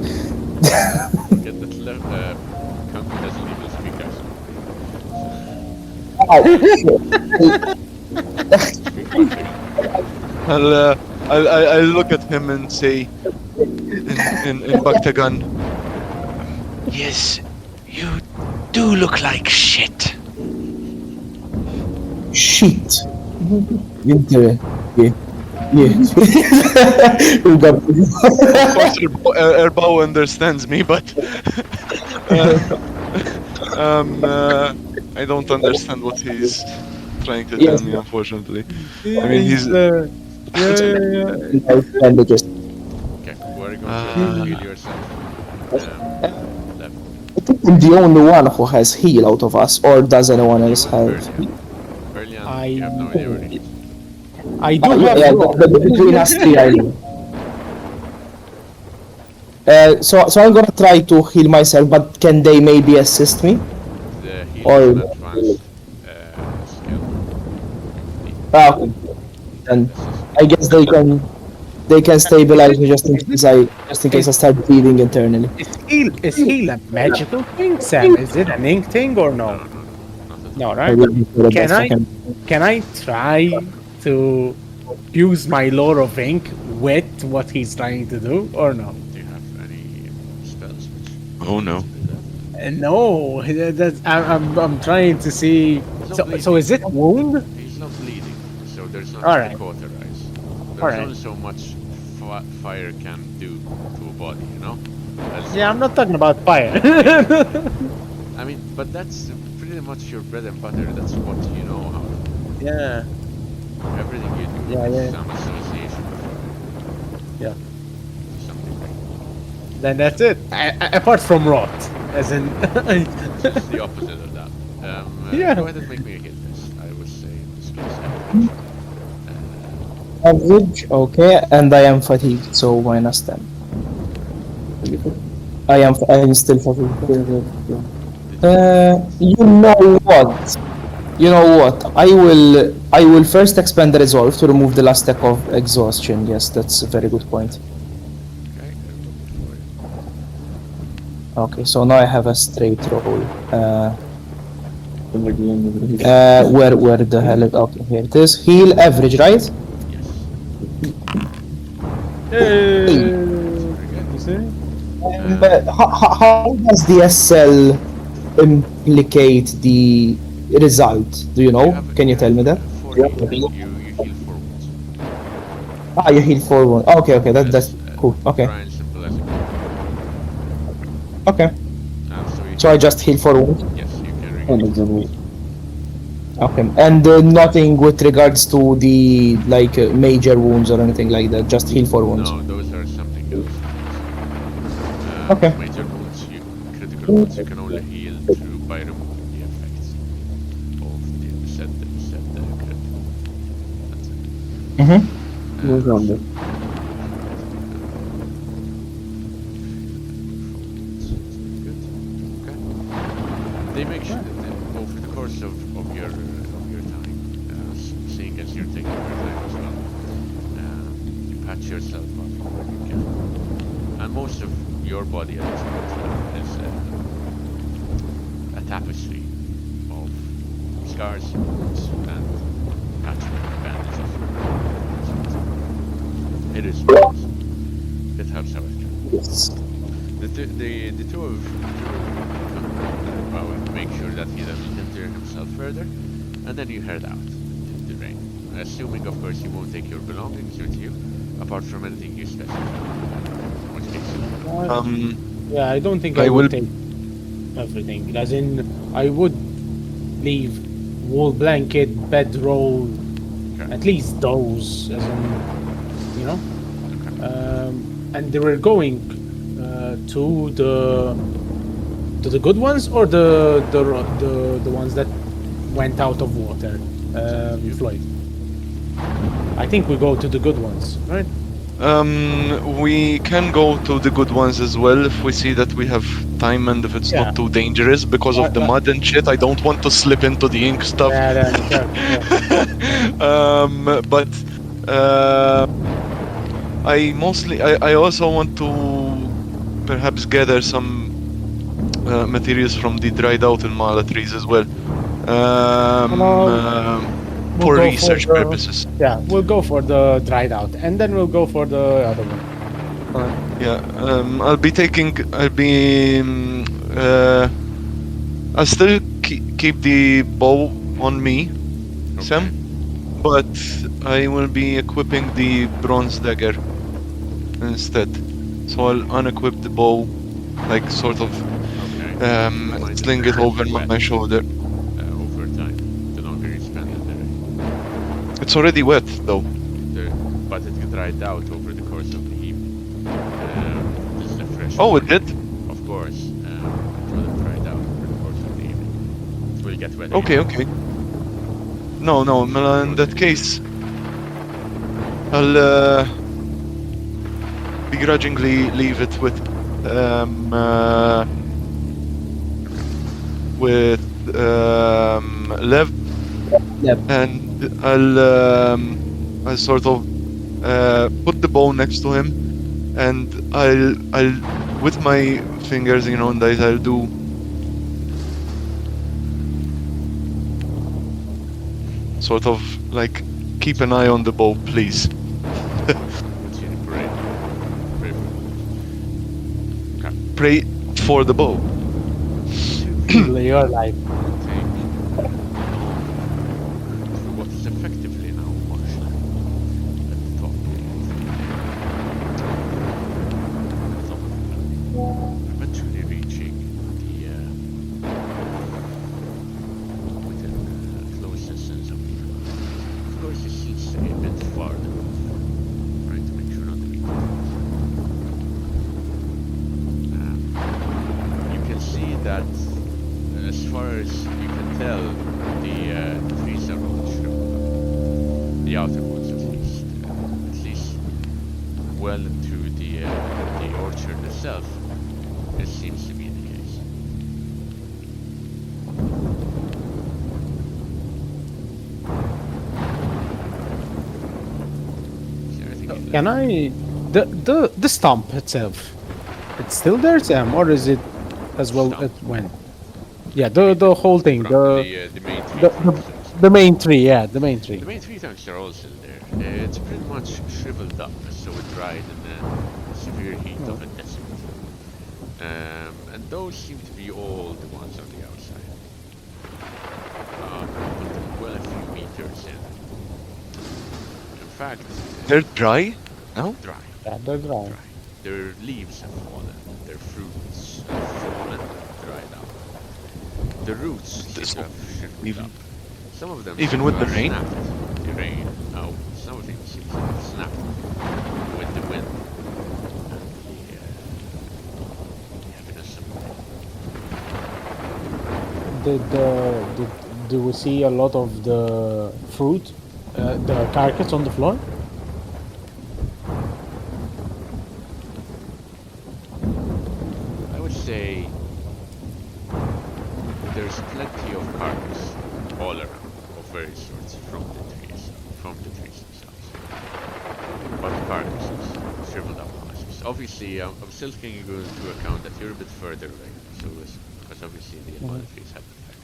Get that Lev, Cancun doesn't even speak I'll look at him and say in Bactagan, Yes, you do look like shit. Shit. Winter. Yeah. of course Erbao understands me, but I don't understand what he's trying to Yes. tell me, unfortunately. Yeah, I mean, he's. Bandages. Okay, we're going to heal yourself. Left. I think I'm the only one who has heal out of us, or does anyone else You and have? Berlian. Berlian, you have no idea where he is. I do Yeah, have yeah, rope. between us three, I know. So I'm gonna try to heal myself, but can they maybe assist me? The heal Or- is an advanced skill. Okay. Then I guess they can stabilize me just in case I start bleeding internally. Is heal a magical thing, Sam? Is it an ink thing or no? Not at No, all. right? Can I try to use my lore of ink with what he's trying to do or no? Do you have any spells which Oh no. to do that? No, I'm trying to see. So is it wound? He's not bleeding, so there's nothing Alright. to cauterize. There's Alright. only so much fire can do to a body, you know? Yeah, I'm not talking about fire. I mean, but that's pretty much your bread and butter. That's what you know how to do. Yeah. Everything you do Yeah, is yeah. some association with fire. Yeah. Something like Then that's it. Apart from rot, as in. Just the opposite of that. Yeah. Go ahead and make me a hit test. I would say in this case average. Average, okay, and I am fatigued, so minus 10. I am still fatigued. You know what? I will first expend the resolve to remove the last stack of exhaustion. Yes, that's a very good point. Okay, Okay, so now I have a straight roll. Where the hell is, okay, here it is. Heal average, right? But how does the SL implicate the result? Do you know? Can you tell me that? For healing, you heal for wounds. Ah, you heal for one. Okay, that's cool. Okay, Try and simple as it can. okay. So I just heal for one. Yes, you can regain. Okay, and nothing with regards to the major wounds or anything like that. Just heal for wounds. No, those are something else. Okay. Major wounds, critical wounds, you can only heal through by removing the effects of the said crit. That's it. Good. Okay. They make sure that over the course of your time, seeing as you're taking your time as well, you patch yourself up where you can. And most of your body at this point is a tapestry of scars, wounds, and patchwork bandages. It is wounds. It helps how it can. The two of make sure that he doesn't injure himself further, and then you head out into the rain. Assuming, of course, you won't take your belongings with you, apart from anything you specify. In which case, Yeah, I don't think I I will- would take everything. As in, I would leave wool blanket, bedroll, okay. at least those, as in, you know. And they were going to the good ones or the ones that went out of water, Floyd. I think we go to the good ones, right? We can go to the good ones as well if we see that we have time and if it's Yeah. not too dangerous because of the mud and shit. I don't want to slip into the ink stuff. Yeah. But I also want to perhaps gather some materials from the dried out and mala trees as well. For go research for the- purposes. Yeah, we'll go for the dried out, and then we'll go for the other one. Yeah, I'll be taking. I'll still keep the bow on me, Sam, but I will be equipping the bronze dagger instead. So I'll unequip the bow, like sort of Okay. sling it over my shoulder. Over time, the longer you spend it there. it's already wet though. But it dried out over the course of the evening. This is a fresh. Oh, it morning. did? Of course. It will have dried out over the course of the evening. It will get wet. Okay, again. okay. No, no, in that case, I'll begrudgingly leave it with Lev, Yep. and I'll sort of put the bow next to him, and I'll with my fingers, you know, and I'll do sort of like keep an eye on the bow, please. Which is brave. Brave. Pray for the bow. You're like, To what is effectively now marshland at the top of eventually reaching the within closest sense of the of course it seems a bit far trying to make sure not to be you can see that as far as you can tell, the trees are all shriveled. The outer ones, at least well into the orchard itself. It seems to be the case. Is there anything in can I? The stump itself, it's still there, Sam, or is it as well? Stump? It went. Yeah, the whole thing, from the main tree the, trunks? the main tree, yeah, the main tree. The main tree trunks are all still there. It's pretty much shriveled up, so it dried in the severe heat of a desert. And those seem to be all the ones on the outside. But well a few meters in. In fact, They're dry now? dry. Yeah, they're dry. Dry. Their leaves have fallen. Their fruits have fallen, dried out. The roots seem This to have shriveled even- up. Some of them even seem with to the have rain? snapped. The rain. No, some of them seem to have snapped with the wind and the heaviness of the rain. Do we see a lot of the fruit, the carcass on the floor? I would say there's plenty of carcass all around of various sorts from the trees themselves. But carcasses, shriveled up carcasses. Obviously, I'm still taking into account that you're a bit further away, so because obviously the other trees have an effect.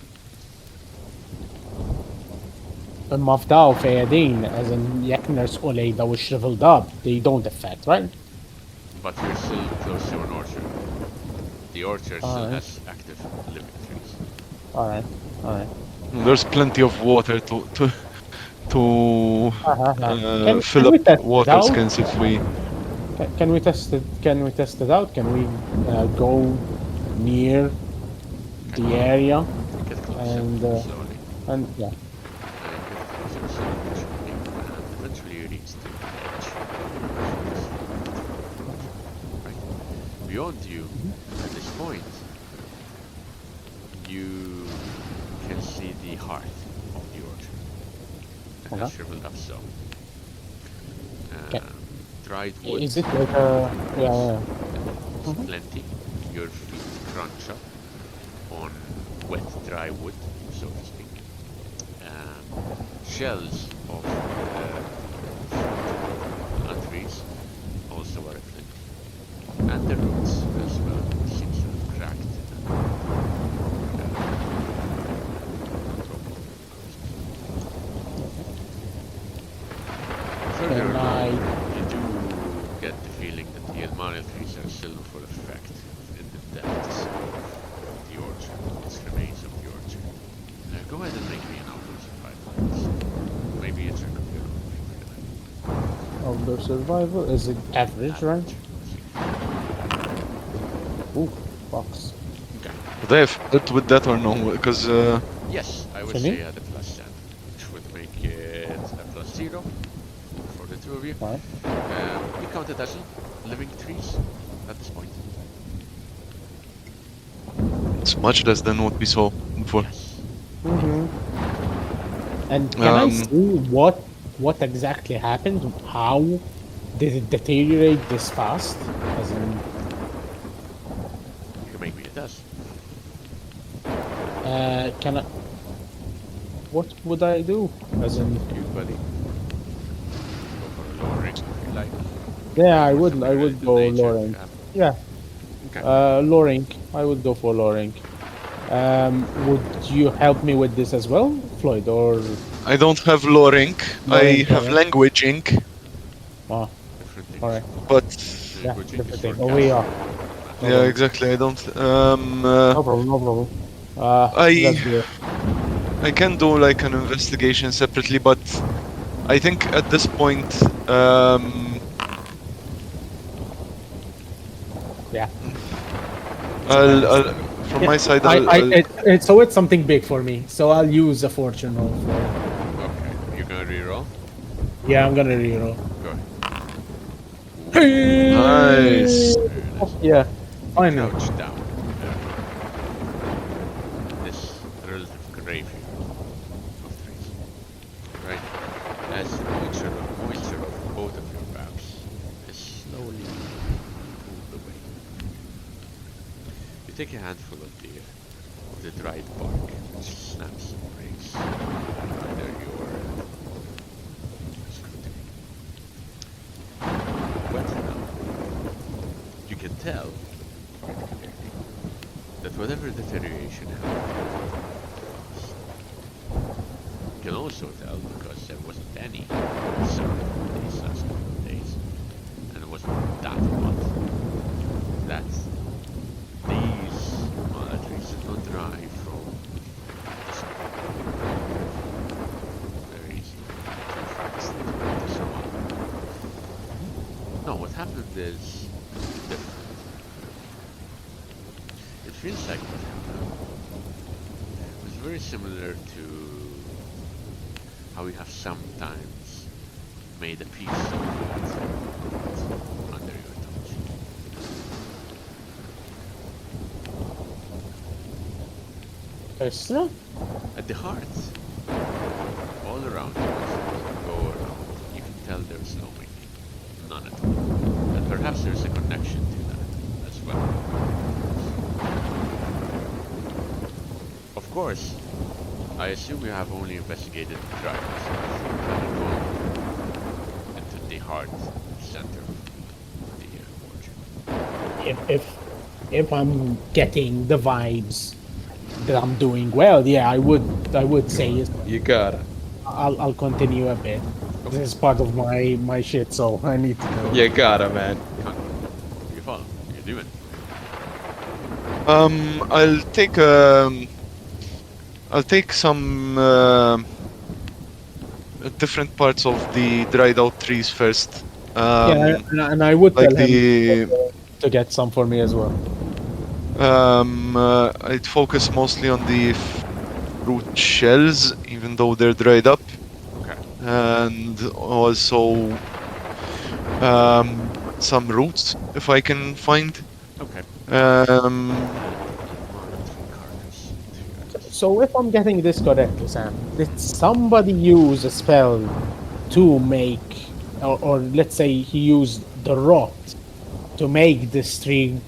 المفضع وفيادين as in jekk nersqu lej daw shriveled up, they don't affect, right? But you're still close to an orchard. The orchard still Alright. has active living trees. Alright, alright. There's plenty of water to fill can we test up it water out? skins if we. Can we test it? Can we test it out? Can we go near the area Get closer and slowly. and yeah? And eventually you reach the edge. Right. Beyond you, at this point, you can see the heart of the orchard. And Okay. shriveled up so. Okay. Dried wood. Is it like a yeah? Plenty. Your feet crunch up on wet, dry wood, so to speak. Shells of and trees also are plenty. And the roots as well seems to have cracked. Further Can along, I? you do get the feeling that the Elmariel trees are still in full effect in the depths of the orchard, its remains of the orchard. Go ahead and make me an outdoor survival. Maybe it's a computer. Outdoor survival is it average, right? Ooh, box. Okay. They have it with that or no? Because Yes, I would For say me? add a +10, which would make it a +10 0 for the two of you. Fine. You count a dozen living trees at this point. It's much less than what we saw before. Yes. And can I Um, see what exactly happened? How did it deteriorate this fast? As in, You can make me a dozen. can I? What would I do? As in, You, buddy. Go for a low ring if you like. yeah, I Or would something related to go nature if low you rank. have. Yeah, Okay. low rank. I would go for low rank. Would you help me with this as well, Floyd? Or I don't have law rank. Law I rank, have okay. language ink, oh, Different things. all right, but yeah, Language is different for thing. Oh, we are. casting. No yeah, problem. exactly. I don't. No problem. No problem. Let's do it. I can do like an investigation separately, but I think at this point, Yeah. I'll from my side, I'll So it's something big for me. So I'll use a fortune roll for it. Okay. You're gonna reroll? Yeah, I'm gonna reroll. Go ahead. nice. Yeah, finally. Crouch down. This relative graveyard of trees. Right? As the moisture of both of your brows is slowly pulled away. You take a handful of the dried bark, which snaps and breaks under your scrutiny. But now, you can tell quite clearly that whatever deterioration happened was. You can also tell because there wasn't any sun these last couple of days, and it wasn't that hot, that these monarchies did not derive from the sun. Very easy to fast to survive. No, what happened is different. It feels like what happened was very similar to how we have sometimes made a piece of it under your touch. Yes. At the heart, all around you, as you go around, you can tell there's no making. None at all. And perhaps there's a connection to that as well. Of course, I assume you have only investigated the drivers. Haven't gone into the heart center of the orchard. If I'm getting the vibes that I'm doing well, yeah, I would say yes. You gotta. I'll continue a bit. This is part of my shit, so I need to know. You gotta, man. You follow. You're doing. I'll take some different parts of the dried out trees first. Yeah, and I would like tell him to get some for me as well. I'd focus mostly on the fruit shells, even though they're dried up, Okay. and also some roots if I can find. Okay. So if I'm getting this correctly, Sam, did somebody use a spell to make, or let's say he used the rot to make this tree,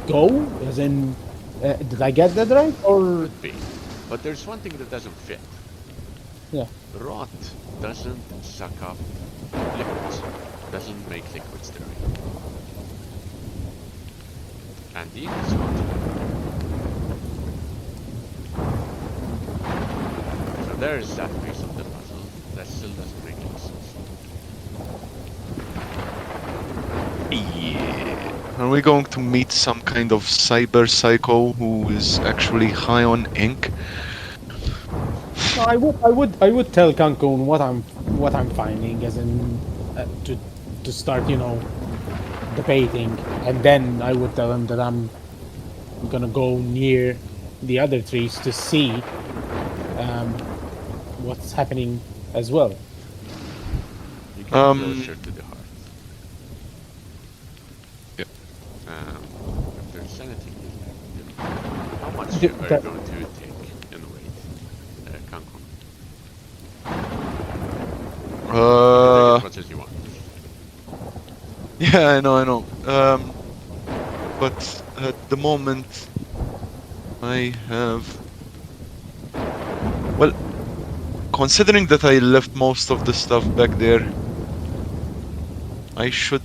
go? As in, did I get that right? Or Could be. But there's one thing that doesn't fit. yeah, Rot doesn't suck up liquids. Doesn't make liquids dirty. And the ink is not. So there's that piece of the puzzle that still doesn't make any sense. Yeah. Are we going to meet some kind of cyber psycho who is actually high on ink? no, I would tell Cancun what I'm finding, as in to start, debating, and then I would tell him that I'm gonna go near the other trees to see what's happening as well. You get closer to the heart. Yep. If there's anything you how much The- are the- you going to take in weight, Cancun? You can take as much as you want. Yeah, I know. But at the moment, I have. Well, considering that I left most of the stuff back there, I should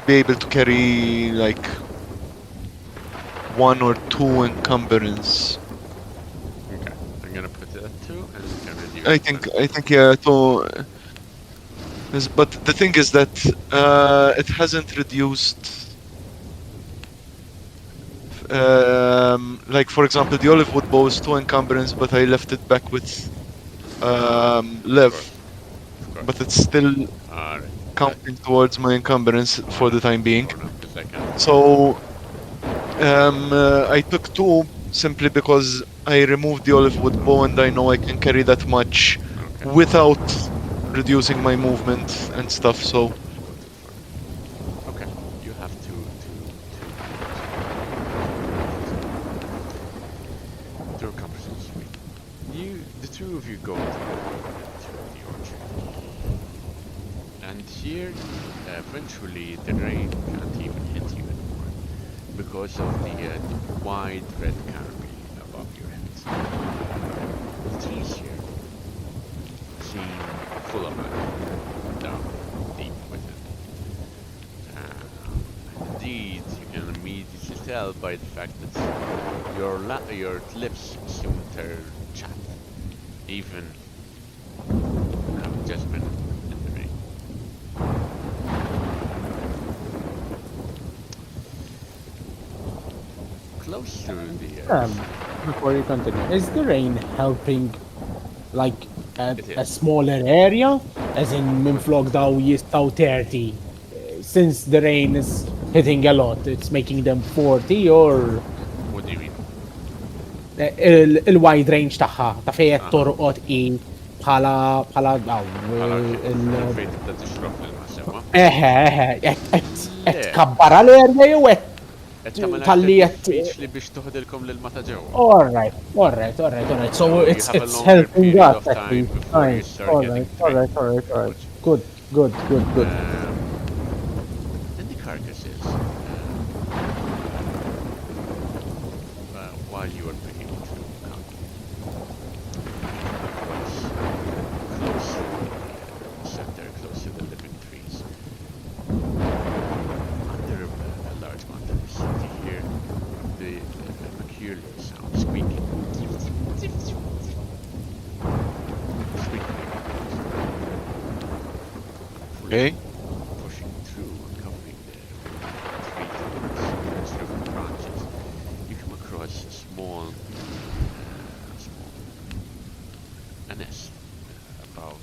be able to carry like 1 or 2 encumbrance. Okay, I'm gonna put it at 2 and you can reduce I it think yeah, 2. But the thing is that it hasn't reduced. Like for example, the olive wood bow is 2 encumbrance, but I left it back with Lev, Of course. but it's still Alright. counting towards my encumbrance for the time being. For now, 'cause I can't. So I took 2 simply because I removed the olive wood bow and I know I can carry that much Okay. without reducing my movement and stuff. So Okay, you have two conversations. The two of you go to the orchard, and here, eventually, the rain can't even hit you anymore because of the wide red canopy above your heads. The trees here seem full of life down deep within. Indeed, you can immediately tell by the fact that your lips soon turn chapped, even having just been in the rain. Close to the Before you continue, is the rain helping, like, It a is. smaller area? As in, minflok daw jistaw 30. Since the rain is hitting a lot, it's making them 40, or what do you mean? il-wide range taħħa, ta' fejn torqod i bħala daw. Fejn tibda tixrob l-masema. Qed kabbara l-erja jew qed talli qed. diffiċli biex toħdilkom lil mata ġewwa. Alright. So you it's have a it's longer helping period us of at time least. before you Nice. start getting Alright. Good. Then the carcasses, while you are picking through close to the center, close to the living trees, under a large mountain, you hear the peculiar sound, squeaking. okay. Pushing through and covering the tree through the branches, you come across a small nest, about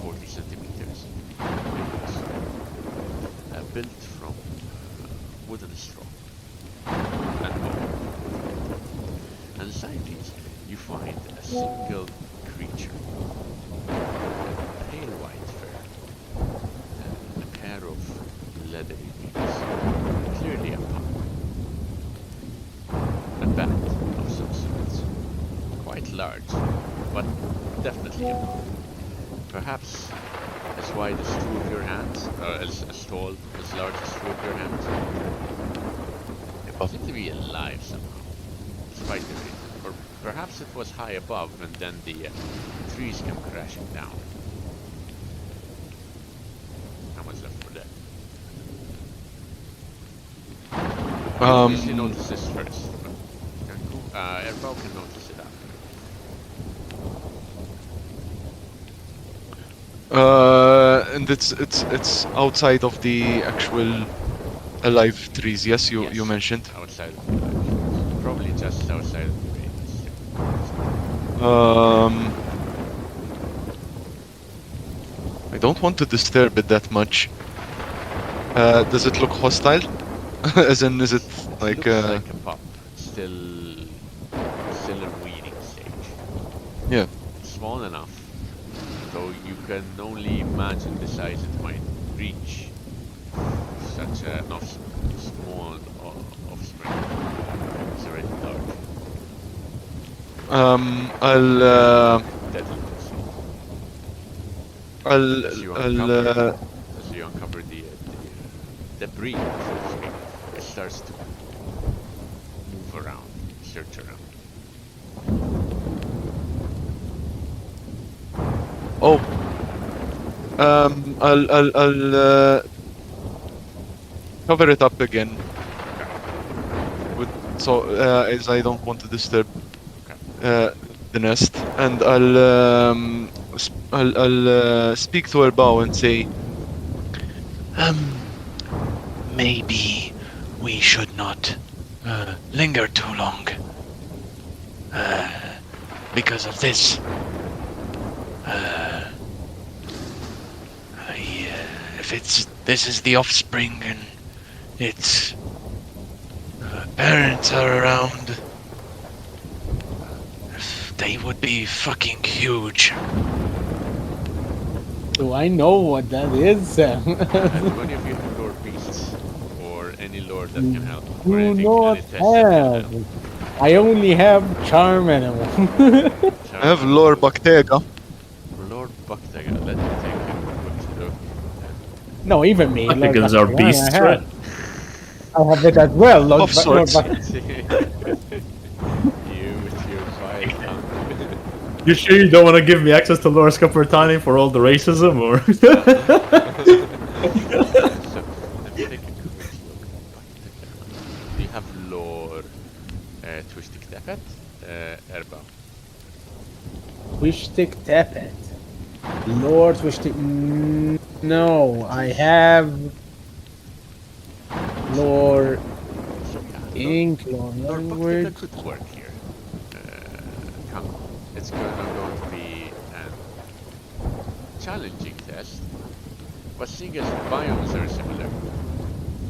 40 centimeters across, built from wooden straw and bone. And inside these, you find a single creature. Pale white fur, a pair of leathery wings, clearly a pup. A bat of some sort, quite large, but definitely a pup. Perhaps as wide as 2 of your hands, or as tall, as large as 2 of your hands. It seemed to be alive somehow, despite the rain. Or perhaps it was high above and then the trees came crashing down. How much left for that? You obviously notice this first, but Erbao can notice it after. And it's outside of the actual alive trees. Yes, you mentioned. Outside of the trees. Probably just outside of the rain. I don't want to disturb it that much. Does it look hostile? As in, is it like Looks like a pup. It's still a weeding stage. Yeah. Small enough, though you can only imagine the size it might reach. Such an small offspring. It's already dark. Deadly to see. As you uncover the debris, so to speak, it starts to move around, search around. Oh. I'll cover it up again. As I don't want to disturb the nest, and I'll speak to Erbao and say, Maybe we should not linger too long. Because of this. If this is the offspring and its parents are around, they would be fucking huge. Do I know what that is? And do any of you have lore beasts or any lore that can help? Or Do anything, not any tests that can have. help? I only have charm animal. I have Lore Bactega. Lord Bucktega, let me take a quick look. No, even me. I think Lord it's our Buckingham, beast, I have- right? I have it as well, Lord, Of sorts. Lord You with your vile tongue. You sure you don't want to give me access to Lore Scapertani for all the racism, or? So, let me take a quick look. Do you have lore Twistic Tepet? Erba. Wishtik Tepet. Lord Wishtik. No, I have. Lore Ink, Lore Lore Language. Bucktega could work here. It's going to be a challenging test, but seeing as the biomes are similar,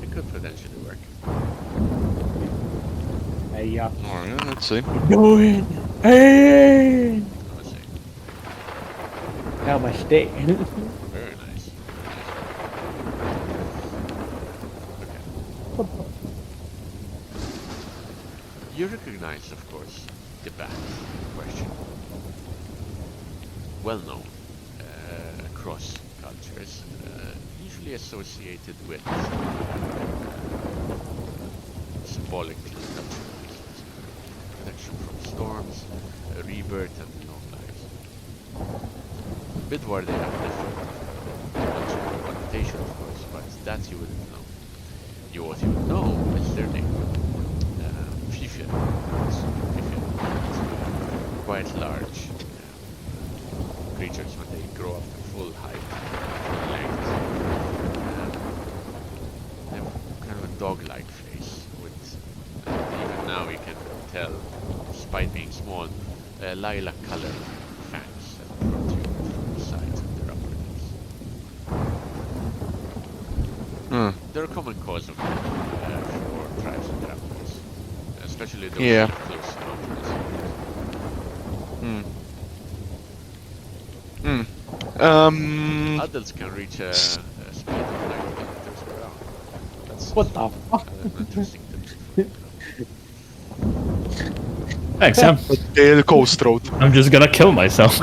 it could potentially work. Hey, yeah. Alright, let's see. Do it! Hey! I'm gonna say. How much day? Very nice. Okay. You recognize, of course, the bat question. Well known across cultures, usually associated with symbolic cultural reasons. Protection from storms, rebirth, and long lives. Bidwar, they have different cultural connotation, of course, but that you wouldn't know. What you would know is their name. Fifir. Quite large creatures when they grow up to full height, full length. They have kind of a dog-like face with, even now you can tell, despite being small, lilac color fangs that protrude from the sides of their upper lips. They're a common cause of death for tribes and travelers, especially those Yeah. with close mountains. Adults can reach a speed of 90 kilometers per hour. That's What the fuck? an interesting tip. Thanks, Sam. The coast road. I'm just gonna kill myself.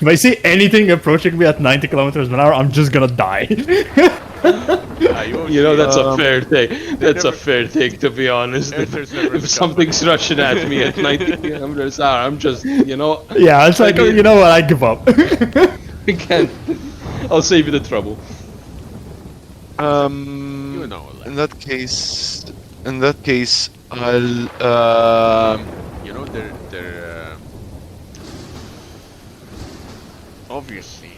If I see anything approaching me at 90 kilometers an hour, I'm just gonna die. You know, that's a fair thing. That's a fair thing, to be honest. Airfare's never If something's rushing at me at 90 kilometers an hour, I'm just, you know, Yeah, it's like, mean- you know what, I give up. I can't. I'll save you the trouble. You know, like, In that case, I'll you know, they're obviously,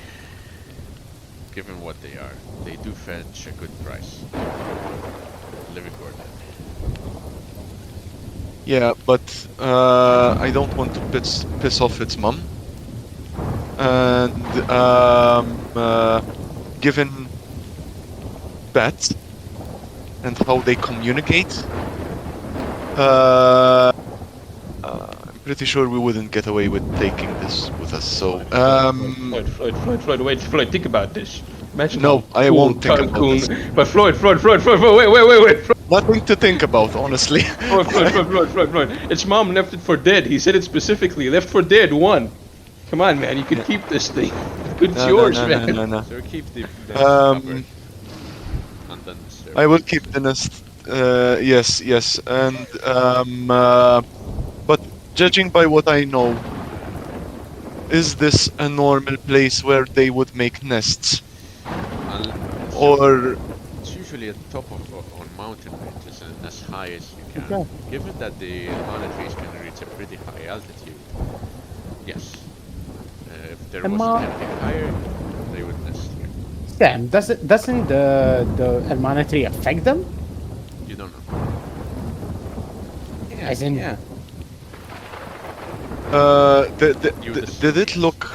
given what they are, they do fetch a good price. Living or dead. yeah, but I don't want to piss off its mum. And given bats and how they communicate, I'm pretty sure we wouldn't get away with taking this with us. So, Floyd, think about this. Imagine no, how I cool won't think about Cancun. this. But Floyd, wait. Nothing to think about, honestly. Floyd. Its mom left it for dead. He said it specifically. Left for dead. 1. Come on, man. You can keep this thing. It's No, yours, no, man. no. So keep the Um, undisturbed. I will keep the nest. Yes, and but judging by what I know, is this a normal place where they would make nests, or It's usually at the top of on mountain ranges and as high as you can. Okay. Given that the almond trees can reach a pretty high altitude, yes. If there Am wasn't I- anything higher, they would nest here. Sam, doesn't the Almana tree affect them? You don't know. As in, did it look?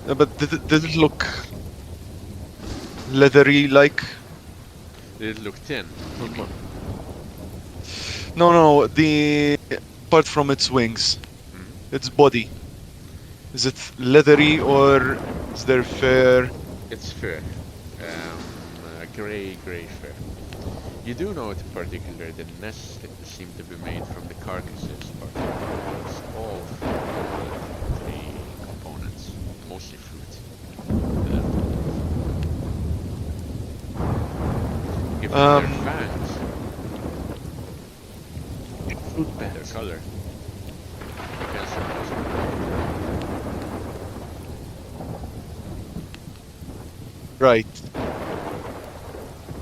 But did it look leathery like? Did it look thin? No, the apart from its wings, its body. Is it leathery or is there fur? It's fur. Gray fur. You do know in particular the nests seem to be made from the carcasses part. It's all three components, mostly fruit. Given their fangs, fruit their bats. color, you can surprise them. Right.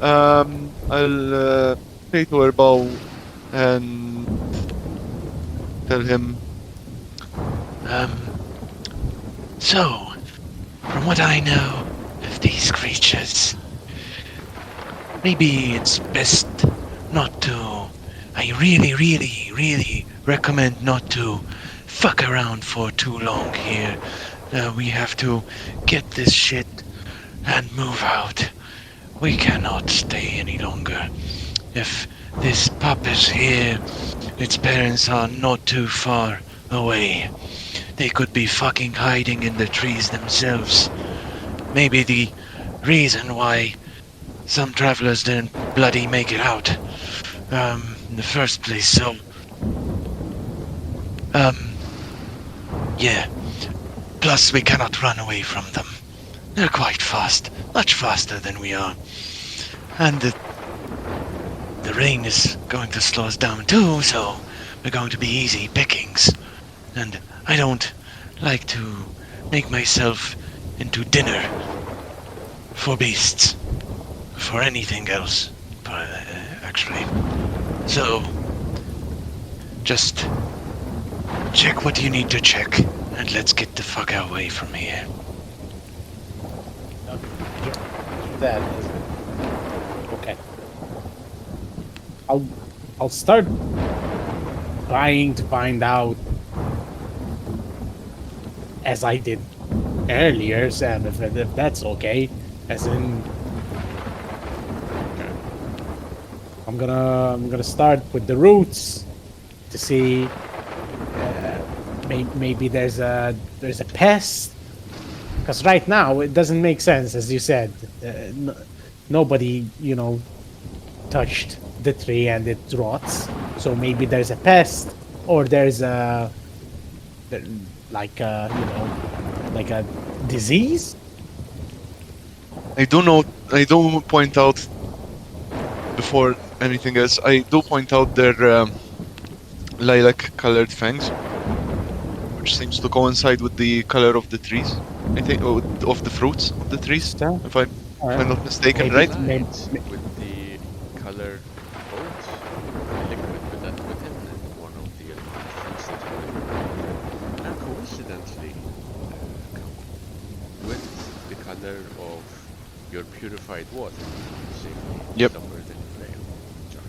I'll say to Erbao and tell him. So, from what I know of these creatures, maybe it's best not to. I really recommend not to fuck around for too long here. We have to get this shit and move out. We cannot stay any longer. If this pup is here, its parents are not too far away. They could be fucking hiding in the trees themselves. Maybe the reason why some travelers didn't bloody make it out in the first place. So, yeah. Plus, we cannot run away from them. They're quite fast, much faster than we are. And the rain is going to slow us down too, so we're going to be easy pickings. And I don't like to make myself into dinner for beasts, for anything else, actually. So, just check what you need to check, and let's get the fuck away from here. That is okay. I'll start trying to find out, as I did earlier, Sam, if that's okay. As in, I'm gonna start with the roots to see. Maybe there's a pest. Because right now it doesn't make sense, as you said. Nobody, touched the tree and it rots. So maybe there's a pest, or there's like a disease. I do point out before anything else. I do point out their lilac-colored fangs, which seems to coincide with the color of the trees. I think of the fruits of the trees, if I'm not mistaken, right? With the color both liquid within one of the almond fruits that you have. And coincidentally, with the color of your purified water, safely stored in the jar.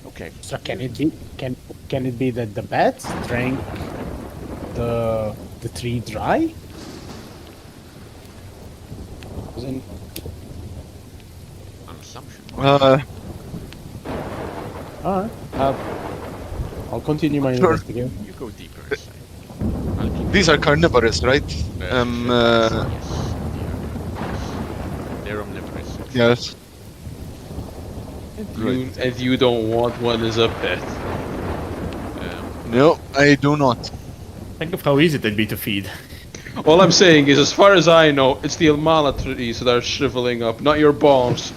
Okay. So can it be that the bats drank the tree dry? I'm assumption. Alright. I'll continue my Sure. investigation. You go deeper inside. I'll keep These are carnivorous, right? yes, they are they're omnivorous. Yes. And you don't want one as a pet. No, I do not. Think of how easy they'd be to feed. All I'm saying is, as far as I know, it's the Almala trees that are shriveling up, not your balls.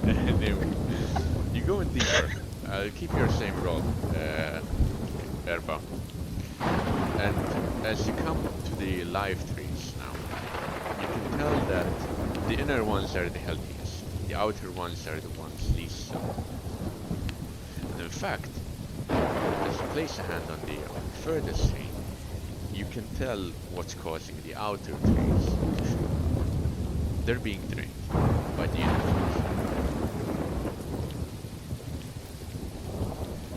Anyway, you go in deeper. I'll keep your same roll, Erba. And as you come to the live trees now, you can tell that the inner ones are the healthiest. The outer ones are the ones least so. And in fact, as you place a hand on the furthest tree, you can tell what's causing the outer trees to shrink. They're being drained by the inner trees.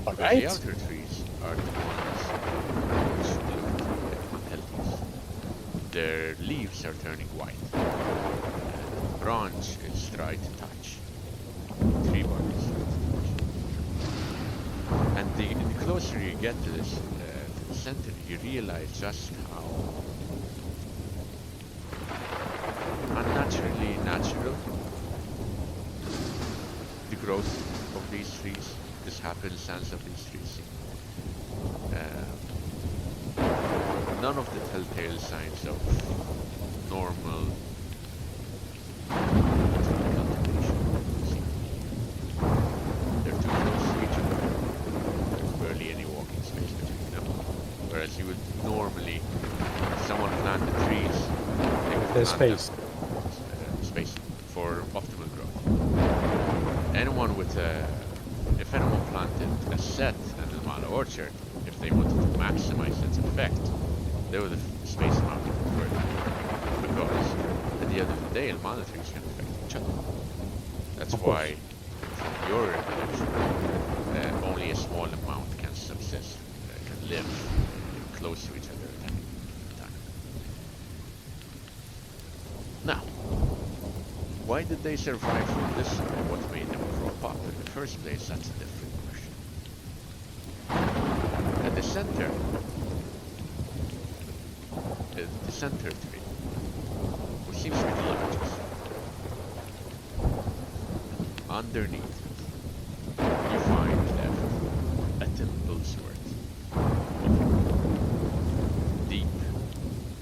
Because the Alright. outer trees are the ones which look unhealthiest. Their leaves are turning white. The branch is dry to touch. Tree bark is dry to touch. And the closer you get to this, to the center, you realize just how unnaturally natural the growth of these trees, this happenstance of these trees. None of the telltale signs of normal cultivation seem to be here. They're too close to each other. There's barely any walking space between them. Whereas you would normally, if someone planted trees, they would There's plant space. them, space for optimal growth. Anyone with if anyone planted a set an Almala orchard, if they wanted to maximize its effect, they would have spaced them out even further. Because at the end of the day, Almala trees can affect each other. That's why, from your recollection, only a small amount can subsist, can live close to each other at any time. Now, why did they survive from this side? What made them crop up in the first place? That's a different question. At the center, the center tree, which seems to be the largest, underneath it, you find left a timble's worth of deep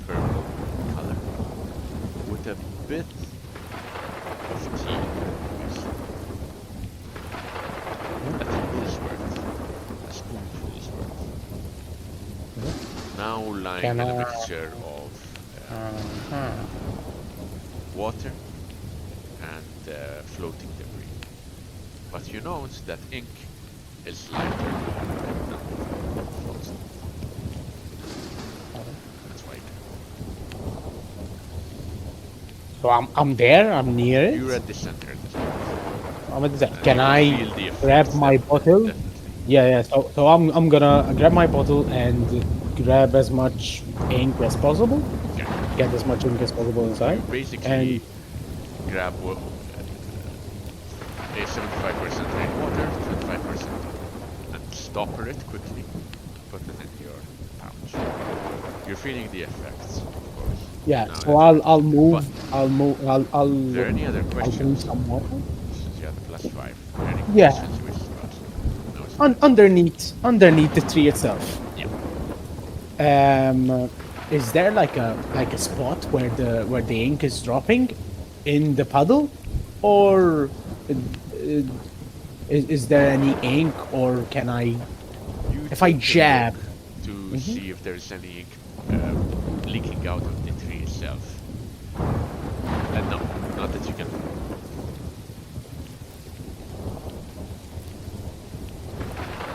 purple color with a bit of tea. A timble's worth, a spoonful's worth. Now lying Can in a I- mixture of water and floating debris. But you note that ink is lighter than floats. That's why So I'm there. I'm near it. you're at the center at this point. I'm at the, And can you I feel the grab effects, my bottle? definitely. Yeah. So I'm gonna grab my bottle and grab as much ink as possible. Okay. Get as much ink as possible inside. You basically And grab a 75% rainwater, 25%, and stopper it quickly. Put it in your pouch. You're feeling the effects, of course. yeah. Now So that- I'll move. But I'll. Is there any other I'll drink questions? some water. Since you have the +5. Are there any Yeah. questions you wish to ask? No, it's Underneath the tree itself. Yeah. Is there like a spot where the ink is dropping in the puddle, or is there any ink, or can I? You If I take a jab. look to see if there's any ink leaking out of the tree itself. And no, not that you can.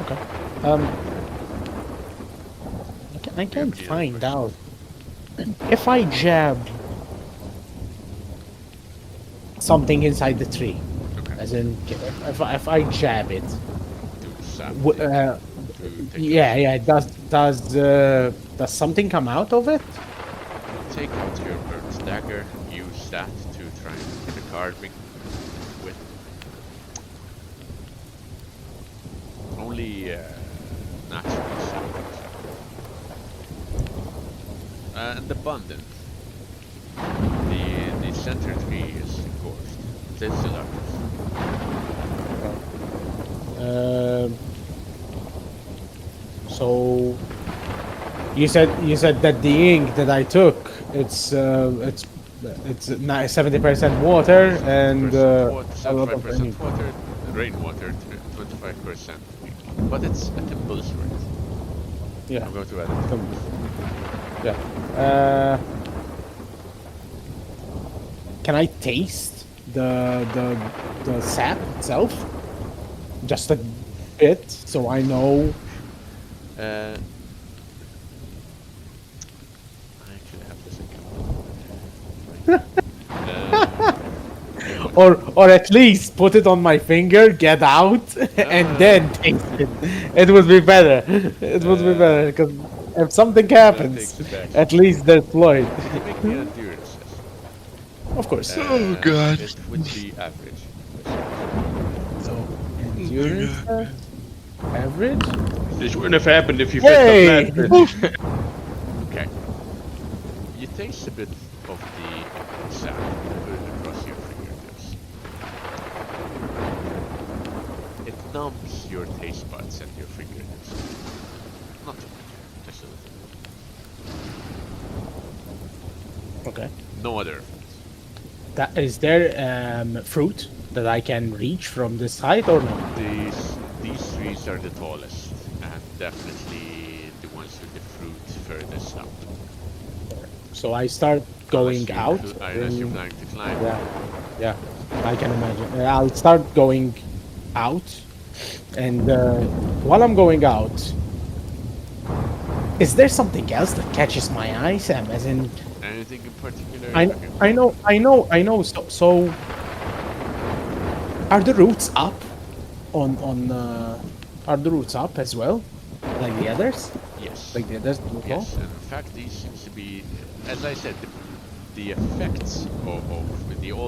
Okay. I can't Yeah, find question. out if I jab something inside the tree, Okay. as in if I jab it. To sap W- the- uh, to take Yeah. Does something come out of it? Take out your burnt dagger, use that to try and get a carving with. only natural sapling. And abundant. The center tree is engorged. That's the largest. So you said that the ink that I took, it's 70% water and a lot of 75% rain. water, rainwater, 25%. But it's a temple's rate. Yeah. I'm going to add it. Yeah. Can I taste the sap itself? Just a bit, so I know. I actually have this account. Or at least put it on my finger, get out, and then taste it. It would be better. It would be better because if something happens, takes it back. at least there's Floyd. Make me an endurance test. Of course. Oh, God. It would be average. So endurance test? Average. This wouldn't have happened if you Hey! fixed the flat. Okay. You taste a bit of the sap across your fingertips. It numbs your taste buds and your fingertips. Not too much, just a little. Okay. No other effects. Is there fruit that I can reach from this height or no? These trees are the tallest, and definitely the ones with the fruit furthest up. So I start going out. Unless you're planning to climb. Yeah, I can imagine. I'll start going out, and while I'm going out, is there something else that catches my eye, Sam? As in, Anything in particular? I know. So, are the roots up? Are the roots up as well, like the others? Yes. Like the others? Yes. And in fact, these seems to be, as I said, the effects of all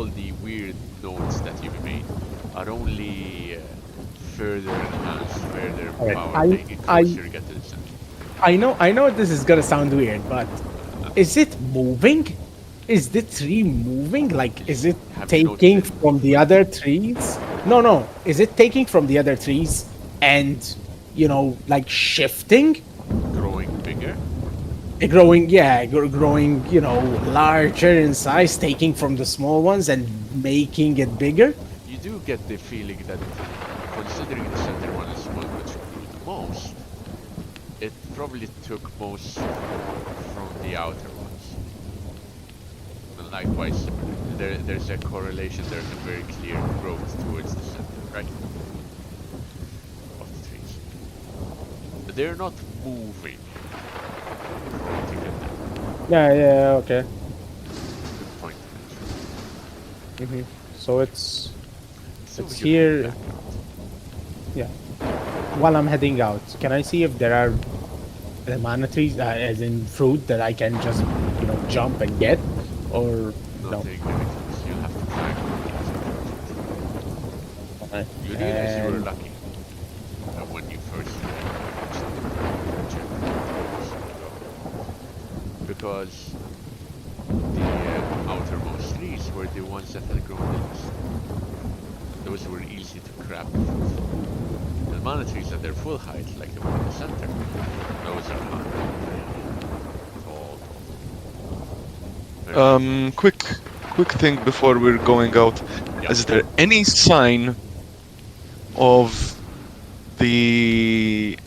the weird notes that you've made are only further enhanced, further powered the closer you get to the center. I know this is gonna sound weird, but is it moving? Is the tree moving? Like, is it Have you taking noticed it? from the other trees? No. Is it taking from the other trees and, like shifting? Growing bigger? Growing, larger in size, taking from the small ones and making it bigger? You do get the feeling that, considering the center one is one which grew the most, it probably took most from the outer ones. And likewise, there's a correlation, there's a very clear growth towards the center, right? Of the trees. They're not moving. To get them. Yeah, okay. Good point. So it's So It's you here. can back out. Yeah. While I'm heading out, can I see if there are banana trees, as in fruit, that I can just, jump and get? Or no? Nothing ridiculous. You'll have to climb. Okay. You realize you were And- lucky when you first checked because the outermost trees were the ones that had grown the least. Those were easy to grab. The banana trees at their full height, like the one in the center, those are high. Tall. Very Quick thing before we're going out. Yeah. Is there any sign of the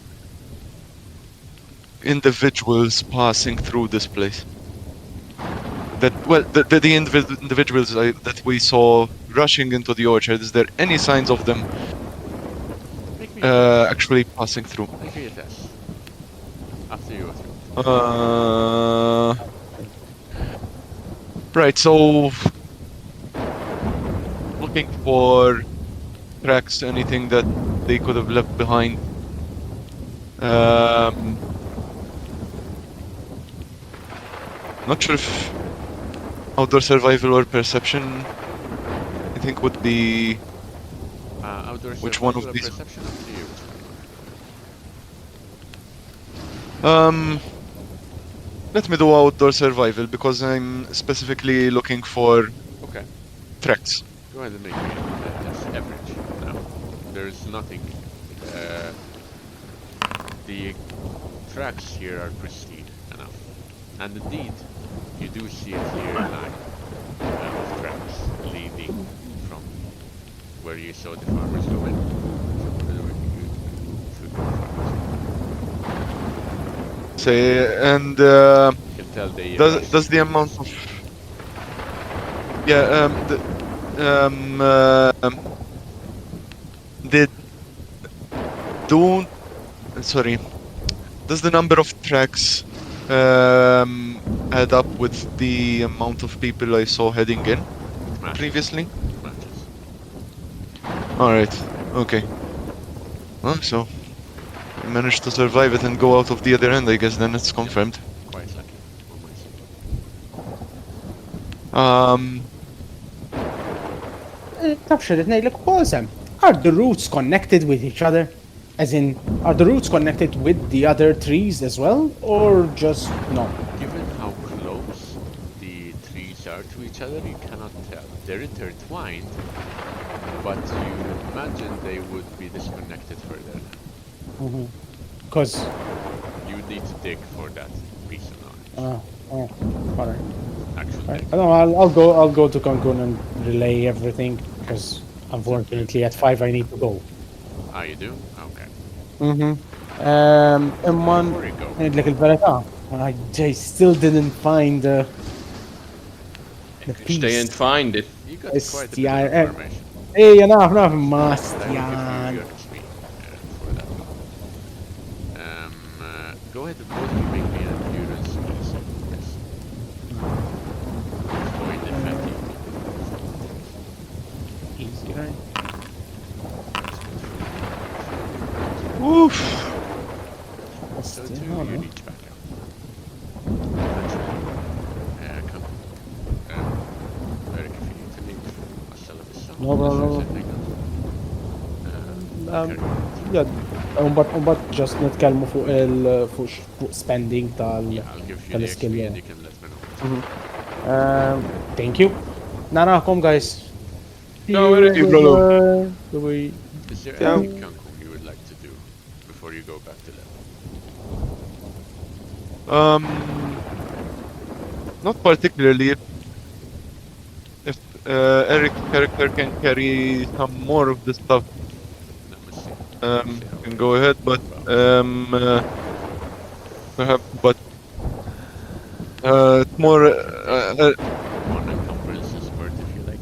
individuals passing through this place? The individuals that we saw rushing into the orchard, is there any signs of them Make me actually passing through? make me a test. After you go through. Right, so looking for tracks, anything that they could have left behind. Not sure if outdoor survival or perception, I think would be Outdoor which one of survival or these? perception up to you. Let me do outdoor survival because I'm specifically looking for Okay. tracks. Go ahead and make me a test average now. There's nothing. The tracks here are pristine enough. And indeed, you do see a clear line of tracks leading from where you saw the farmers go in. Through the farmers. Say, and You can tell they does the amount of did do sorry, does the number of tracks add up with the amount of people I saw heading in previously? matches. All right, okay. Well, so we managed to survive it and go out of the other end. I guess then it's confirmed. Quite lucky. One might say. Taf xedet ngħidlek ukoll Sam. Are the roots connected with each other? As in, are the roots connected with the other trees as well, or just no? Given how close the trees are to each other, you cannot tell. They're intertwined, but you imagine they would be disconnected further. Because You need to dig for that piece of knowledge. all right. Actual Right. dig. No, I'll go to Cancun and relay everything because unfortunately at 5 I need to go. Ah, you do? Okay. Imman Before you go, ngħidlek il-verità, I still didn't find the Stay piece. and find it. you got quite a bit STI, of information. Ej, naf, ma I will give stjan. you your XP for that. Go ahead and both of you make me an endurance easy. Yes. Avoid the fatigue. Easy, right? Oof. So Still, two, no, you no. reach back out. Eventually, come. Eric, if you need to leave, I'll sell it this No, no, no. Yeah, unbat just nitkellmu fuq fuq spending Yeah, I'll give you the tal-skill. XP and you can let me know. Thank you. Narakom, guys. No, Eric, you Bye-bye. Is there Yeah. anything, Cancun, you would like to do before you go back to them? Not particularly. If Eric's character can carry some more of the stuff, Let me see. you can go ahead. But perhaps, but it's more. One encumbrances worth if you like.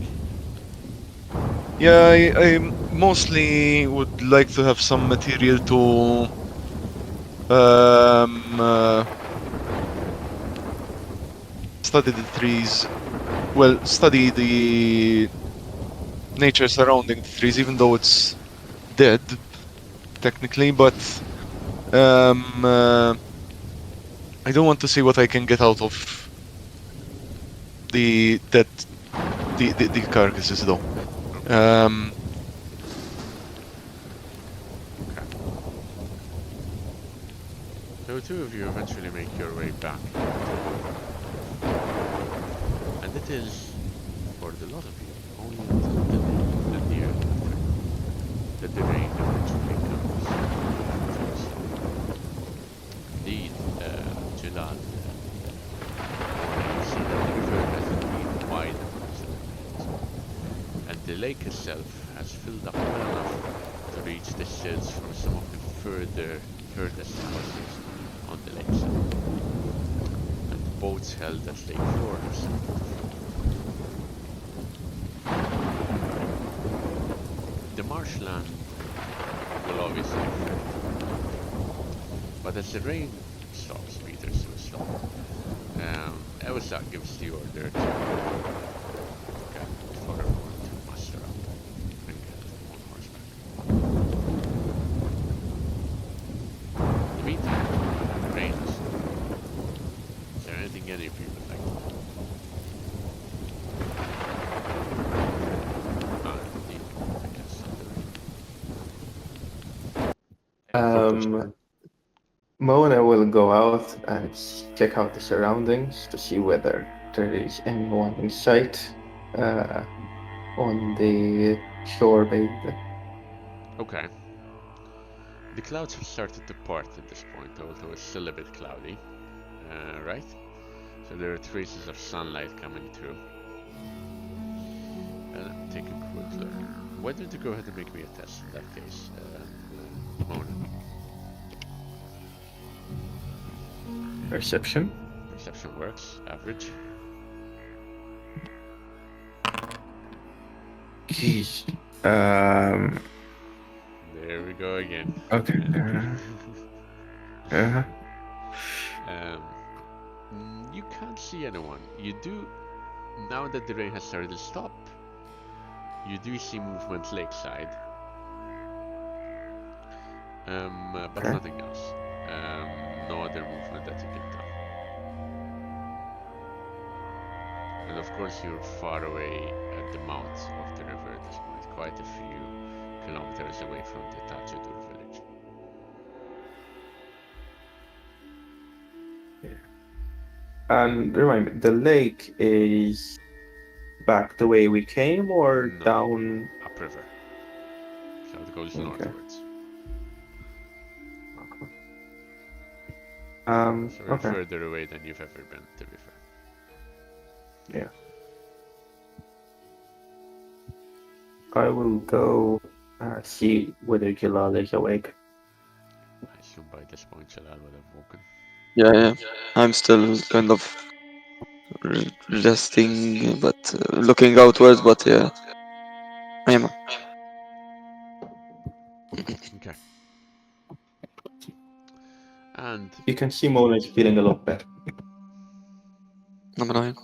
Yeah, I mostly would like to have some material to study the trees. Well, study the nature surrounding the trees, even though it's dead, technically. But I don't want to see what I can get out of the dead, the carcasses, though. So two of you eventually make your way back. And it is, for the lot of you, only until the year after that the rain eventually comes. Indeed, Jalal, you see that the river has indeed widened considerably. And the lake itself has filled up well enough to reach the sheds from some of the furthest houses on the lakeside. And the boats held at lake floor have started to float. The marshland will obviously affect, but as the rain stops, Peter will stop. Elsa gives the order to for everyone to muster up and get on horseback. In the meantime, the rain has stopped. Is there anything any of you would like to do? Indeed, I guess. Mo and I will go out and check out the surroundings to see whether there is anyone in sight on the shore, basically. Okay. The clouds have started to part at this point, although it's still a bit cloudy. Right? So there are traces of sunlight coming through. Take a quick look. Why don't you go ahead and make me a test in that case, Mona? Perception. Perception works, average. Jeez. There we go again. Okay. You can't see anyone. You do, now that the rain has started to stop, you do see movement lakeside. But Okay. nothing else. No other movement that you can tell. And of course you're far away at the mouth of the river at this point, quite a few kilometers away from the Tachadur village. And remind me, the lake is back the way we came or No. down? Upriver. So it goes Okay. northwards. So you're Okay. further away than you've ever been, to be fair. Yeah. I will go see whether Jalal is awake. I assume by this point Shalal would have woken. Yeah. I'm still kind of resting, but looking outwards. But yeah, I am. Okay. And You can see Mona is feeling a lot better. Number 9.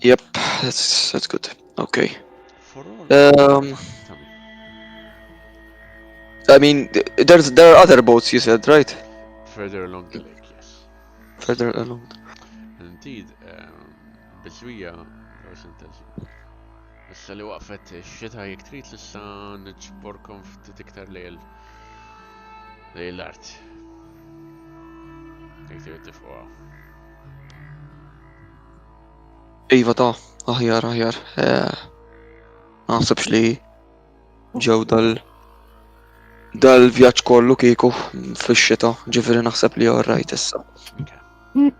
Yep, that's good. Okay. for all Um, tell me. I mean, there are other boats. You said, right? Further along the lake, yes. Further along. And indeed, Bizwija goes and tells you. Issa li waqfet ix-xita jekk trid issa niġborkom ftit iktar lejl l-art. Jekk trid tifquha. Iva ta' aħjar. Ma naħsebx li ġew dal-vjaġġ kollu kieku fix-xita, ġifieri naħseb li alright issa. Okay. And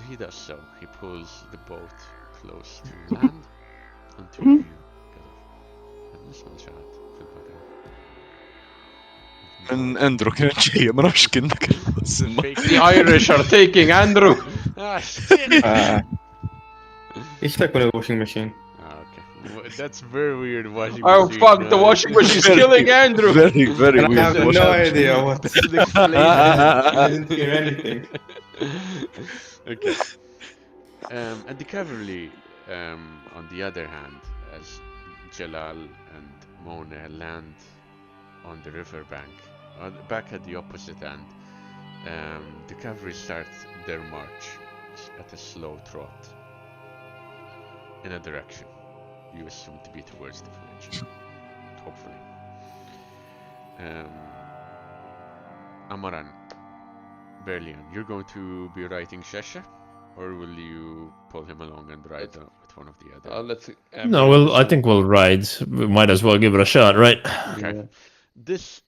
he does so. He pulls the boat close to land until you get nisma' xaħat fil-background. Andrew kien ġejja, ma nafx kien dak The Irish are taking Andrew! Ah, shit! It's like on a washing machine. Okay. That's very weird washing Oh machine. fuck, the washing machine's killing Andrew! Very And I weird. have no idea what. Doesn't explain I anything. didn't hear anything. Okay. And the cavalry, on the other hand, as Jalal and Mona land on the riverbank, back at the opposite end, the cavalry start their march at a slow trot in a direction you assume to be towards the village, hopefully. Amaran, Berlian, you're going to be riding Shesha, or will you pull him along and ride with one of the other? Let's. No, well, I think we'll ride. We might as well give it a shot, right? Okay. Yeah. This,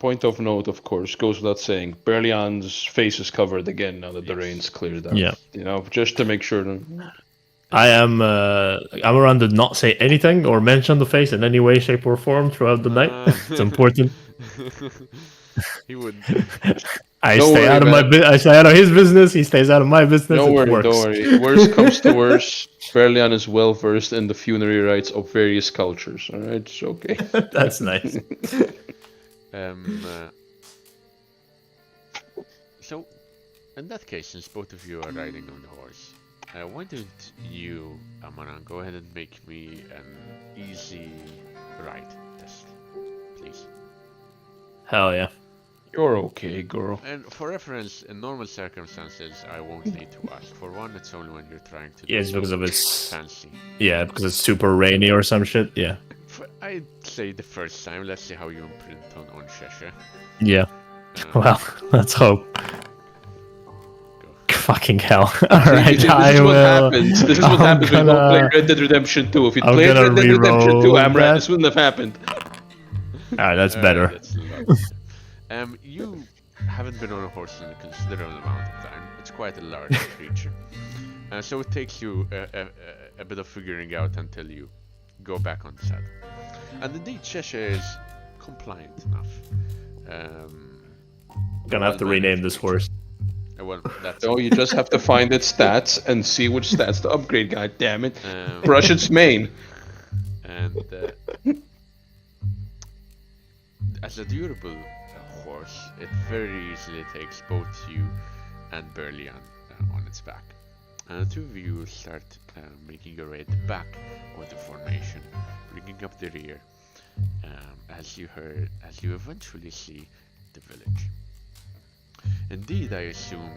Point of note, of course, goes without saying. Berlian's face is covered again now that the rain's cleared out. Yeah. You know, just to make sure. Amaran did not say anything or mention the face in any way, shape, or form throughout the night. It's important. He would. I Don't stay worry, out of my man. I stay out of his business. He stays out of my business. Don't It worry, works. don't worry. Worst comes to worst, Berlian is well versed in the funerary rites of various cultures. All right, it's okay. That's nice. So, in that case, since both of you are riding on the horse, why don't you, Amaran, go ahead and make me an easy ride test, please? Hell yeah. You're okay, girl. And for reference, in normal circumstances, I won't need to ask. For one, it's only when you're trying to Yeah, it's do because of its fancy. because it's super rainy or some shit. Yeah. I'd say the first time. Let's see how you imprint on Cheshire. Yeah. Um, Well, let's hope. go. Fucking hell. See, Alright, this I is what will. happens. This is what I'm happens when you don't play gonna- Red Dead Redemption 2. If you I'm played gonna Red Dead Redemption 2, reroll Amrad, that. this wouldn't have happened. Alright, that's better. That's a lot. You haven't been on a horse in a considerable amount of time. It's quite a large creature. So it takes you a bit of figuring out until you go back on the saddle. And indeed, Cheshire is compliant enough. Gonna have to rename this horse. Well, that's So you just have to find its stats and see which stats to upgrade, god damn it. um, Brush its mane. and as a durable horse, it very easily takes both you and Burley on its back. And the two of you start making your way at the back of the formation, bringing up the rear, as you eventually see the village. Indeed, I assume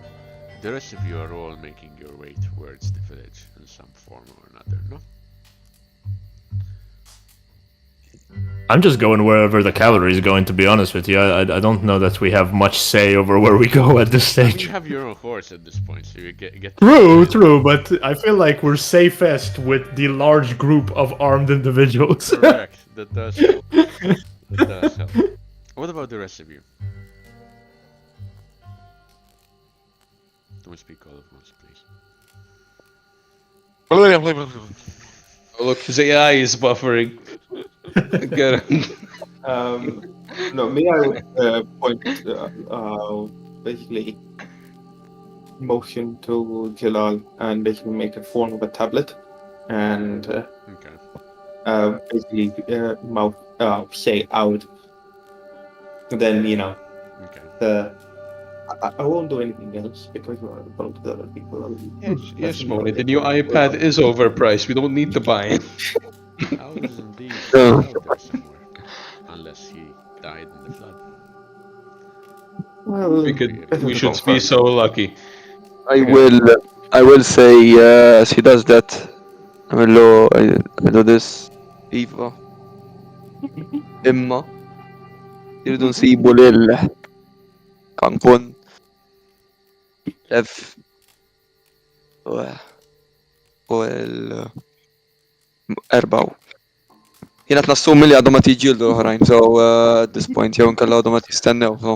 the rest of you are all making your way towards the village in some form or another, no? I'm just going wherever the cavalry is going, to be honest with you. I don't know that we have much say over where we go at this I mean, stage. you have your own horse at this point, so you get True, but I feel like we're safest with the large group of armed individuals. Correct. That does help. That does help. What about the rest of you? Don't speak all at once, please. Oh, look, his AI is buffering. Get him. No, me, I would point, basically motion to Jalal and basically make a form of a tablet and Okay. basically mouth say out. And then Okay. I won't do anything else because both the other people. Yes, Moni, the new iPad is overpriced. We don't need to buy it. I was indeed Oh. out there somewhere. Unless he died in the flood. Well, We should be so lucky. I will say as he does that, I do this. Iva. Imma. Irridu nsibu lil Cancun. Lev. U l-erbaw. Jena t-nassum li għadhom ma tiġildu l-oħrajn, so at this point jew nkella għadhom ma tistennew. So.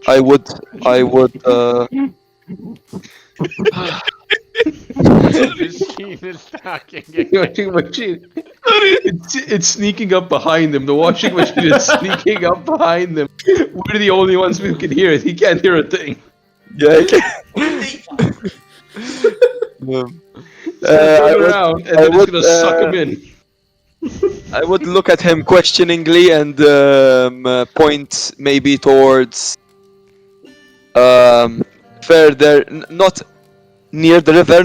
I would Machine is stacking. Washing machine. It's sneaking up behind him. The washing machine is sneaking up behind him. We're the only ones who can hear it. He can't hear a thing. Yeah, Turn around and then it's gonna suck him in. I would look at him questioningly and point maybe towards further, not near the river,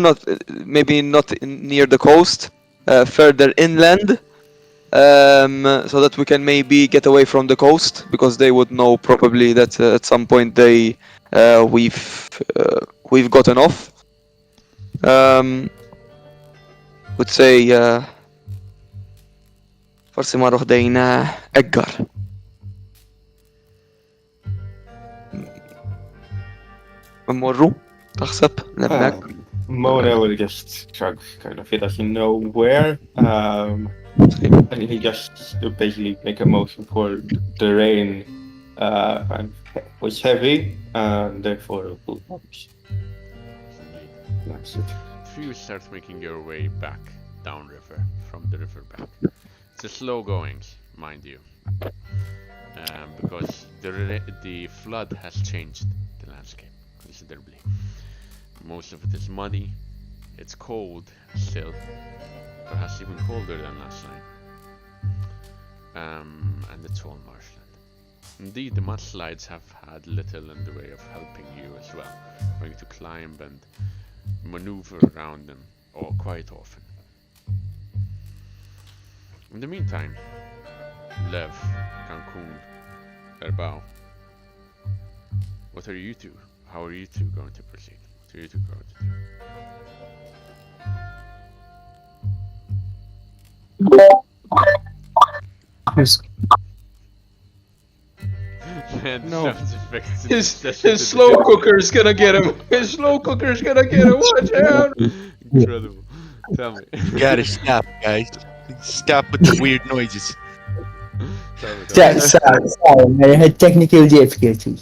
maybe not near the coast, further inland, so that we can maybe get away from the coast, because they would know probably that at some point we've gotten off. Would say forsi ma roħdejna Eggar. Mmorru, taħseb, lebnek. Mona will just shrug, kind of. He doesn't know where. And he just basically make a motion for the rain and was heavy, and therefore full pumps. That's it. You start making your way back downriver from the river bank. It's a slow going, mind you, because the flood has changed the landscape considerably. Most of it is muddy, it's cold still, perhaps even colder than last night, and it's all marshland. Indeed, the mudslides have had little in the way of helping you as well, going to climb and maneuver around them quite often. In the meantime, Lev, Cancun, Erbao, what are you two? How are you two going to proceed? What are you two going to do? Yes. Man, No. sounds effects in His this session his to slow the- cooker's gonna get him. His slow cooker's gonna get him. Watch out! Incredible. Tell me. Gotta stop, guys. Stop with the weird noises. Tell me. Sorry, I had technical difficulties.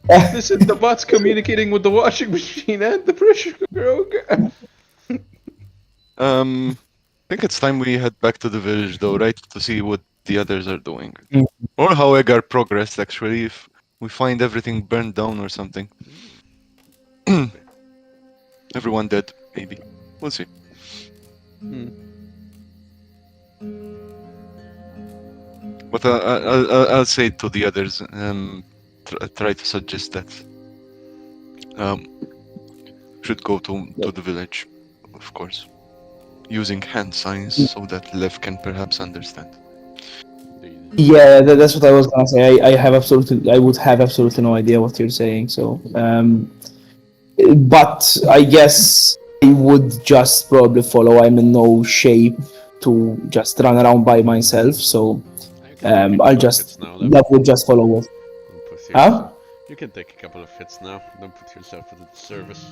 Listen, the bot's communicating with the washing machine and the pressure cooker. Okay. I think it's time we head back to the village, though, right? To see what the others are doing. Mm. Or how Egar progressed, actually, if we find everything burned down or something. Everyone dead, maybe. We'll see. But I'll say to the others, try to suggest that should go to the village, of course, using hand signs so that Lev can perhaps understand. Yeah, that's what I was gonna say. I would have absolutely no idea what you're saying. So, but I guess I would just probably follow. I'm in no shape to just run around by myself. So, I'll just that would just follow it. Huh? You can take a couple of hits now. Don't put yourself at the service.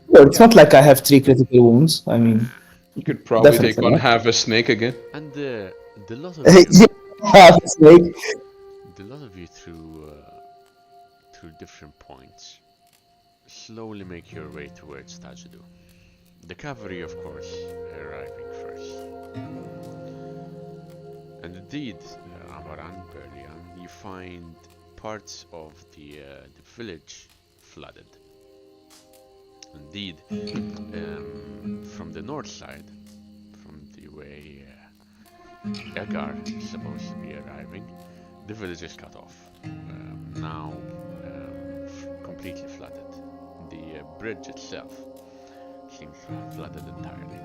Well, it's not like I have 3 critical wounds. I mean, You could probably take definitely on not. half a snake again. And the lot of you, Yeah, snake. the lot of you through different points, slowly make your way towards Tajudu. The cavalry, of course, arriving first. And indeed, Amaran, Berlian, you find parts of the village flooded. Indeed, from the north side, from the way Egar is supposed to be arriving, the village is cut off. Now completely flooded. The bridge itself seems flooded entirely.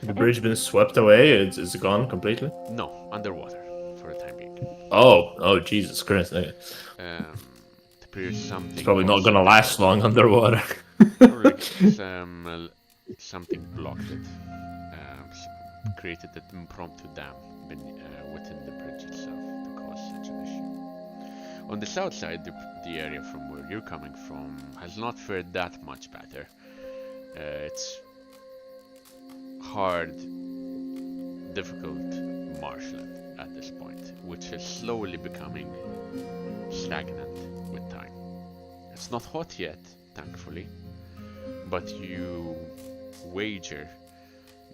The bridge been swept away? It's gone completely? No, underwater for the time being. Oh, Jesus Christ. Okay. It appears something. It's probably not gonna last long underwater. Probably something blocked it, created an impromptu dam within the bridge itself to cause such an issue. On the south side, the area from where you're coming from has not fared that much better. It's hard, difficult marshland at this point, which is slowly becoming stagnant with time. It's not hot yet, thankfully, but you wager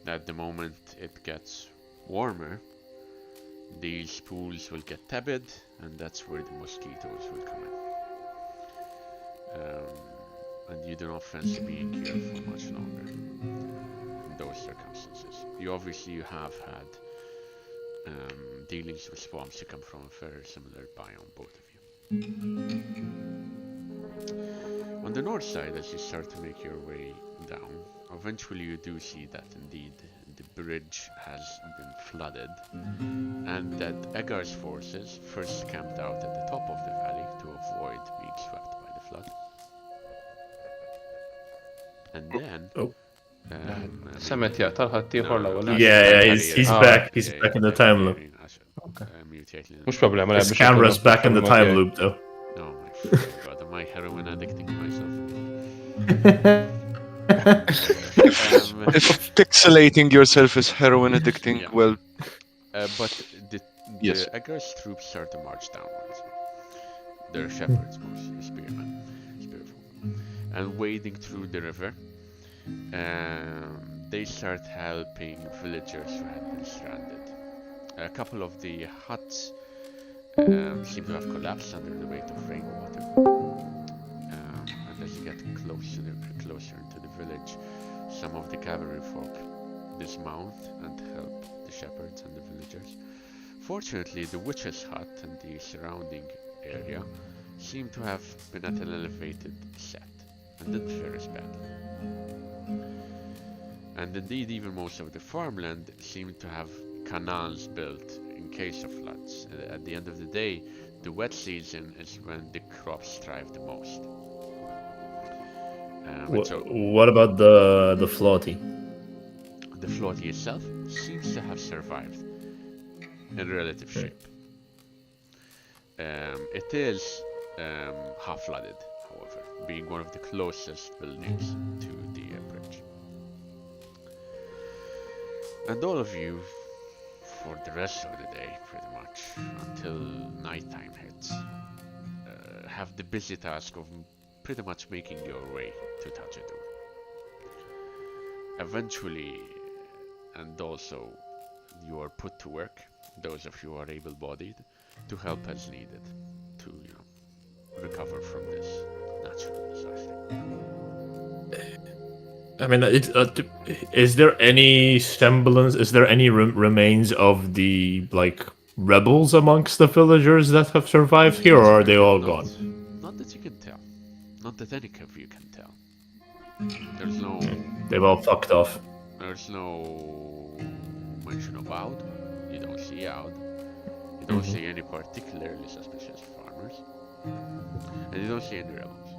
that the moment it gets warmer, these pools will get tepid, and that's where the mosquitoes will come in. And you do not fancy being here for much longer in those circumstances. You have had dealings with swamps. You come from a very similar biome, both of you. On the north side, as you start to make your way down, eventually you do see that indeed the bridge has been flooded, and that Egar's forces first camped out at the top of the valley to avoid being swept by the flood. And then سمعت طلعت ولا Yeah, he's back. He's back in the time loop. مش problem. His camera's back in the time loop, though. Oh my god, am I heroin addicting myself? If pixelating yourself is heroin addicting, Yeah. well, But the Yes. Egar's troops start to march downwards. They're shepherds, mostly spearmen, spearfolk, and wading through the river, they start helping villagers who had been stranded. A couple of the huts seem to have collapsed under the weight of rainwater. And as you get closer into the village, some of the cavalry folk dismount and help the shepherds and the villagers. Fortunately, the witch's hut and the surrounding area seem to have been at an elevated set and didn't fare as badly. And indeed, even most of the farmland seemed to have canals built in case of floods. At the end of the day, the wet season is when the crops thrive the most. What about the floaty? Floaty itself seems to have survived in relative shape. It is half-flooded, however, being one of the closest buildings to the bridge. And all of you, for the rest of the day, pretty much, until nighttime hits, have the busy task of pretty much making your way to Tajadur. Eventually, and also, you are put to work, those of you who are able-bodied, to help as needed to, recover from this natural disaster. I mean, is there any semblance? Is there any remains of the rebels amongst the villagers that have survived here, or are they all gone? Not that you can tell. Not that any of you can tell. There's no. They've all fucked off. There's no mention of Aud. You don't see Aud. You don't see any particularly suspicious farmers. And you don't see any rebels.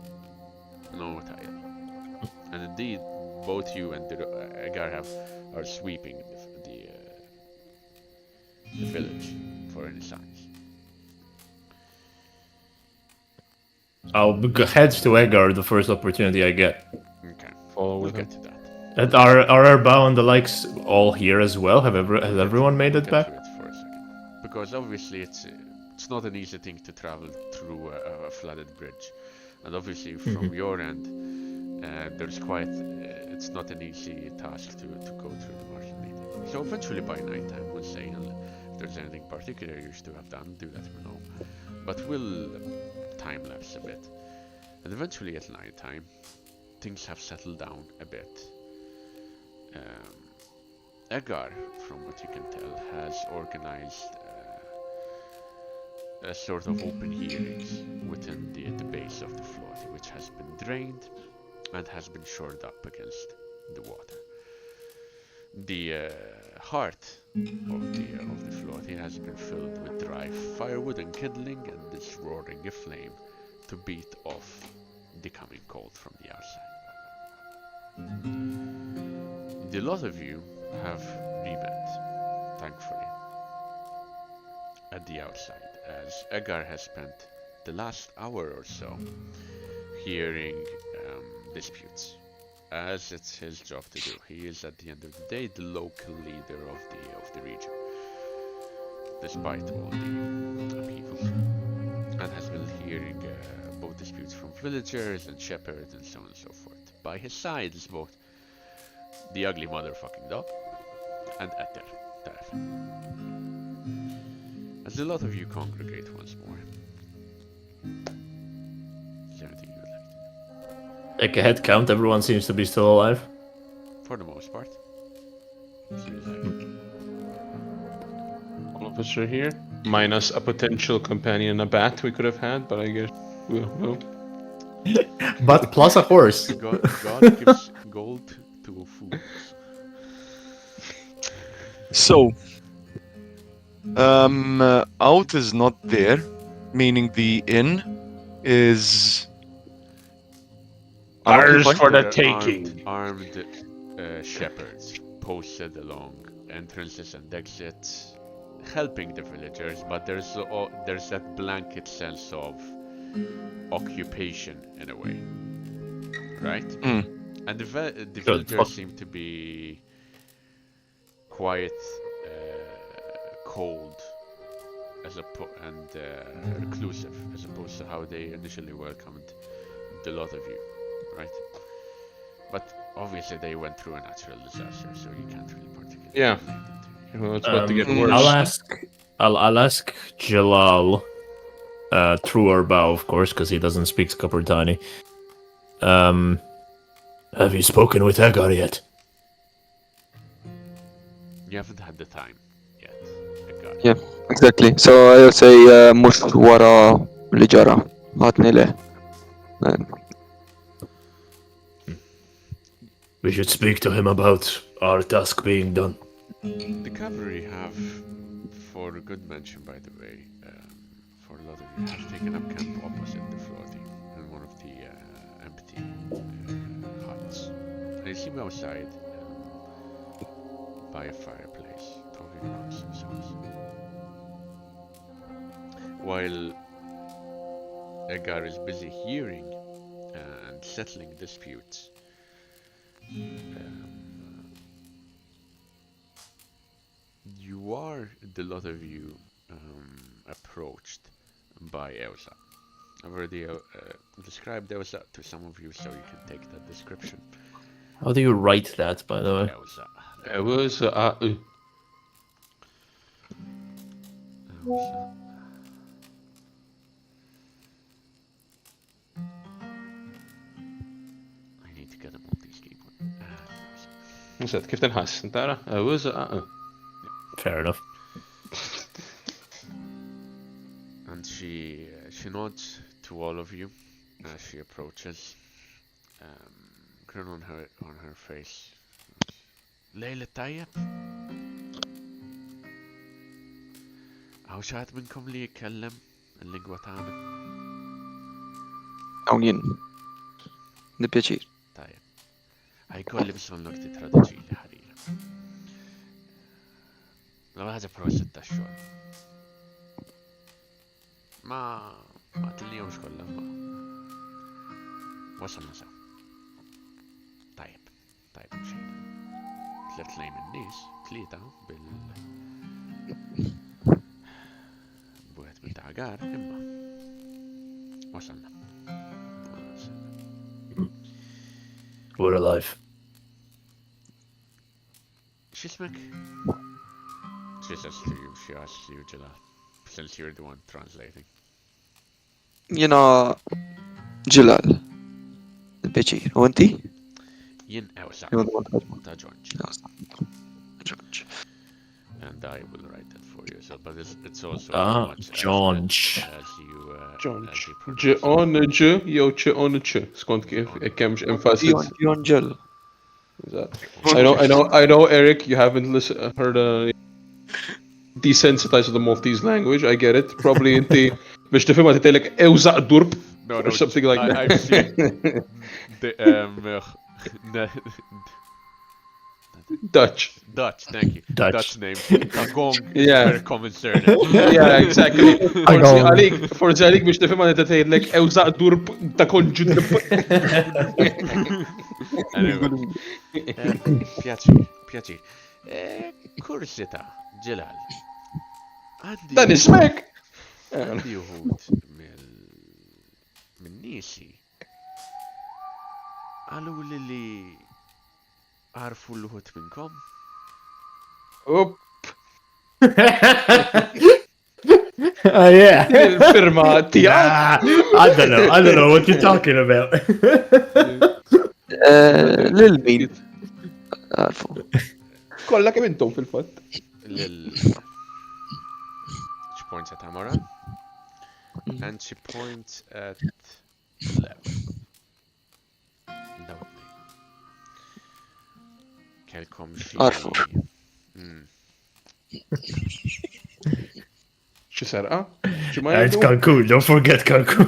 No Mataya. And indeed, both you and Agar are sweeping the village for any signs. I'll head to Egar the first opportunity I get. Okay, We'll get to that. And are Erbao and the likes all here as well? Has everyone made it back? To it for a second. Because obviously it's not an easy thing to travel through a flooded bridge, and obviously from your end, there's it's not an easy task to go through the marshal meeting. So eventually by nighttime, we'll say, if there's anything particular you should have done, do let me know. But we'll time lapse a bit, and eventually at nighttime, things have settled down a bit. Agar, from what you can tell, has organized a sort of open hearings within the base of the floaty, which has been drained and has been shored up against the water. The heart of the floaty has been filled with dry firewood and kindling, and is roaring a flame to beat off the coming cold from the outside. The lot of you have re-met, thankfully, at the outside, as Agar has spent the last hour or so hearing disputes, as it's his job to do. He is, at the end of the day, the local leader of the region, despite all the upheavals, and has been hearing both disputes from villagers and shepherds and so on and so forth. By his side is both the ugly motherfucking dog and Ether, as a lot of you congregate once more. Is there anything you would like to do? Like a head count, everyone seems to be still alive. For the most part. Seems like All of us are here, minus a potential companion, a bat we could have had, but I guess we'll. But plus a horse. God gives gold to fools. So, out is not there, meaning the inn is Ours unoccupied. for the There are taking. Armed shepherds posted along entrances and exits, helping the villagers, but there's that blanket sense of occupation in a way, right? And the villagers seem to be quite cold and reclusive, as opposed to how they initially welcomed the lot of you, right? But obviously they went through a natural disaster, so you can't really particularly Yeah. blame them too. Well, it's about to get worse. I'll ask Jalal, through Erbao, of course, because he doesn't speak Kapurtani. Have you spoken with Agar yet? You haven't had the time yet. Yeah, exactly. So I'll say مش ورا اللي جرى عطني له. We should speak to him about our task being done. The cavalry have, for a good mention by the way, for a lot of you, have taken up camp opposite the floating in one of the empty huts. And you see me outside, by a fireplace, talking amongst themselves. While Edgar is busy hearing and settling disputes, you are, the lot of you, approached by Elsa. I've already described Elsa to some of you, so you can take that description. How do you write that, by the way? Elsa. It was Elsa. I need to get a multi-keyboard. Nset, kif tinħass, tara? It was Fair enough. And she nods to all of you as she approaches. Grin on her face. Lejla tajjeb? Għaw xaħat minnkom li jitkellem il-lingwa tagħna? Hawn jien. Nippjaċir. Tajjeb. Ħajkolli bżonnok titraduċi li ħarira. L-ewwel ħaġa proset tax-xogħol. Ma tilnihomx kollha ma. Wasalna sew. Tajjeb mxejna. Tliet lejn in-nies, tlieta wieħed bil-tagar, imma wasalna. We're alive. X'ismek? She asks you, Jalal, since you're the one translating. Jiena Ġilal. Nippjaċir. U inti? Jien Ewsa You're the one ta' George. George. And I will write that for you, so, but it's also Ah, much George. as you Ġi on ġi, jew ċi on ċi, skont kif kemx emphasis. Jon ġel. I know, Eric, you haven't heard desensitized to the Maltese language. I get it. Probably inti biex tifhimha tgħidlek ewżaq durb or something like that. I've seen Dutch. Dutch, thank you. Dutch. name. Kagong, Yeah. very common surname. Yeah, exactly. Forsi għalik biex tifhimha tgħidlek ewżaq durb ta' konġu durb. Pjaċir. Kursita, Ġilal. Dan ismek! Għandi uħud minn nisi. Għalu li għarfu l-uħud minnkom? Up, Yeah. il-firma tijak. I don't know what you're talking about. Lil min. Għarfu. Kolla kemm intom fil-fatt. She points at Amara. And she points at Lev. Dawni. Kelkom xi. Għarfu. Xi serqa? Xi ma It's jgħidu? Cancun, don't forget Cancun.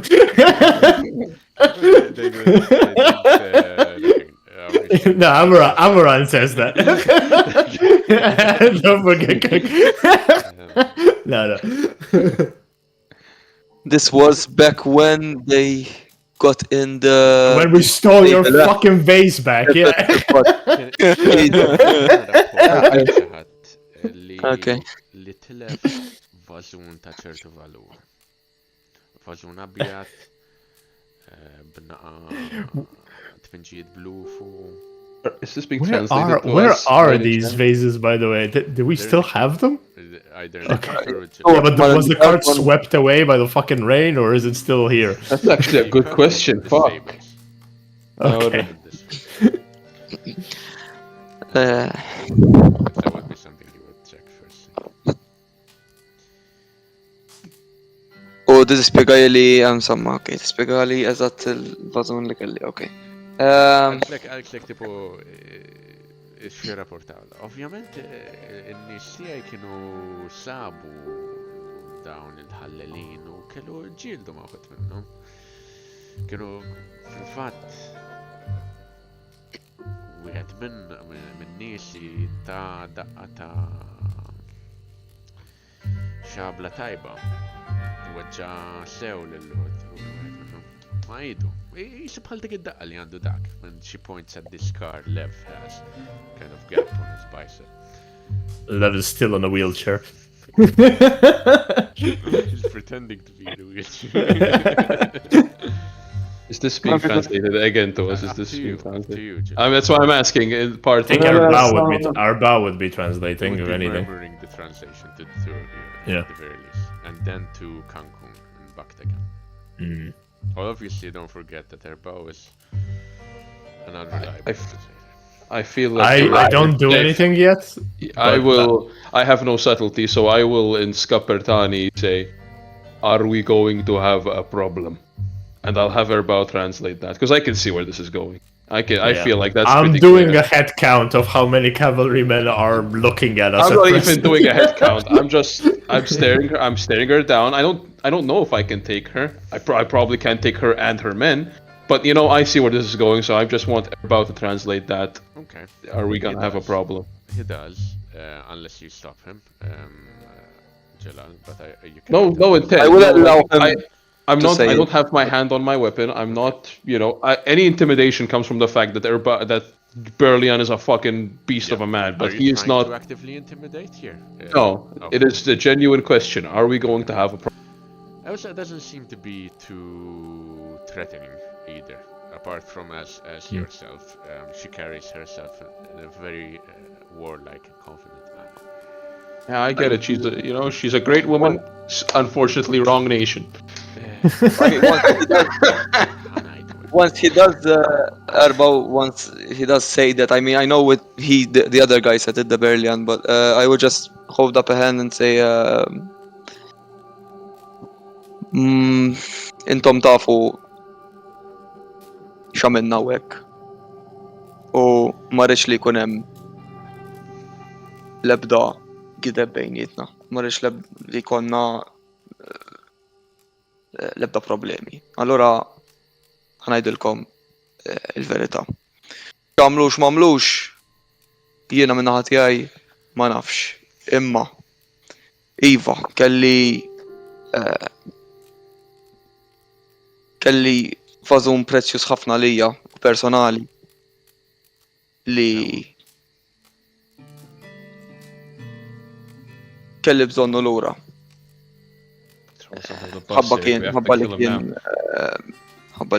No, Amaran says that. Don't forget Cancun. No. This was back when they got in the... When we stole your Yeah. fucking vase back, yeah. Okay. Li tilef vażun ta' ċertu valur. Vażun abjad, b'naqa tfinġijiet blu fuq. Is this being Where translated to where us? are by any these chance? vases, by the way? Do we still have them? Either Yeah, but was the card swept away by the fucking rain, or is it still here? That's actually a good question. Fuck. Okay. That would be something you would check first. U tispjegali li samma, okej, tispjegali eżatt il-vażun li kelli, okej. Għalek tipo xie rapportawla. Ovvjament, n-nis tiegħi kienu sabu dawn il-ħallelin u kellu ġildu ma' uħut minnhom. Kienu fil-fatt wieħed wieħed minn niesi ta' daqqa ta' xabla tajba. Weġġa sew lil-lod. Ma jidu. Jisib bħal dik id-daqqa li għandu dak. When she points at this car, Lev has kind of gap on his bicep. Lev is still on a wheelchair. He's pretending to be in a wheelchair. Is this being translated again to us? Is this being translated? To you, Jill. That's why I'm asking. In part, I think Arbao would be translating, if Would be anything. murmuring the translation to you, Yeah. at the very least. And then to Cancun and back again. Mm. Well, obviously, don't forget that Arbao is an unreliable I translator. I feel like I don't do anything yet. I but will. I have no subtlety, so I will in Skapertani say, "Are we going to have a problem?" And I'll have Erbao translate that because I can see where this is going. I Yeah. feel like that's. I'm pretty doing clear. a head count of how many cavalrymen are looking at us. I'm at not even present. doing a head count. I'm staring her down. I don't know if I can take her. I probably can't take her and her men. But you know, I see where this is going, so I just want Erbao to translate that. Okay. Are we gonna have a problem? He does, unless you stop him, Jalal. But you can. No intent. I will No, allow like, him I'm to not. say I it. don't have my hand on my weapon. I'm not. You know, any intimidation comes from the fact that that Berlian is a fucking beast of a man, but Are he you is trying not. to actively intimidate here? No, Oh. it is a genuine question. Are we going to have a problem? Also, it doesn't seem to be too threatening either. Apart from as yourself, she carries herself in a very warlike and confident manner. Yeah, I get it. She's a great woman. Unfortunately, wrong nation. I mean, once he does, Erbao, once he does say that, I mean, I know what the other guy said at the Berlian, but I would just hold up a hand and say, intom tafu x'għamilna hekk. U ma rridx li jkun hemm l-ebda gideb bejnietna. Ma rridx li jkollna l-ebda problemi. Allura ħanajdilkom il-verità. X'għamlux m'għamlux jiena min naħa tiegħi ma nafx. Imma iva kelli fażum prezzjuż ħafna lija u personali li kelli bżonnu lura. Ħabba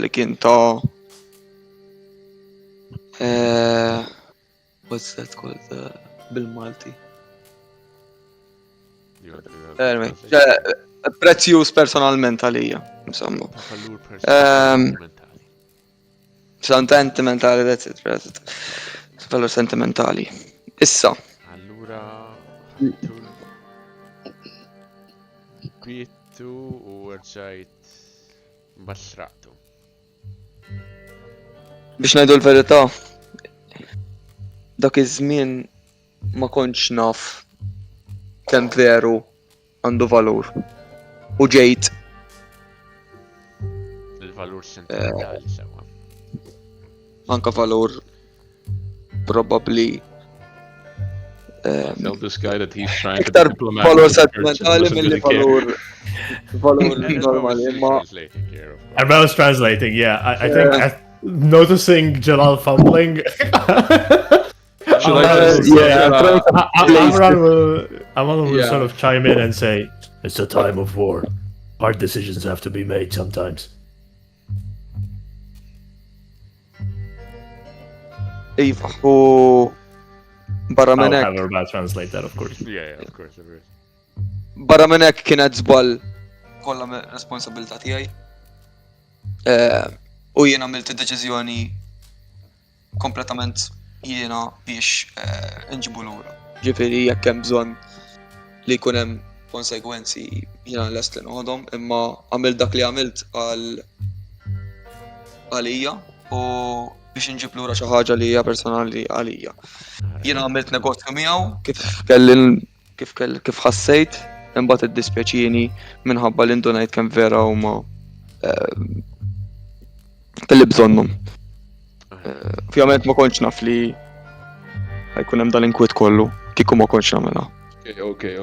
li kien ta' what's that called bil-Malti? Anyway, prezzjuż personalment għalija, insomma. Sentimentali, that's it. Valur sentimentali. Issa. Allura bittu u rġajt basratu. Biex ngħidu l-verità, dak iż-żmien ma kontx naf kemm veru għandu valur. U ġejt Il-valur sentimentali sewa. anka valur probabbli Tell this guy that he's trying to iktar be diplomatic. valur with the church and sentimentali doesn't milli really care. valur normali. Imma Translating here, of course. Arbao is translating, yeah. I think noticing Jalal fumbling. Should I just, Amran will Yeah. sort of chime in and say, "It's a time of war. Hard decisions have to be made sometimes." iva, u barra minn I'll hekk. have Arbao translate that, of course. Yeah, of course, there is. Barra minn hekk kienet żball kollha responsabilità tiegħi. U jien għamilt id-deċiżjoni kompletament jiena biex nġibu lura. Ġifieri jekk hemm bżonn li jkun hemm konsegwenzi jiena lest li noħodhom, imma għamilt dak li għamilt għalija u biex nġib lura xi ħaġa li hija personali għalija. Jiena għamilt negozju miegħu kif ħassejt, imbagħad iddispjaċini minħabba li ndunajt kemm vera huma kelli bżonnhom. Ovvjament ma kontx naf li ħajkun hemm dal-inkwiet kollu kieku ma kontx nagħmilha. Okay.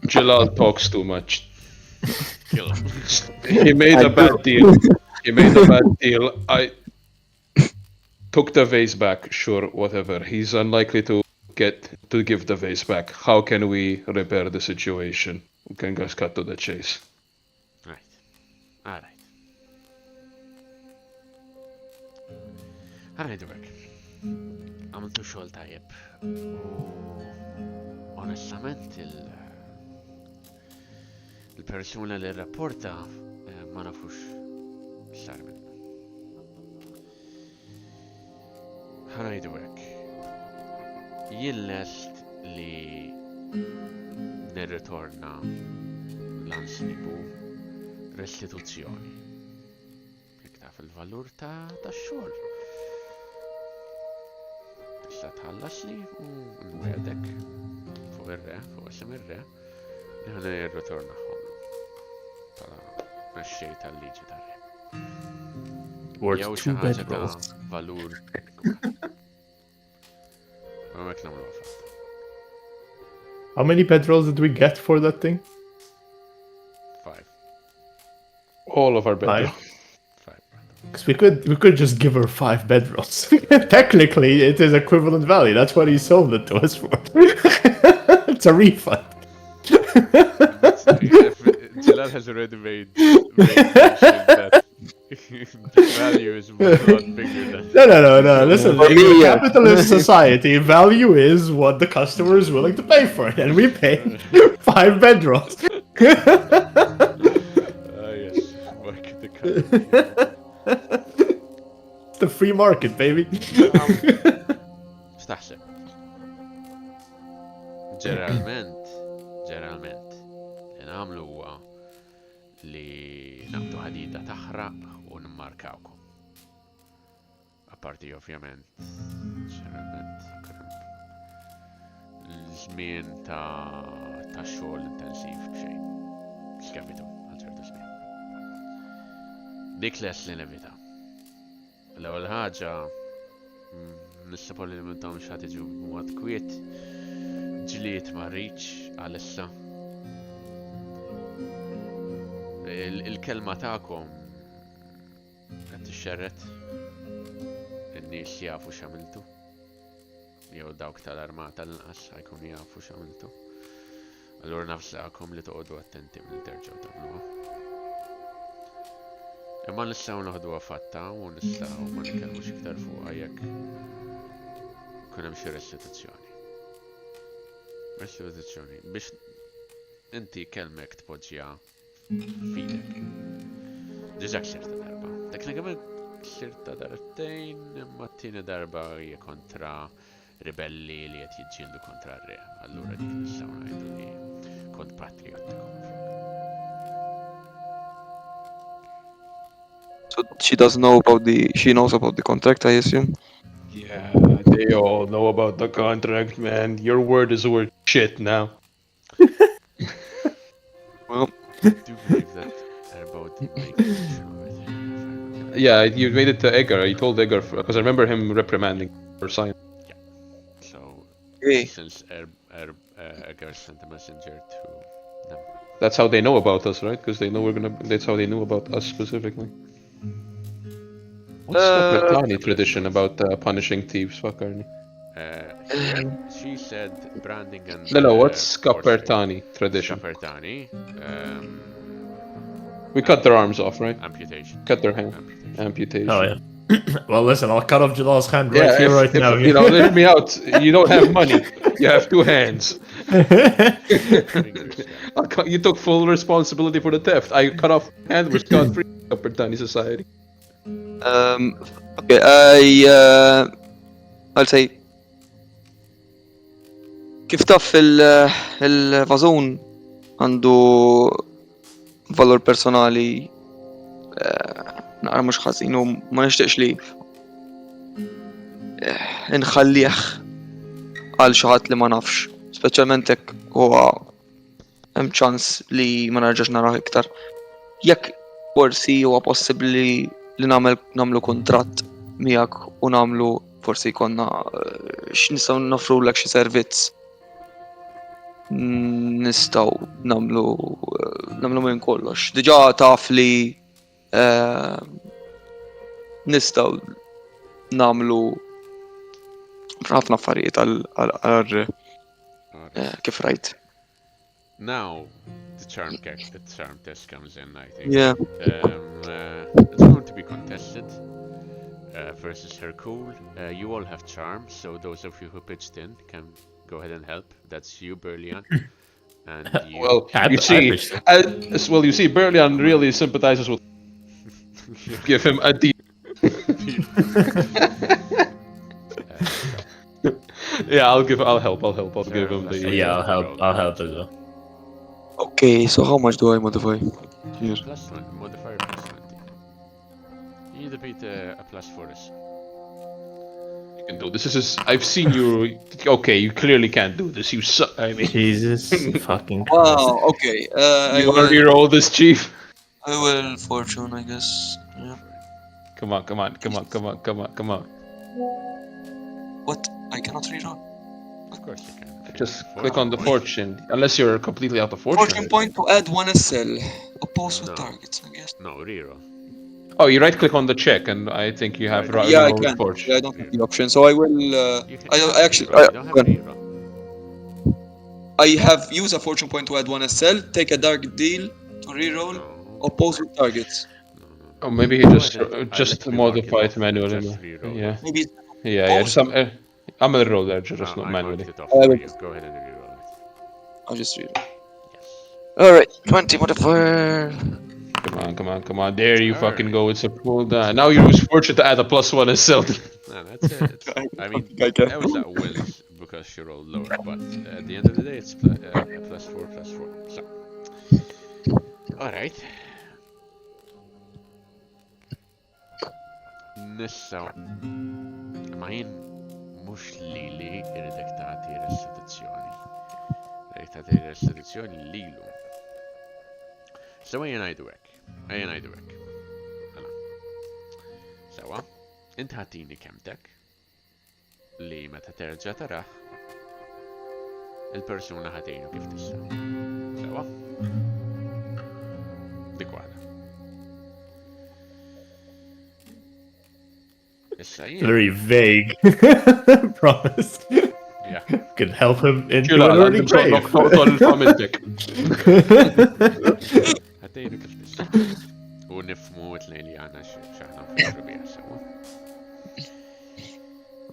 Jalal talks too much. Kill him. He made a bad deal. I took the vase back, sure, whatever. He's unlikely to give the vase back. How can we repair the situation? We can just cut to the chase. Right. Alright. Alright, Dirk. Għamiltu xogħol tajjeb. Onestament il-persuna li rrapporta ma nafux sar minnu. Ħanajdu hekk. Jien lest li nirritorna l-ansibu restituzzjoni. Jekk taf il-valur tax-xogħol. Tista' tħallas li u nwedek fuq isem ir-re li ħana nirritorna ħollu bħala mexxej tal-liġi tar-re. Worth Jew xi 2 ħaġa ta' bedrolls. valur. Ma mek nagħmlu fatt. How many bedrolls did we get for that thing? 5. All of our bedrolls. 5. Because we could just give her 5 bedrolls. Technically, it is equivalent value. That's what he sold it to us for. It's a refund. Jalal has already made mention that the value is a lot bigger than. No. Listen, in a capitalist society, value is what the customer is willing to pay for it, and we paid 5 bedrolls. Yes, market economy. It's the free market, baby. Staħseb. Ġeneralment, li nagħmlu huwa li naqdu ħadida taħraq u nimmarkawkom. Apparti ovvjament, ġeneralment l-żmien ta' xogħol intensiv b'xejn. Skapitu għal ċertu żmien. Dik les li nevita. L-ewwel ħaġa nissapolli li minn tom xatiġu b'mod kwiet ġliet ma' Reach għalissa. Il-kelma ta'kom qed tixxerret in-nies jafu x'għamiltu. Jew dawk tal-armata l-inqas ħajkunu jafu x'għamiltu. Allura nafsaqkom li toqgħodu attenti milli terġgħu tagħmluha. Imma nistgħu naħduha fatta u nistgħu ma nitkellmux iktar fuqha jekk ikun hemm xi restituzzjoni. Restituzzjoni biex inti kelmek tpoġġiha fidek. Diġà ksirta darba. Teknikament ksirta darbtejn, imma t-tieni darba hija kontra ribelli li qed jiġġieldu kontra r-re. Allura dik nistgħu ngħidu li kont patriottiku. So she knows about the contract, I assume. Yeah, they all know about the contract, man. Your word is worth shit now. Well, I do believe that they're about to make it sure. Yeah, you made it to Edgar. You told Edgar because I remember him reprimanding for sign. So, okay. since Edgar sent a messenger to them. That's how they know about us, right? Because they know we're gonna. That's how they knew about us specifically. What's the Brittany tradition about punishing thieves, fuck Arnie? She said branding and... No, what's Capertani tradition? Capertani, We cut their arms off, right? amputation. Cut their hand. Amputation. Oh, yeah. Well, listen, I'll cut off Jalal's hand right here, right now. You know, hear me out. You don't have money. You have 2 hands. You took full responsibility for the theft. I cut off hand. We're scot-free. Capertani society. Okay, I'll say kif taf il-vazun għandu valur personali naqra mhux ħażin u ma nixtieqx li inħallih għal xi ħadd li ma nafx, speċjalment hekk huwa hemm ċans li ma nerġax narah iktar. Jekk forsi huwa possibbli li nagħmlu kuntratt miegħek u nagħmlu forsi konna x'nistgħu nofrulek xi servizz. Nistgħu nagħmlu minn kollox. Diġà taf li nistgħu nagħmlu ħafna affarijiet għal kif rajt. Now, the charm test comes in, I think. Yeah. It's going to be contested versus Hercule. You all have charm, so those of you who pitched in can go ahead and help. That's you, Berlian. And you. Well, you see, Berlian really sympathizes with. Give him a D. Yeah, I'll help. I'll give him the. Yeah, I'll help as well. Okay, so how much do I modify? Here. Plus 20, modifier plus 20. You defeat a plus 4 is. You can do this. I've seen you. Okay, you clearly can't do this. You suck. I mean, Jesus fucking Christ. Wow, okay. you want to reroll this, Chief? I will fortune, I guess. Yeah. Come on. What? I cannot reroll. Of course you can. Just click on the fortune, unless you're completely out of fortune. Fortune point to add one SL. Oppose with No. targets, I guess. No, reroll. Oh, you right click on the check, and I think you have Yeah, I reroll can. fortune. Yeah, I don't have the option, so I will. You can I actually. reroll. You don't have reroll. I have used a fortune point to add one SL. Take a dark deal to reroll. No. Oppose with targets. Oh, maybe he Go just ahead. I just let me mark modify it off. manually. Just reroll. Yeah. Maybe. Yeah. Just I'm gonna roll there, just No, not I manually. marked it off I for will- you. Go ahead and reroll it. I'll just reroll. Yes. Alright, 20 modifier. Come on. There you Alright. fucking go. It's a pull down. Now you use fortune to add a +1 as well. No, that's it. I mean, I can. that was at will because you rolled lower, but at the end of the day, it's plus 4. So, alright. Nissa, ma jien mux li irridek tagħti restituzzjoni. Irrid tagħti restituzzjoni lilu. So ejja ngħidu hekk. Mela. Sewa, inti ħattini kemmtek li meta terġa' tarah il-persuna ħatejnu kif tista'. Sewa? Dik waħda. Issa jien. Very vague. Promise. Yeah. Could help him into Ġula, an early għandim grave. toqtol il-familtek. Ħatejnu kif tista'. U nifmu it-lejn li għandna x'aħna nfissru biha sewa.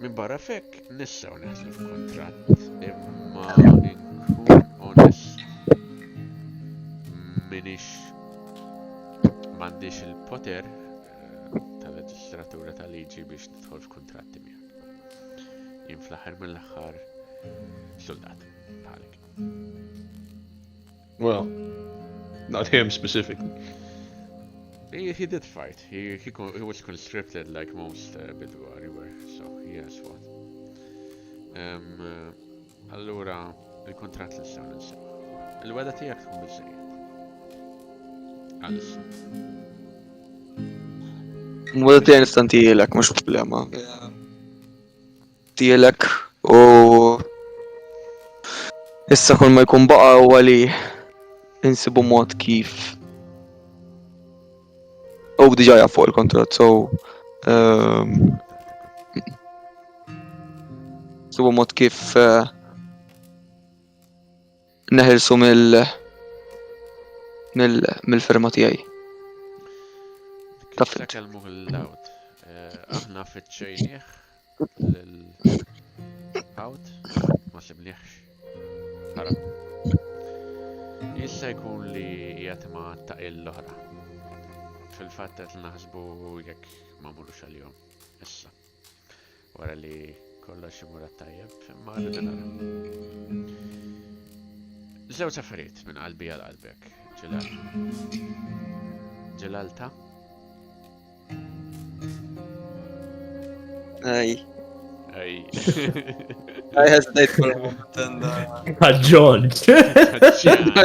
Min barra fekk nistgħu naħslu f'kuntratt imma nkun onest minix m'għandix il-poter tal-leġislatura tal-liġi biex nidħol f'kuntratti miegħek. Jien fl-aħħar mill-aħħar soldat bħalek. Well, not him specifically. He did fight. He was conscripted like most Bidwari were, so he has fought. Allura, il-kontrat li s-saw ninsaw. Il-weda tijak tkun bizzejiet. Għalissa. Mwada tiegħi nista' ntielek mhux problema. Tielek u issa kull ma jkun baqa' huwa li insibu mod kif u diġà jaf fuq il-kontratt, so insibu mod kif neħilsu mill-firma tiegħi. Kif kelmu l-lawt. Aħna fitxejnieħ l-out ma sibnieħx. Ħarab. Jissa jkun li jgħat ma taqil l-oħra. Fil-fatt qed naħsbu jekk ma murux għal-jom. Issa. Wara li kollox imur tajjeb, ma rridu nara. Żewġ affarijiet minn qalbi għal qalbek. Ġelalta. Ej. Ej. I hesitate for a moment and John. I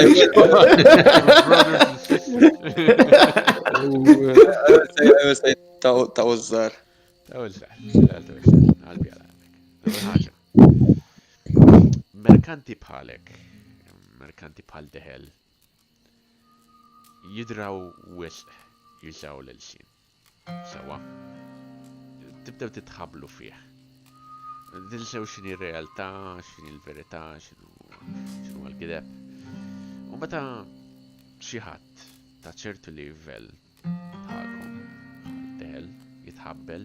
will say ta' użżar. Ewwel qalbi għalek. Ewwel ħaġa. Merkanti bħalek, merkanti bħal deħel, jidraw wisq jużaw l-sin. Sewa. Tibdew titħablu fih. Dilsew x'inhi r-realtà, x'inhi l-verità, x'inhu l-gideb. U meta xi ħadd ta' ċertu livell bħalkom deħel jitħabbel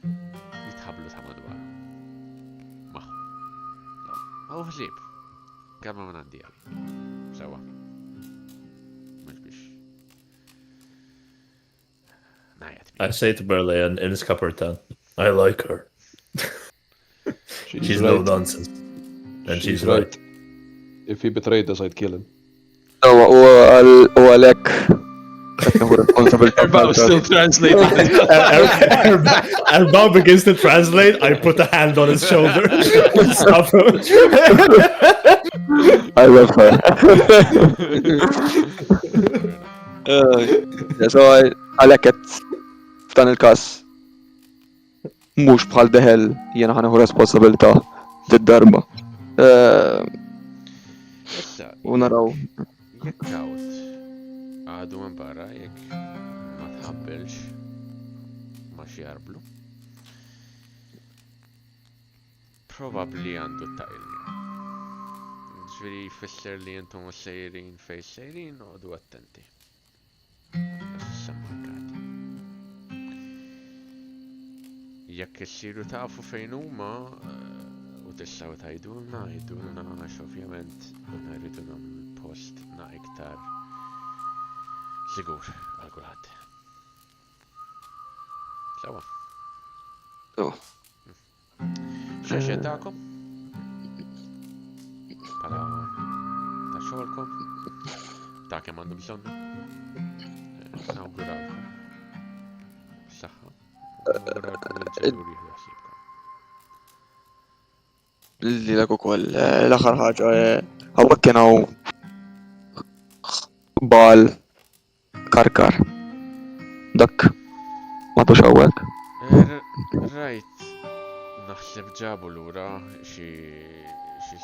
jitħabblu ta' madwar. Maħu. Maħu ħsieb. Kalma minn għandi għal. Sewa. Mhux biex. Najjat. I say to Berlin in his Caperton, I like her. She's right. no nonsense. And she's right. If he betrayed us, I'd kill him. U għalek. Erbao still translating this. Erbao begins to translate. I put a hand on his shoulder. Stop him. I love her. So għalek f'dan il-kas mhux bħal deħel jiena ħanieħu responsabilità d-darba. U naraw. Jekk kawt għadu minn barra jekk ma tħabbelx ma xjarblu. Probabbli għandu taqilni. Ġifieri jfisser li intom sejrin fejn sejrin noqogħdu attenti. Sammarkati. Jekk issiru tafu fejn huma u tistgħu tgħidulna għax ovvjament rridu nagħmlu l-post na iktar sigur għal kulħadd. Sewa. X'għaxed tagħkom? Bħala ta' xogħolkom? Ta' kemm għandu bżonn? Nawguralkom. Saħħa. Nawguralkom il-ġenuri ħsiebkom. Li l ukoll l-aħħar ħaġa hawnhekk kien hawn bal karkar. Dak ma tux hawnhekk. Rajt, naħseb ġabu lura xi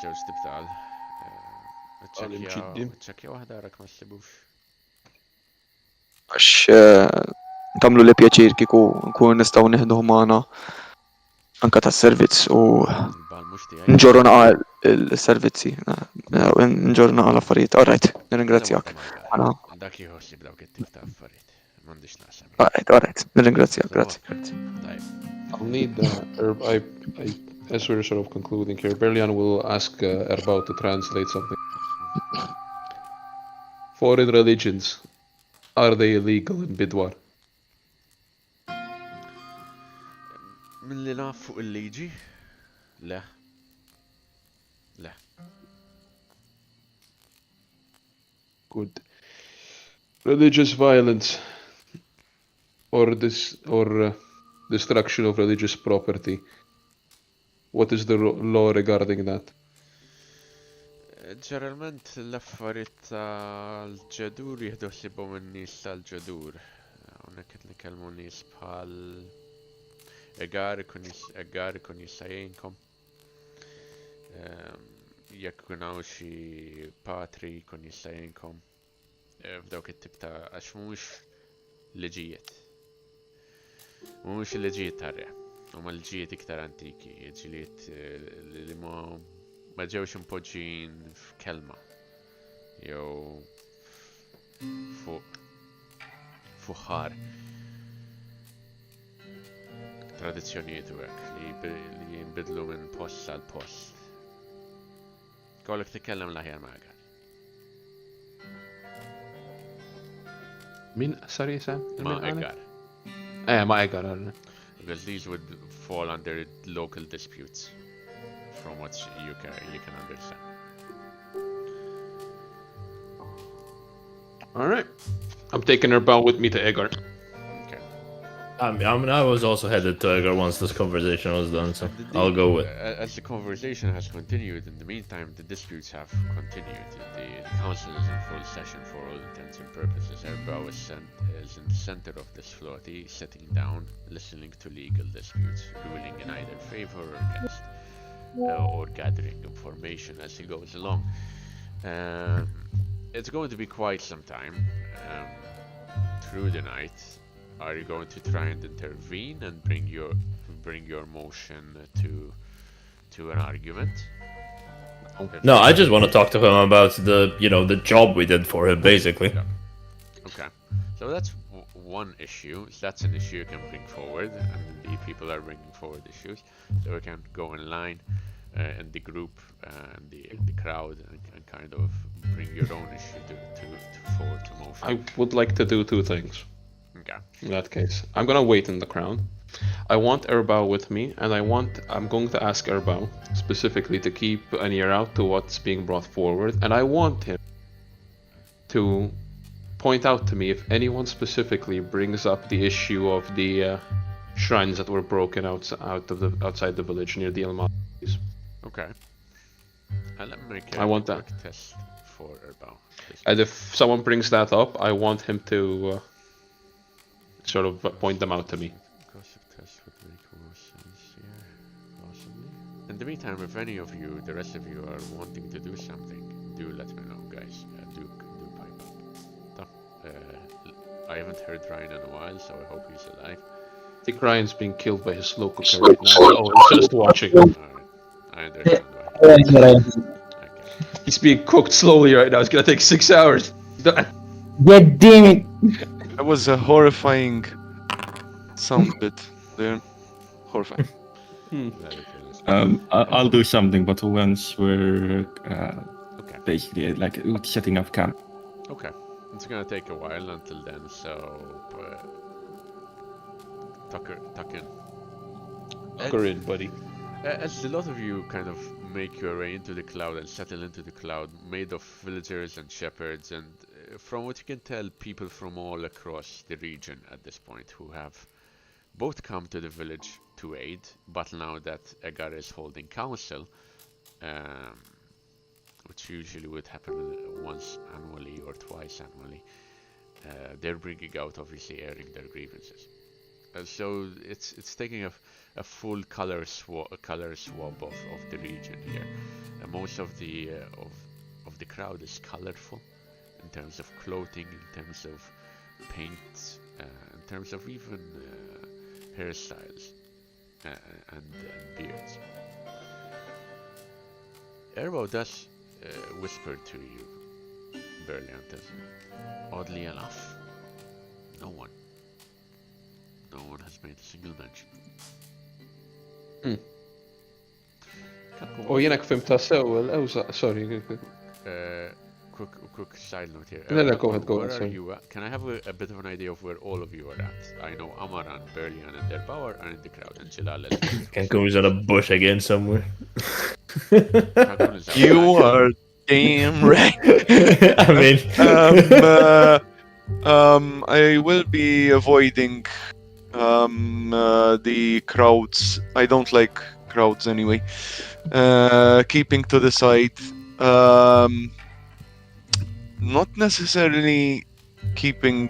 żewġ tibtal. Ċekkja waħda rak ma ssibux. Għax tamlu li pjaċir kieku nkun nistgħu nieħduh magħna anka tas-servizz u nġorru naqa il-servizzi. Nġorru naqa l-affarijiet. Alright, nirringrazzjak. Dak jħossi b'dawk it-tip ta' affarijiet. M'għandix naqsam. Alright, nirringrazzjak, grazzi. I'll need as we're sort of concluding here, Berlian will ask Erbao to translate something. Foreign religions, are they illegal in Bidwar? Milli naf fuq il-liġi? Le. Good. Religious violence or destruction of religious property. What is the law regarding that? Ġeneralment l-affarijiet tal-ġedur jieħdu ħsiebhom in-nies tal-ġedur. Hawnhekk qed nikellmu nies bħal Egar ikun jista' jgħinkom. Jekk ikun hawn xi patri jkun jista' jgħinkom. F'dawk it-tip ta' għax mhumiex liġijiet. Mhumiex il-liġijiet tar-re. Huma liġijiet iktar antiki, ġiliet li ma ġewx impoġġin f'kelma. Jew fuq ħar. Tradizzjonijiet u hekk li jinbidlu minn post għal post. Kollok tikkellem l-aħjar ma' Egar. Min sar jisem? Ma' Egar. Ma' Egar. Because these would fall under local disputes, from what you can understand. All right. I'm taking Erbao with me to Egar. Okay. I was also headed to Edgar once this conversation was done, so And I'll go with. as the conversation has continued, in the meantime, the disputes have continued. The council is in full session for all intents and purposes. Erbao is in the center of this floaty, sitting down, listening to legal disputes, ruling in either favor or against, or gathering information as he goes along. It's going to be quite some time through the night. Are you going to try and intervene and bring your motion to an argument? No, I just want to talk to him about the job we did for him, basically. Yeah. Okay. So that's one issue. That's an issue you can bring forward, and the people are bringing forward issues. So we can go in line in the group and the crowd and kind of bring your own issue to forward to motion. I would like to do two things. Okay. In that case, I'm gonna wait in the crowd. I want Erbao with me, and I'm going to ask Erbao specifically to keep an ear out to what's being brought forward, and I want him to point out to me if anyone specifically brings up the issue of the shrines that were broken outside the village near the Ilmaris. Okay. And let me make I want quick that. test for Erbao. And if someone brings that up, I want him to sort of point them out to me. Gossip test would make more sense here, possibly. In the meantime, if any of you, the rest of you, are wanting to do something, do let me know, guys. Do pipe up. I haven't heard Ryan in a while, so I hope he's alive. I think Ryan's being killed by his local right now. Oh, he's just watching. Alright, I understand why. Okay. He's being cooked slowly right now. It's gonna take 6 hours. God damn it! That was a horrifying sound bit there. Horrifying. I'll do something, but once we're Okay. basically like setting up camp. Okay. It's gonna take a while until then, so tuck in. Tucker in, buddy. As a lot of you kind of make your way into the cloud and settle into the cloud, made of villagers and shepherds, and from what you can tell, people from all across the region at this point who have both come to the village to aid, but now that Egar is holding council, which usually would happen once annually or twice annually, they're bringing out, obviously, airing their grievances. So it's taking a full color swab of the region here. Most of the crowd is colorful in terms of clothing, in terms of paint, in terms of even hairstyles and beards. Erbo does whisper to you, Berliantes. Oddly enough, no one has made a single mention. وينك فهمتها سوا أو sorry. Quick side note here. No, go ahead, Where are sorry. you at? Can I have a bit of an idea of where all of you are at? I know Amaran, Berlian, and their power are in the crowd, and Jalal is. Cancun's in a bush again somewhere. Cancun is You outside. are damn right. I mean, I will be avoiding the crowds. I don't like crowds anyway. Keeping to the side. Not necessarily keeping,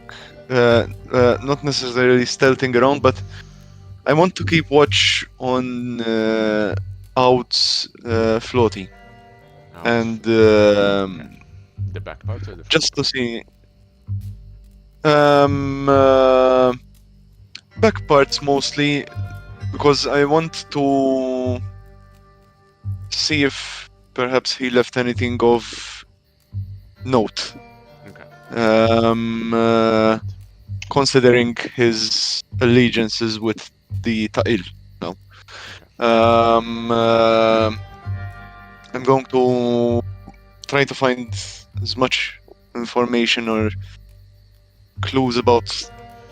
not necessarily stealthing around, but I want to keep watch on Out's floaty. And The back part or the just to see back parts mostly, because I want to see if perhaps he left anything of note. Okay. Considering his allegiances with the Ta'il now. I'm going to try to find as much information or clues about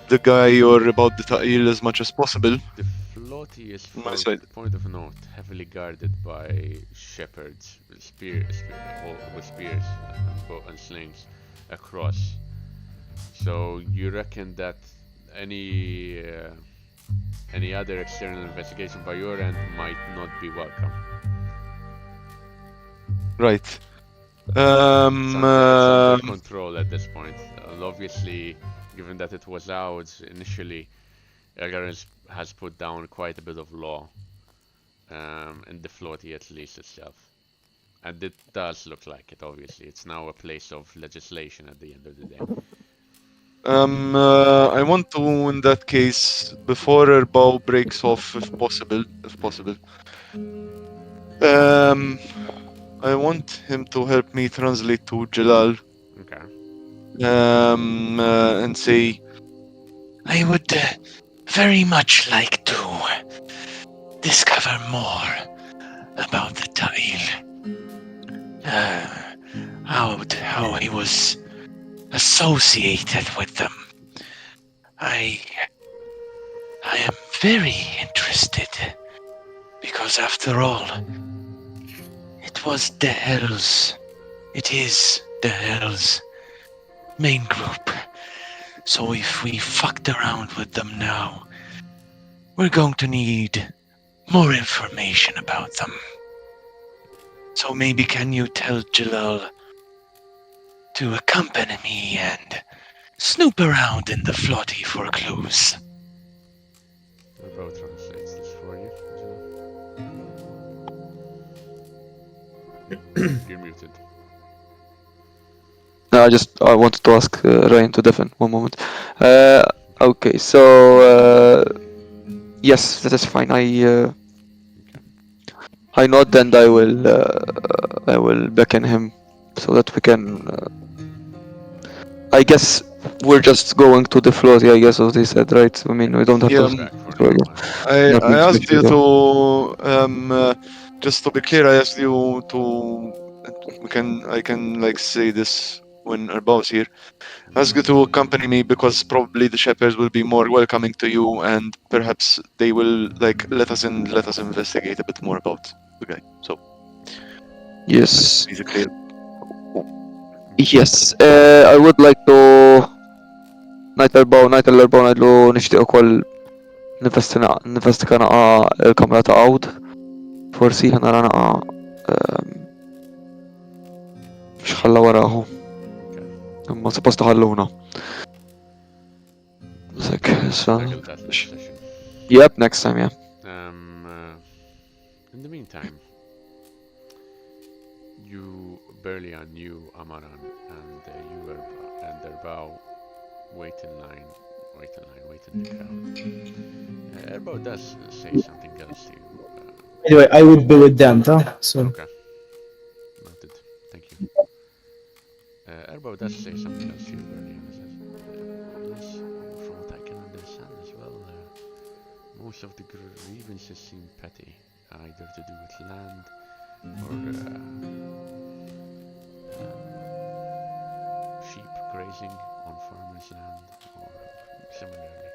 the guy or about the Ta'il as much as possible. The floaty is, My side. point of note, heavily guarded by shepherds with spears and slings across. So you reckon that any other external investigation by your end might not be welcome. Right. It's under control at this point. And obviously, given that it was out initially, Elgar has put down quite a bit of law in the floaty at least itself. And it does look like it, obviously. It's now a place of legislation at the end of the day. I want to, in that case, before Erbao breaks off, if possible, I want him to help me translate to Jalal, Okay. and say, I would very much like to discover more about the Ta'il. How he was associated with them. I am very interested because after all, it was the Hells. It is the Hells main group. So if we fucked around with them now, we're going to need more information about them. So maybe can you tell Jalal to accompany me and snoop around in the floaty for clues? Erbao translates this for you. You're muted. No, I wanted to ask Ryan to deafen. One moment. Okay, so yes, that is fine. I nod and I will beckon him so that we can. I guess we're just going to the floaty. I guess what he said, right? I mean, we don't have Yeah, to. I Nothing asked you special. to, just to be clear, I asked you to, I can like say this when Erbau's here. Ask you to accompany me because probably the shepherds will be more welcoming to you, and perhaps they will like let us investigate a bit more about the guy. So Yes. basically, Yes. I would like to. Najt l-erbaw najdlu nishtiq ukoll nivestika naqa il-kamra ta' għawd. Forsi ħana naqa xħalla waraħu. Imma suppost ħalluna. So. Yep, next time, yeah. In the meantime, you barely knew Amaran, and you were Erbao wait in the crowd. Erbao does say something else to you. Anyway, I would be with them, huh? So. Okay. Noted. Thank you. Erbao does say something else to you earlier. From what I can understand as well, most of the grievances seem petty, either to do with land or sheep grazing on farmers' land or similarly.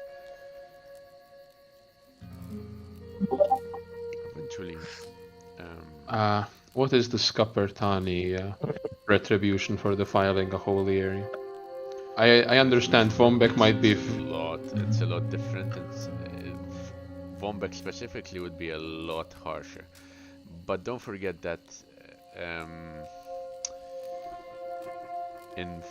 Eventually, what is the Scuppertani retribution for defiling a holy area? I understand Vombek might be... It's a lot different. Vombek specifically would be a lot harsher. But don't forget that in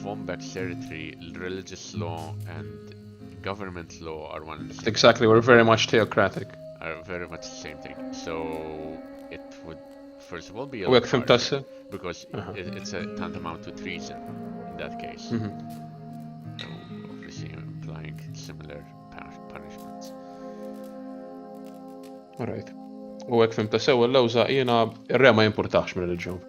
Vombek's territory, religious law and government law are one and the same. Exactly, we're very much theocratic. Are very much the same thing. So it would first of all be a lot harsher because it's a tantamount to treason in that case. So obviously implying similar punishments. Alright. U għek fimta sewa l-lawza jena il-re ma jimportax minn reġjon.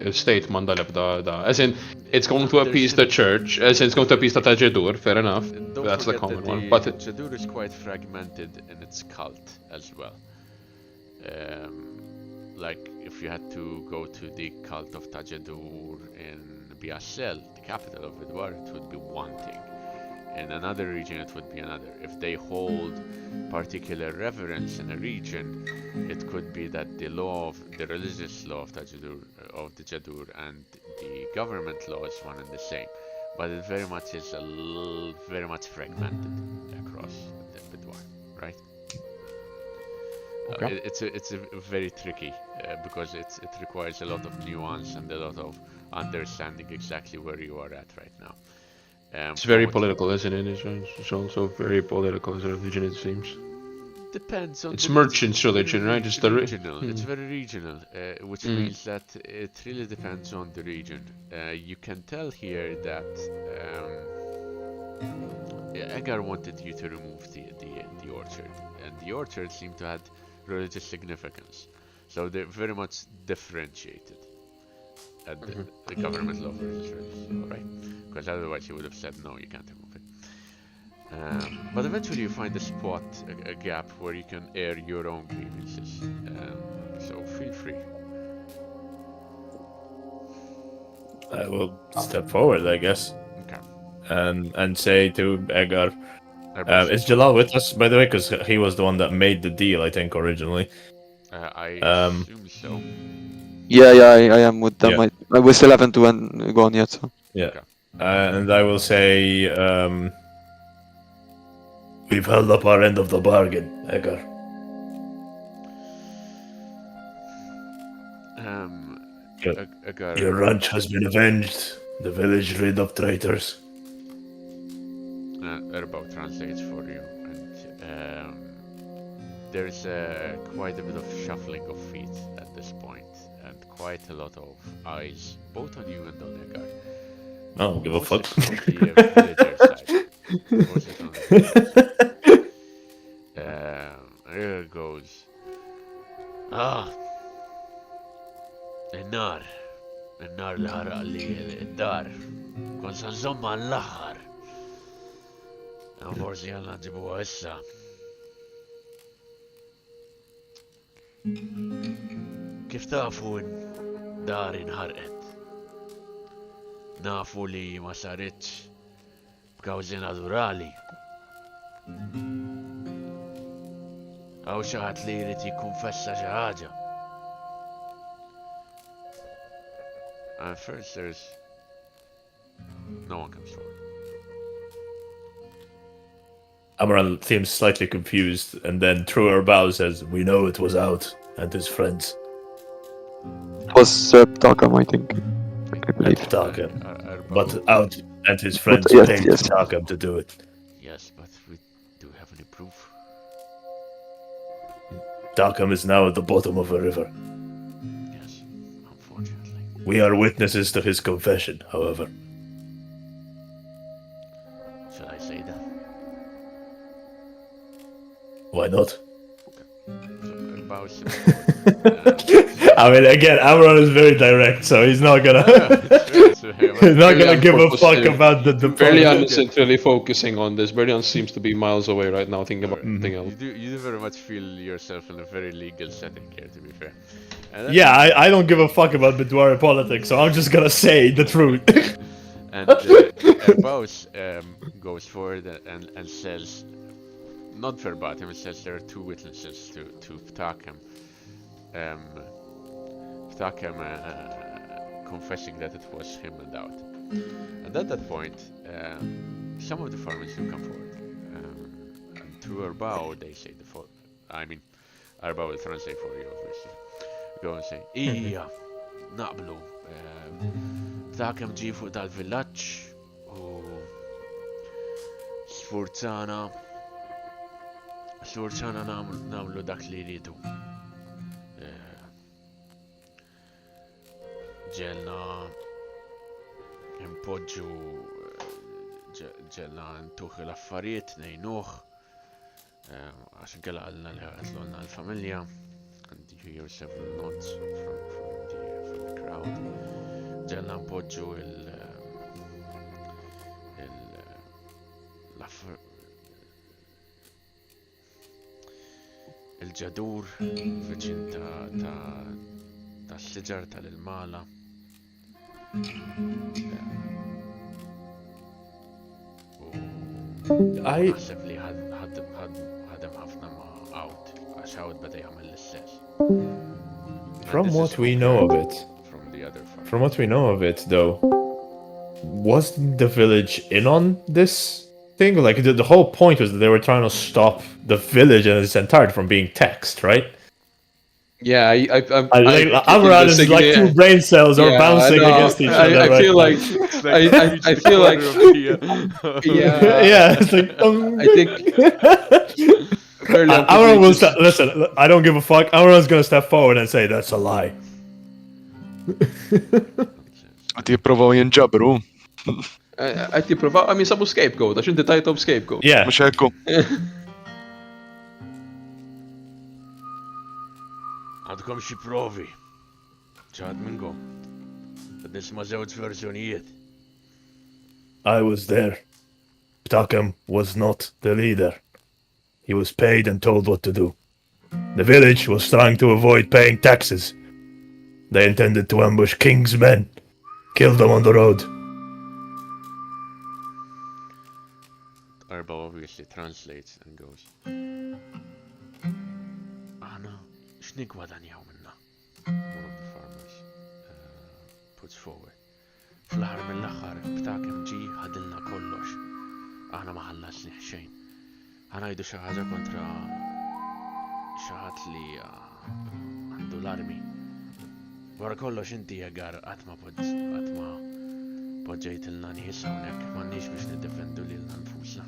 Il-state manda lebda da. As in, it's going to appease the church, as in it's going to appease the Tajedur, fair enough. That's the common one. But Tajedur is quite fragmented in its cult as well. Like if you had to go to the cult of Tajedur in Biasel, the capital of Idwar, it would be one thing. In another region it would be another. If they hold particular reverence in a region, it could be that the religious law of Tajedur, of the Jadur, and the government law is one and the same. but it very much is very much fragmented across the boudoir, right? Okay. It's a very tricky because it requires a lot of nuance and a lot of understanding exactly where you are at right now. It's very what- political, isn't it? It's also very political as a religion, it seems. Depends on It's the merchants' religion, right? It's It's the regional. It's very regional, which means that it really depends on the region. You can tell here that Agar wanted you to remove the orchard, and the orchard seemed to have religious significance. So they're very much differentiated at the government law versus religious law, right? Because otherwise you would have said no, you can't remove it. But eventually you find a spot, a gap where you can air your own grievances. So feel free. I will step forward, I guess, Okay. and say to Edgar, Airbus is is Jalal with us, by the way? Because he was the one that made the deal, I think, originally. I Um, assume so. Yeah, I am with them. Yeah. We still haven't gone yet. So. Yeah. Okay. And I will say, we've held up our end of the bargain, Edgar. Your, Agar, your ranch has been avenged. The village rid of traitors. Erbo translates for you, and there's quite a bit of shuffling of feet at this point, and quite a lot of eyes, both on you and on Agar. I don't give a fuck. Mostly on the villager side. Mostly on the villager side. Here it goes. النار اللي حرق لي الدار كون سنزمها الأخر forsi يلا نجيبوها issa. كيف تعرفوا إن داري انحرقت؟ nafu li ma saritx b'kawżi naturali. Għaw xi ħadd li jrid jikkunfessa xi ħaġa. And first there's no one comes forward. Amaran seems slightly confused, and then through her bow says, "We know it was out and his friends." It was Takam, I think. I believe. Takam. Our But bow- out and his friends yes, paid yes. Takam to do it. Yes, but we do have any proof. Takam is now at the bottom of a river. Yes, unfortunately. We are witnesses to his confession, however. Should I say that? Why not? So our bow steps forward. I mean, again, Amaran is very direct, so he's not gonna he's not gonna give a fuck about the Berlian isn't really focusing on this. Berlian seems to be miles away right now, thinking about something else. You do very much feel yourself in a very legal setting here, to be fair. And that's- Yeah, I don't give a fuck about Bidwari politics, so I'm just gonna say the truth. And Bows goes forward and says, not verbatim, it says there are two witnesses to Ptakem. Ptakem confessing that it was him and out. And at that point, some of the farmers do come forward. And through Arbao, they say the following. I mean, Arbao will translate for you, obviously. Go and say, Ija, naqblu. Ptakem ġi fuq dal-villaġġ u sfurzana namlu dak li jridu. Ġelna impoġġu ġelna ntuħ l-affarijiet nejnuħ għax għala għalna li għatlunna l-familja, and you hear several nods from the crowd. Ġelna npoġġu il-ġadur viċin ta' s-siġar tal-ilmala. Naħseb li ħadem ħafna ma' out, għax għawd bada jgħamil l-istess. From this what is we know of it, From the other farm. from what we know of it, though, was the village in on this thing? Like the whole point was that they were trying to stop the village in its entirety from being taxed, right? Yeah, Amran is like two brain cells are bouncing against each other I right feel now. like It's like I feel like yeah. Yeah, it's like I think fairly Amran will just, listen. I don't give a fuck. Amran's gonna step forward and say that's a lie. Għat jipprovaw jinġabru, qed jipprova għam jinsabu scapegoat għax inti tajtom scapegoat. Yeah. mux ekku. Għandkom xi provi. ċad minnkom. Qed nisma' żewġ verżjonijiet. I was there. Ptakem was not the leader. He was paid and told what to do. The village was trying to avoid paying taxes. They intended to ambush King's men, kill them on the road. Arba obviously translates and goes. Aħna x'nigwadanjaw minna? One of the farmers puts forward. Fl-aħħar mill-aħħar b'takem ġi ħadilna kollox. Aħna ma ħallasni xejn. Ħanajdu xi ħaġa kontra xi ħadd li għandu l-armi. Wara kollox inti jegar qatt ma poġġejtilna nies hawnhekk m'għandniex biex niddefendu lilna nfusna.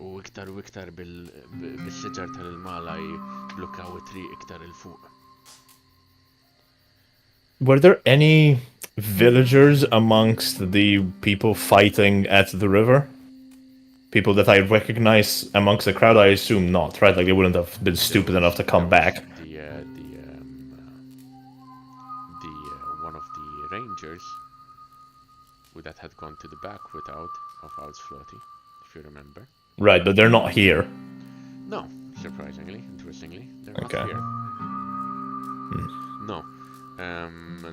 U iktar bil-siġar tal-mala jblukkaw it-triq iktar il-fuq. Were there any villagers amongst the people fighting at the river? People that I recognize amongst the crowd? I assume not, right? Like they wouldn't have been stupid enough to come back. One of the rangers that had gone to the back without of Outsflotty, if you remember. Right, but they're not here. No, surprisingly, interestingly, they're Okay. not here. No,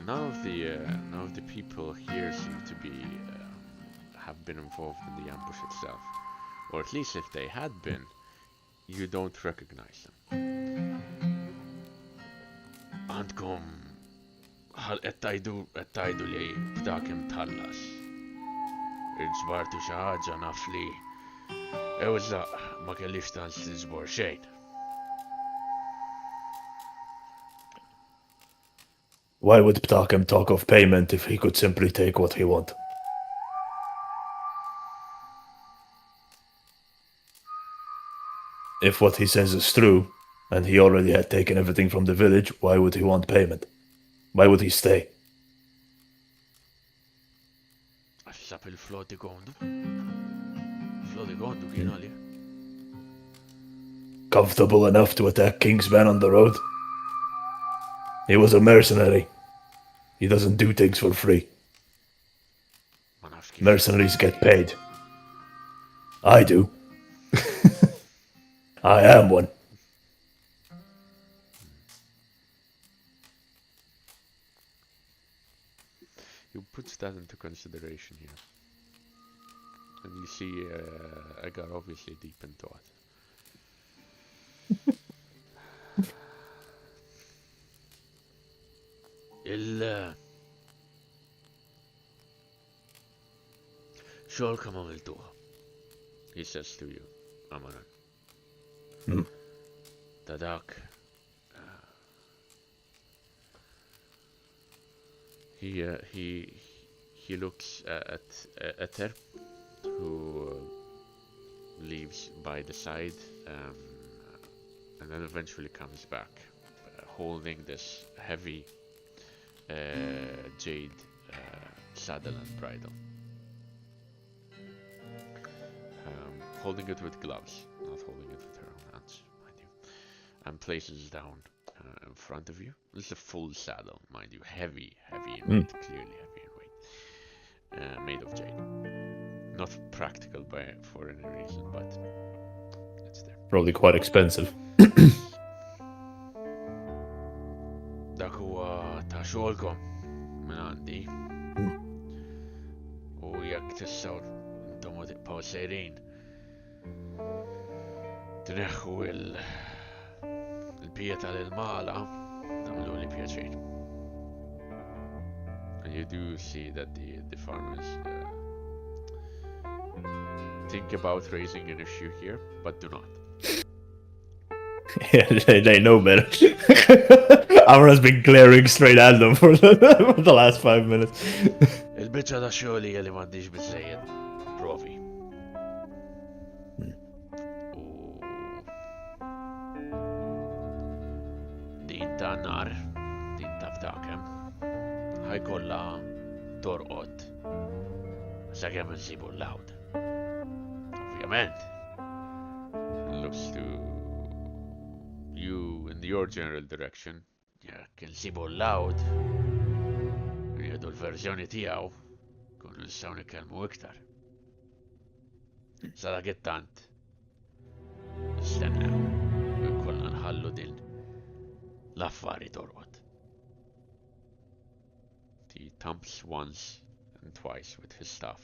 none of the people here seem to be have been involved in the ambush itself, or at least if they had been, you don't recognize them. Għandkom qed tajdu li b'dakem tallas. Irġbartu xi ħaġa naf li ewżaq ma kellix tans tiġbor xejn. Why would Ptakem talk of payment if he could simply take what he want? If what he says is true, and he already had taken everything from the village, why would he want payment? Why would he stay? Sab il-floti kondu. Floti kondu kien għalih. Comfortable enough to attack King's men on the road? He was a mercenary. He doesn't do things for free. Ma nafx kif. Mercenaries get paid. I do. I am one. He puts that into consideration here. And you see Agar obviously deep in thought. Xol kam għamiltuħa, he says to you, Amaran. Ta' dak, he looks at her, who leaves by the side, and then eventually comes back, holding this heavy jade saddle and bridle. Holding it with gloves, not holding it with her own hands, mind you, and places down in front of you. This is a full saddle, mind you, heavy in weight, clearly heavy in weight, made of jade. Not practical for any reason, but it's there. Probably quite expensive. Dak huwa ta' xogħolkom minn għandi. U jekk tistgħu intom tibqgħu sejrin. Tneħħu il-pieta lil mala tagħmlu li pjaċir. And You do see that the farmers think about raising an issue here, but do not. Yeah, they know better. Amra's been glaring straight at them for the last 5 minutes. Il-bicċa ta' xogħli li m'għandix biżejjed provi. U din ta' nar, din ta' ftakem, ħajkollha torqod sakemm insibu l-lawd. Ovvjament, looks to you in your general direction. Jekk insibu l-lawd, jgħidu l-verżjoni tiegħu, kun nistgħu nitkellmu iktar. Sala gittant, nistennew, kollha nħallu din l-affari torqod. He thumps once and twice with his staff.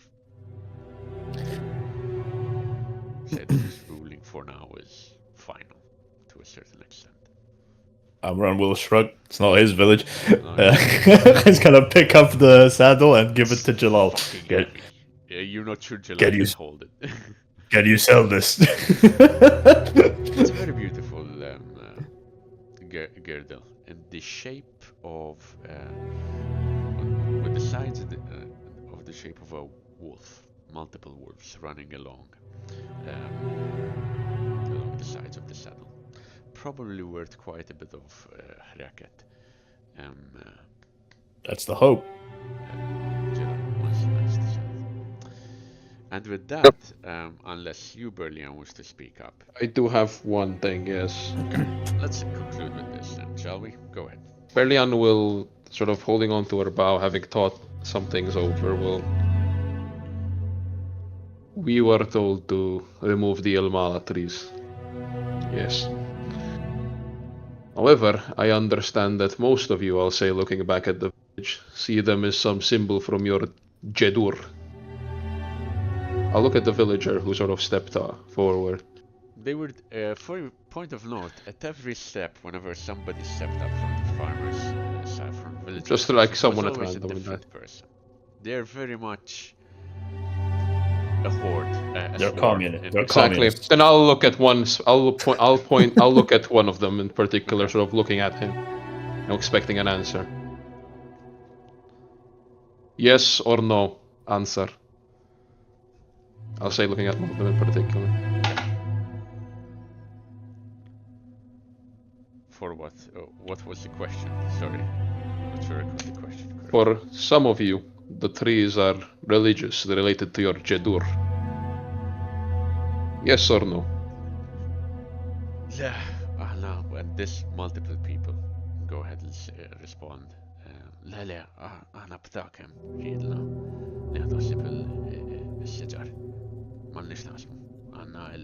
Said his ruling for now is final, to a certain extent. Amran will shrug. It's not his village. He's gonna pick up the saddle and give it to Jalal. You're not sure Jalal Can you- can hold it. Can you sell this? It's a very beautiful girdle in the shape of, with the sides of the shape of a wolf, multiple wolves running along the sides of the saddle. Probably worth quite a bit of racket. That's the hope. And with that, unless you, Berlian, wish to speak up, I do have one thing, yes. let's conclude with this then, shall we? Go ahead. Berlian will, sort of holding on to her bow, having thought some things over, will... We were told to remove the Ilmala trees. Yes. However, I understand that most of you, I'll say looking back at the village, see them as some symbol from your Jedur. I'll look at the villager who sort of stepped forward. They were, for your point of note, at every step, whenever somebody stepped up from the farmers' side, from villagers, Just like it someone was at always a random in different that. person. They're very much a horde. They're swarm communist. in- They're Exactly. communists. Then I'll look at one. I'll look at one of them in particular, sort of looking at him, expecting an answer. Yes or no answer. I'll say looking at one of them in particular. For what? What was the question? Sorry. Not sure I got the question correct. For some of you, the trees are religious, they're related to your Jedur. Yes or no? لا أهلا and this multiple people go ahead and respond. لا لا أنا بتاعكم ريدنا نهدوسي بالشجر ما لناش نعصمه عنا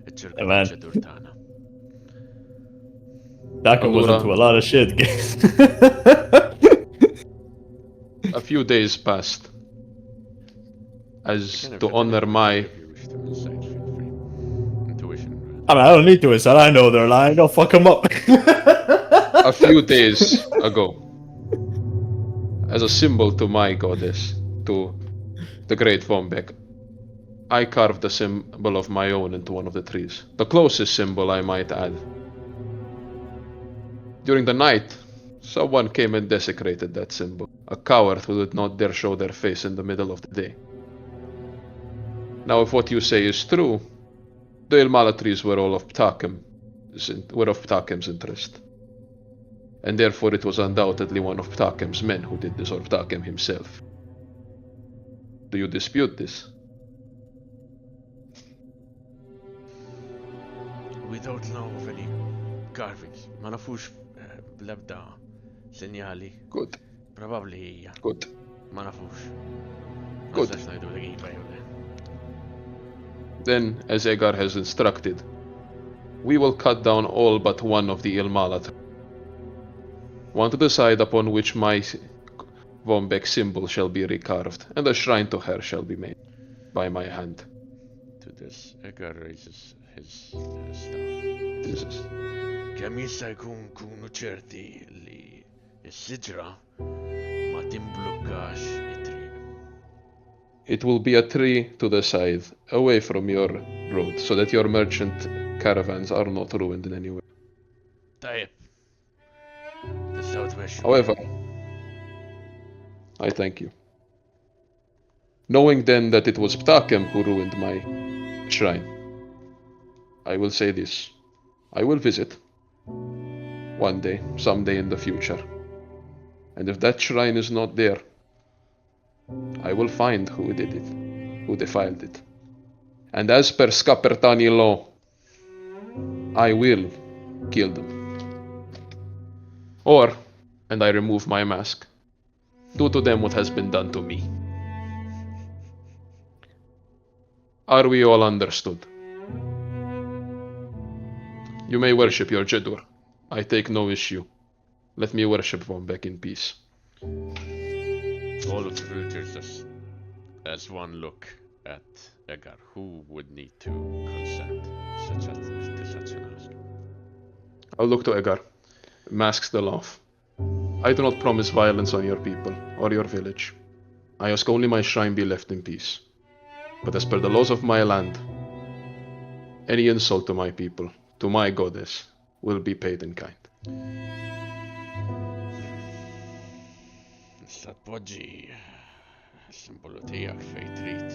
الجرقة Yeah, man. الجدور تاعنا. Dakin was Allora. into a lot of shit, guys. A few days passed. As Kind of to honor my... if you wish to insight, feel free. Intuition. I mean, I don't need to inside. I know they're lying. I'll fuck them up. A few days ago, as a symbol to my goddess, to the great Vombek, I carved a symbol of my own into one of the trees. The closest symbol, I might add. During the night, someone came and desecrated that symbol. A coward who did not dare show their face in the middle of the day. Now, if what you say is true, the Ilmala trees were all of Ptakem's interest. And therefore it was undoubtedly one of Ptakem's men who did this, or Ptakem himself. Do you dispute this? We don't know of any carvings. ما نفوش بلبدا سينيالي. Good, Probably هي. good. ما نفوش. ما Good. نقدرش نقدر دقيقة ولا. Then, as Egar has instructed, we will cut down all but one of the Ilmala trees. Want to decide upon which my Vombek symbol shall be recarved, and a shrine to her shall be made by my hand. To this, Edgar raises his staff. This is kemm jista' jkun kunu ċerti li s-siġra ma Timblukash itri. It will be a tree to the side, away from your road, so that your merchant caravans are not ruined in any way. طيب. The southwest. However, I thank you. Knowing then that it was Ptakem who ruined my shrine, I will say this. I will visit. One day, someday in the future. And if that shrine is not there, I will find who did it, who defiled it. And as per Scapertani law, I will kill them. Or, and I remove my mask, do to them what has been done to me. Are we all understood? You may worship your Jedur. I take no issue. Let me worship Vombek in peace. All of the villagers as one look at Egar, who would need to consent to such an ask. I'll look to Egar. Masks the laugh. I do not promise violence on your people or your village. I ask only my shrine be left in peace. But as per the laws of my land, any insult to my people, to my goddess, will be paid in kind. Satpoġġi simbolu tiegħek fejn trid.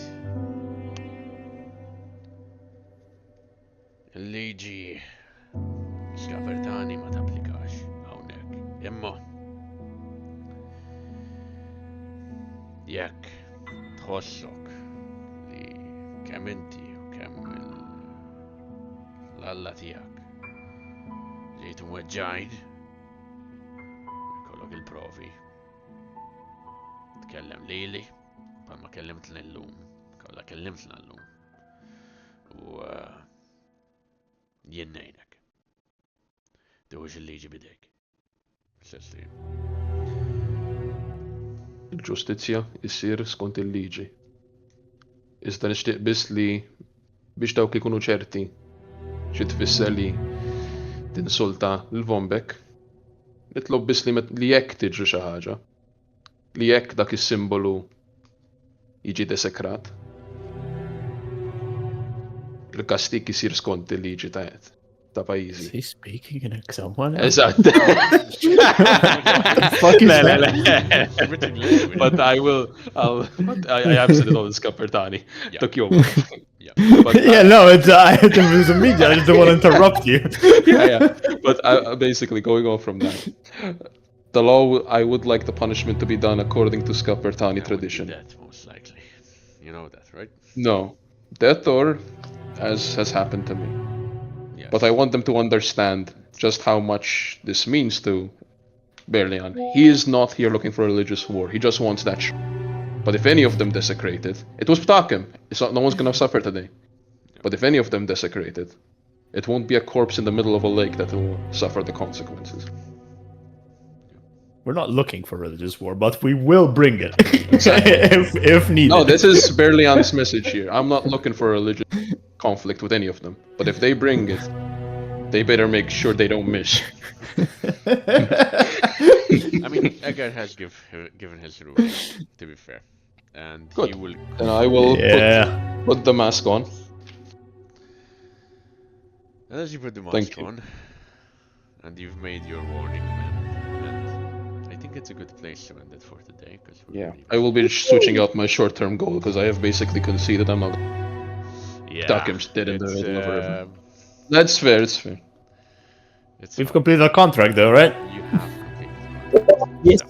Il-liġi Scapertani ma tapplikax hawnhekk. Imma jekk tħossok li kemm inti u kemm l-alla tiegħek ġejtu mweġġajn ikollok il-provi. Tkellem lili, palma kellimtni l-lum, kolla kellimtna l-lum. U jien ngħinek. Dewġ il-liġi bidejk. Sessi. Il-ġustizzja issir skont il-liġi. Iżda nixtieq biss li biex dawk ikunu ċerti xi tfisser li tinsulta l-Vombek, nitlob biss li jekk tiġri xi ħaġa, li jekk dak is-simbolu jiġi desekrat, il-kastik isir skont il-liġi ta' Is pajjiżi. he speaking in someone? Eżatt. Fuck is Le, that? But I have said it all in Scapertani. Yeah. Took you. Yeah. But, Yeah, no, it was immediate. I just don't want to interrupt you. yeah. But basically, going on from that, the law, I would like the punishment to be done according to Scapertani tradition. That most likely. You know that, right? No, death or as has happened to me. Yes. But I want them to understand just how much this means to Berlian. He is not here looking for a religious war. He just wants that. But if any of them desecrated, it was Ptakem. No one's gonna suffer today. But if any of them desecrated, it won't be a corpse in the middle of a lake that will suffer the consequences. We're not looking for religious war, but we will bring it if needed. No, this is Berlian's message here. I'm not looking for a religious conflict with any of them. But if they bring it, they better make sure they don't miss. I mean, Egar has given his rules, to be fair. And Good. he will... Then I will put the mask on. And as you put the Thank mask you. on, and you've made your warning, and I think it's a good place to end it for today, because Yeah, I will be switching out my short-term goal because I have basically conceded I'm not. Ptakem's dead in the it's, middle of a river. That's fair. It's fair. It's We've fine. completed our contract, though, right? You have completed. Yes.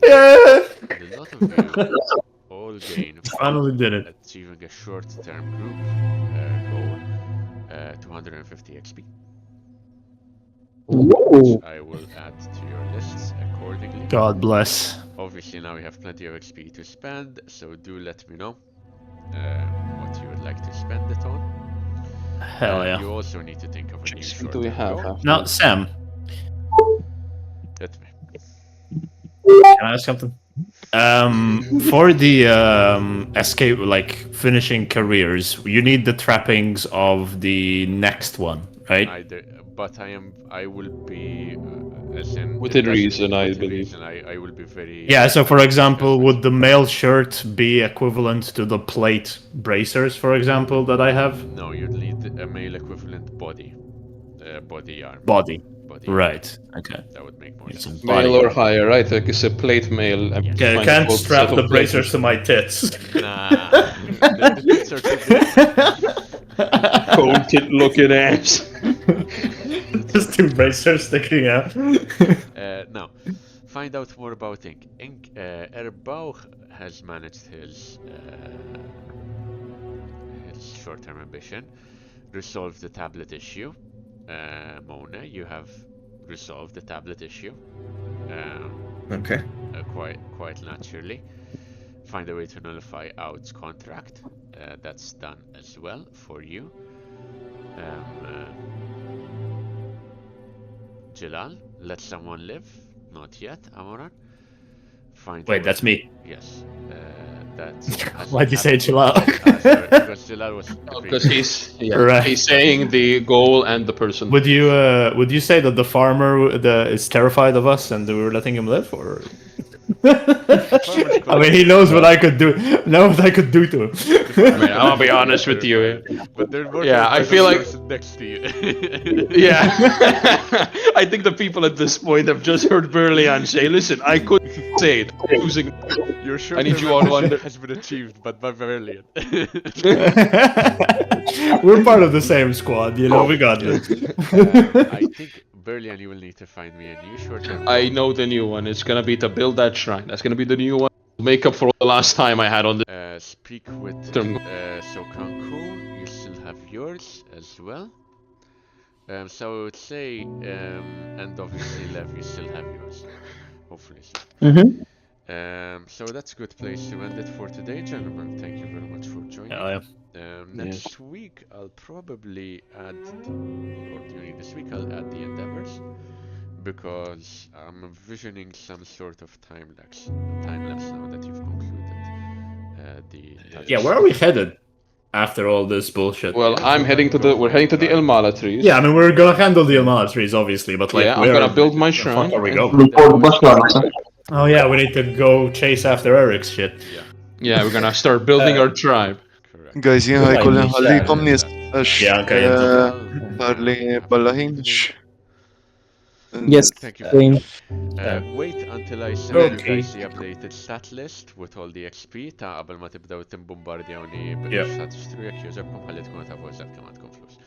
Yeah. And a lot of you all gain Finally did it. achieving a short-term group goal, 250 XP. Whoa. Which I will add to your lists accordingly. God bless. Obviously now we have plenty of XP to spend, so do let me know what you would like to spend it on. Hell yeah. You also need to think of a new XP short do we have? Now, Sam, Let me. can I ask something? For the escape, like finishing careers, you need the trappings of the next one, right? But I will be As in, Within it doesn't- reason, I within believe. reason, I will be very. Yeah, so for happy to example, discuss would the male shirt be equivalent to the plate bracers, for example, that I have? this. No, you'd need a male equivalent body, body armor. Body. Body armor. Right. Okay. That would make more It's sense. a body. Male or higher, right? Like it's a plate male. I'm Yes. Yeah, I trying to can't build strap set the of bracers to plates. my tits. Nah, the tits are too big. Cold tit looking ass. Just two bracers sticking out. Now, find out more about Ink. Erbauch has managed his short-term ambition, resolve the tablet issue. Mona, you have resolved the tablet issue. Okay. Quite naturally. Find a way to nullify Out's contract. That's done as well for you. Jalal, let someone live. Not yet, Amoran. Find a Wait, way- that's me. Yes. That's. Why'd you say Jalal? Sorry, because Jalal was. Because Right. he's saying the goal and the person. Would you say that the farmer is terrified of us and we were letting him live, or? I mean, he knows what I could do. Know what I could do to him. I mean, I'll be honest with you. But they're more Yeah, I terrified feel of the like- person next to you. Yeah. I think the people at this point have just heard Burleon say, listen, I couldn't say it. I'm using. Your short I need you on one. has been achieved, but by Verlian. We're part of the same squad, you know. We got this. I think Berlian, you will need to find me a new short-term. I know the new one. It's gonna be to build that shrine. That's gonna be the new one. Make up for all the last time I had on the Speak with term. so Kanku, you still have yours as well. So I would say, and obviously Lev, you still have yours. Hopefully. Mm-hmm. So that's a good place to end it for today, gentlemen. Thank you very much for joining. Next week I'll probably add, or during this week I'll add the endeavors, because I'm envisioning some sort of time lapse now that you've concluded the. Yeah, where are we headed after all this bullshit? Well, we're heading to the Ilmala trees. Yeah, I mean, we're gonna handle the Ilmala trees, obviously, but like, Yeah, I'm where gonna build my the fuck shrine. are we going? Report back. Oh yeah, we need to go chase after Eric's shit. Yeah, we're gonna start building our tribe. Guys, jien ħajkolli nħallikom nies għax Yeah, okay, parli ballaħinx. Yes. Thank you. Same. Wait until I send you Okay. guys the updated stat list with all the XP ta' qabel ma tibdew timbombardjawni Yeah. bil-xat tixtru jekk jużabkom ħalli tkunu tafu eżatt kemm għandkom flus.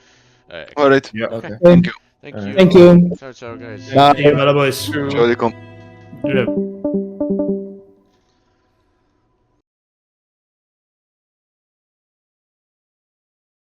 Alright, Okay. Thank Thank you. Thank you. Ciao, ciao, guys. Bye. Hey, Bella boys. ċawlikom. Yeah.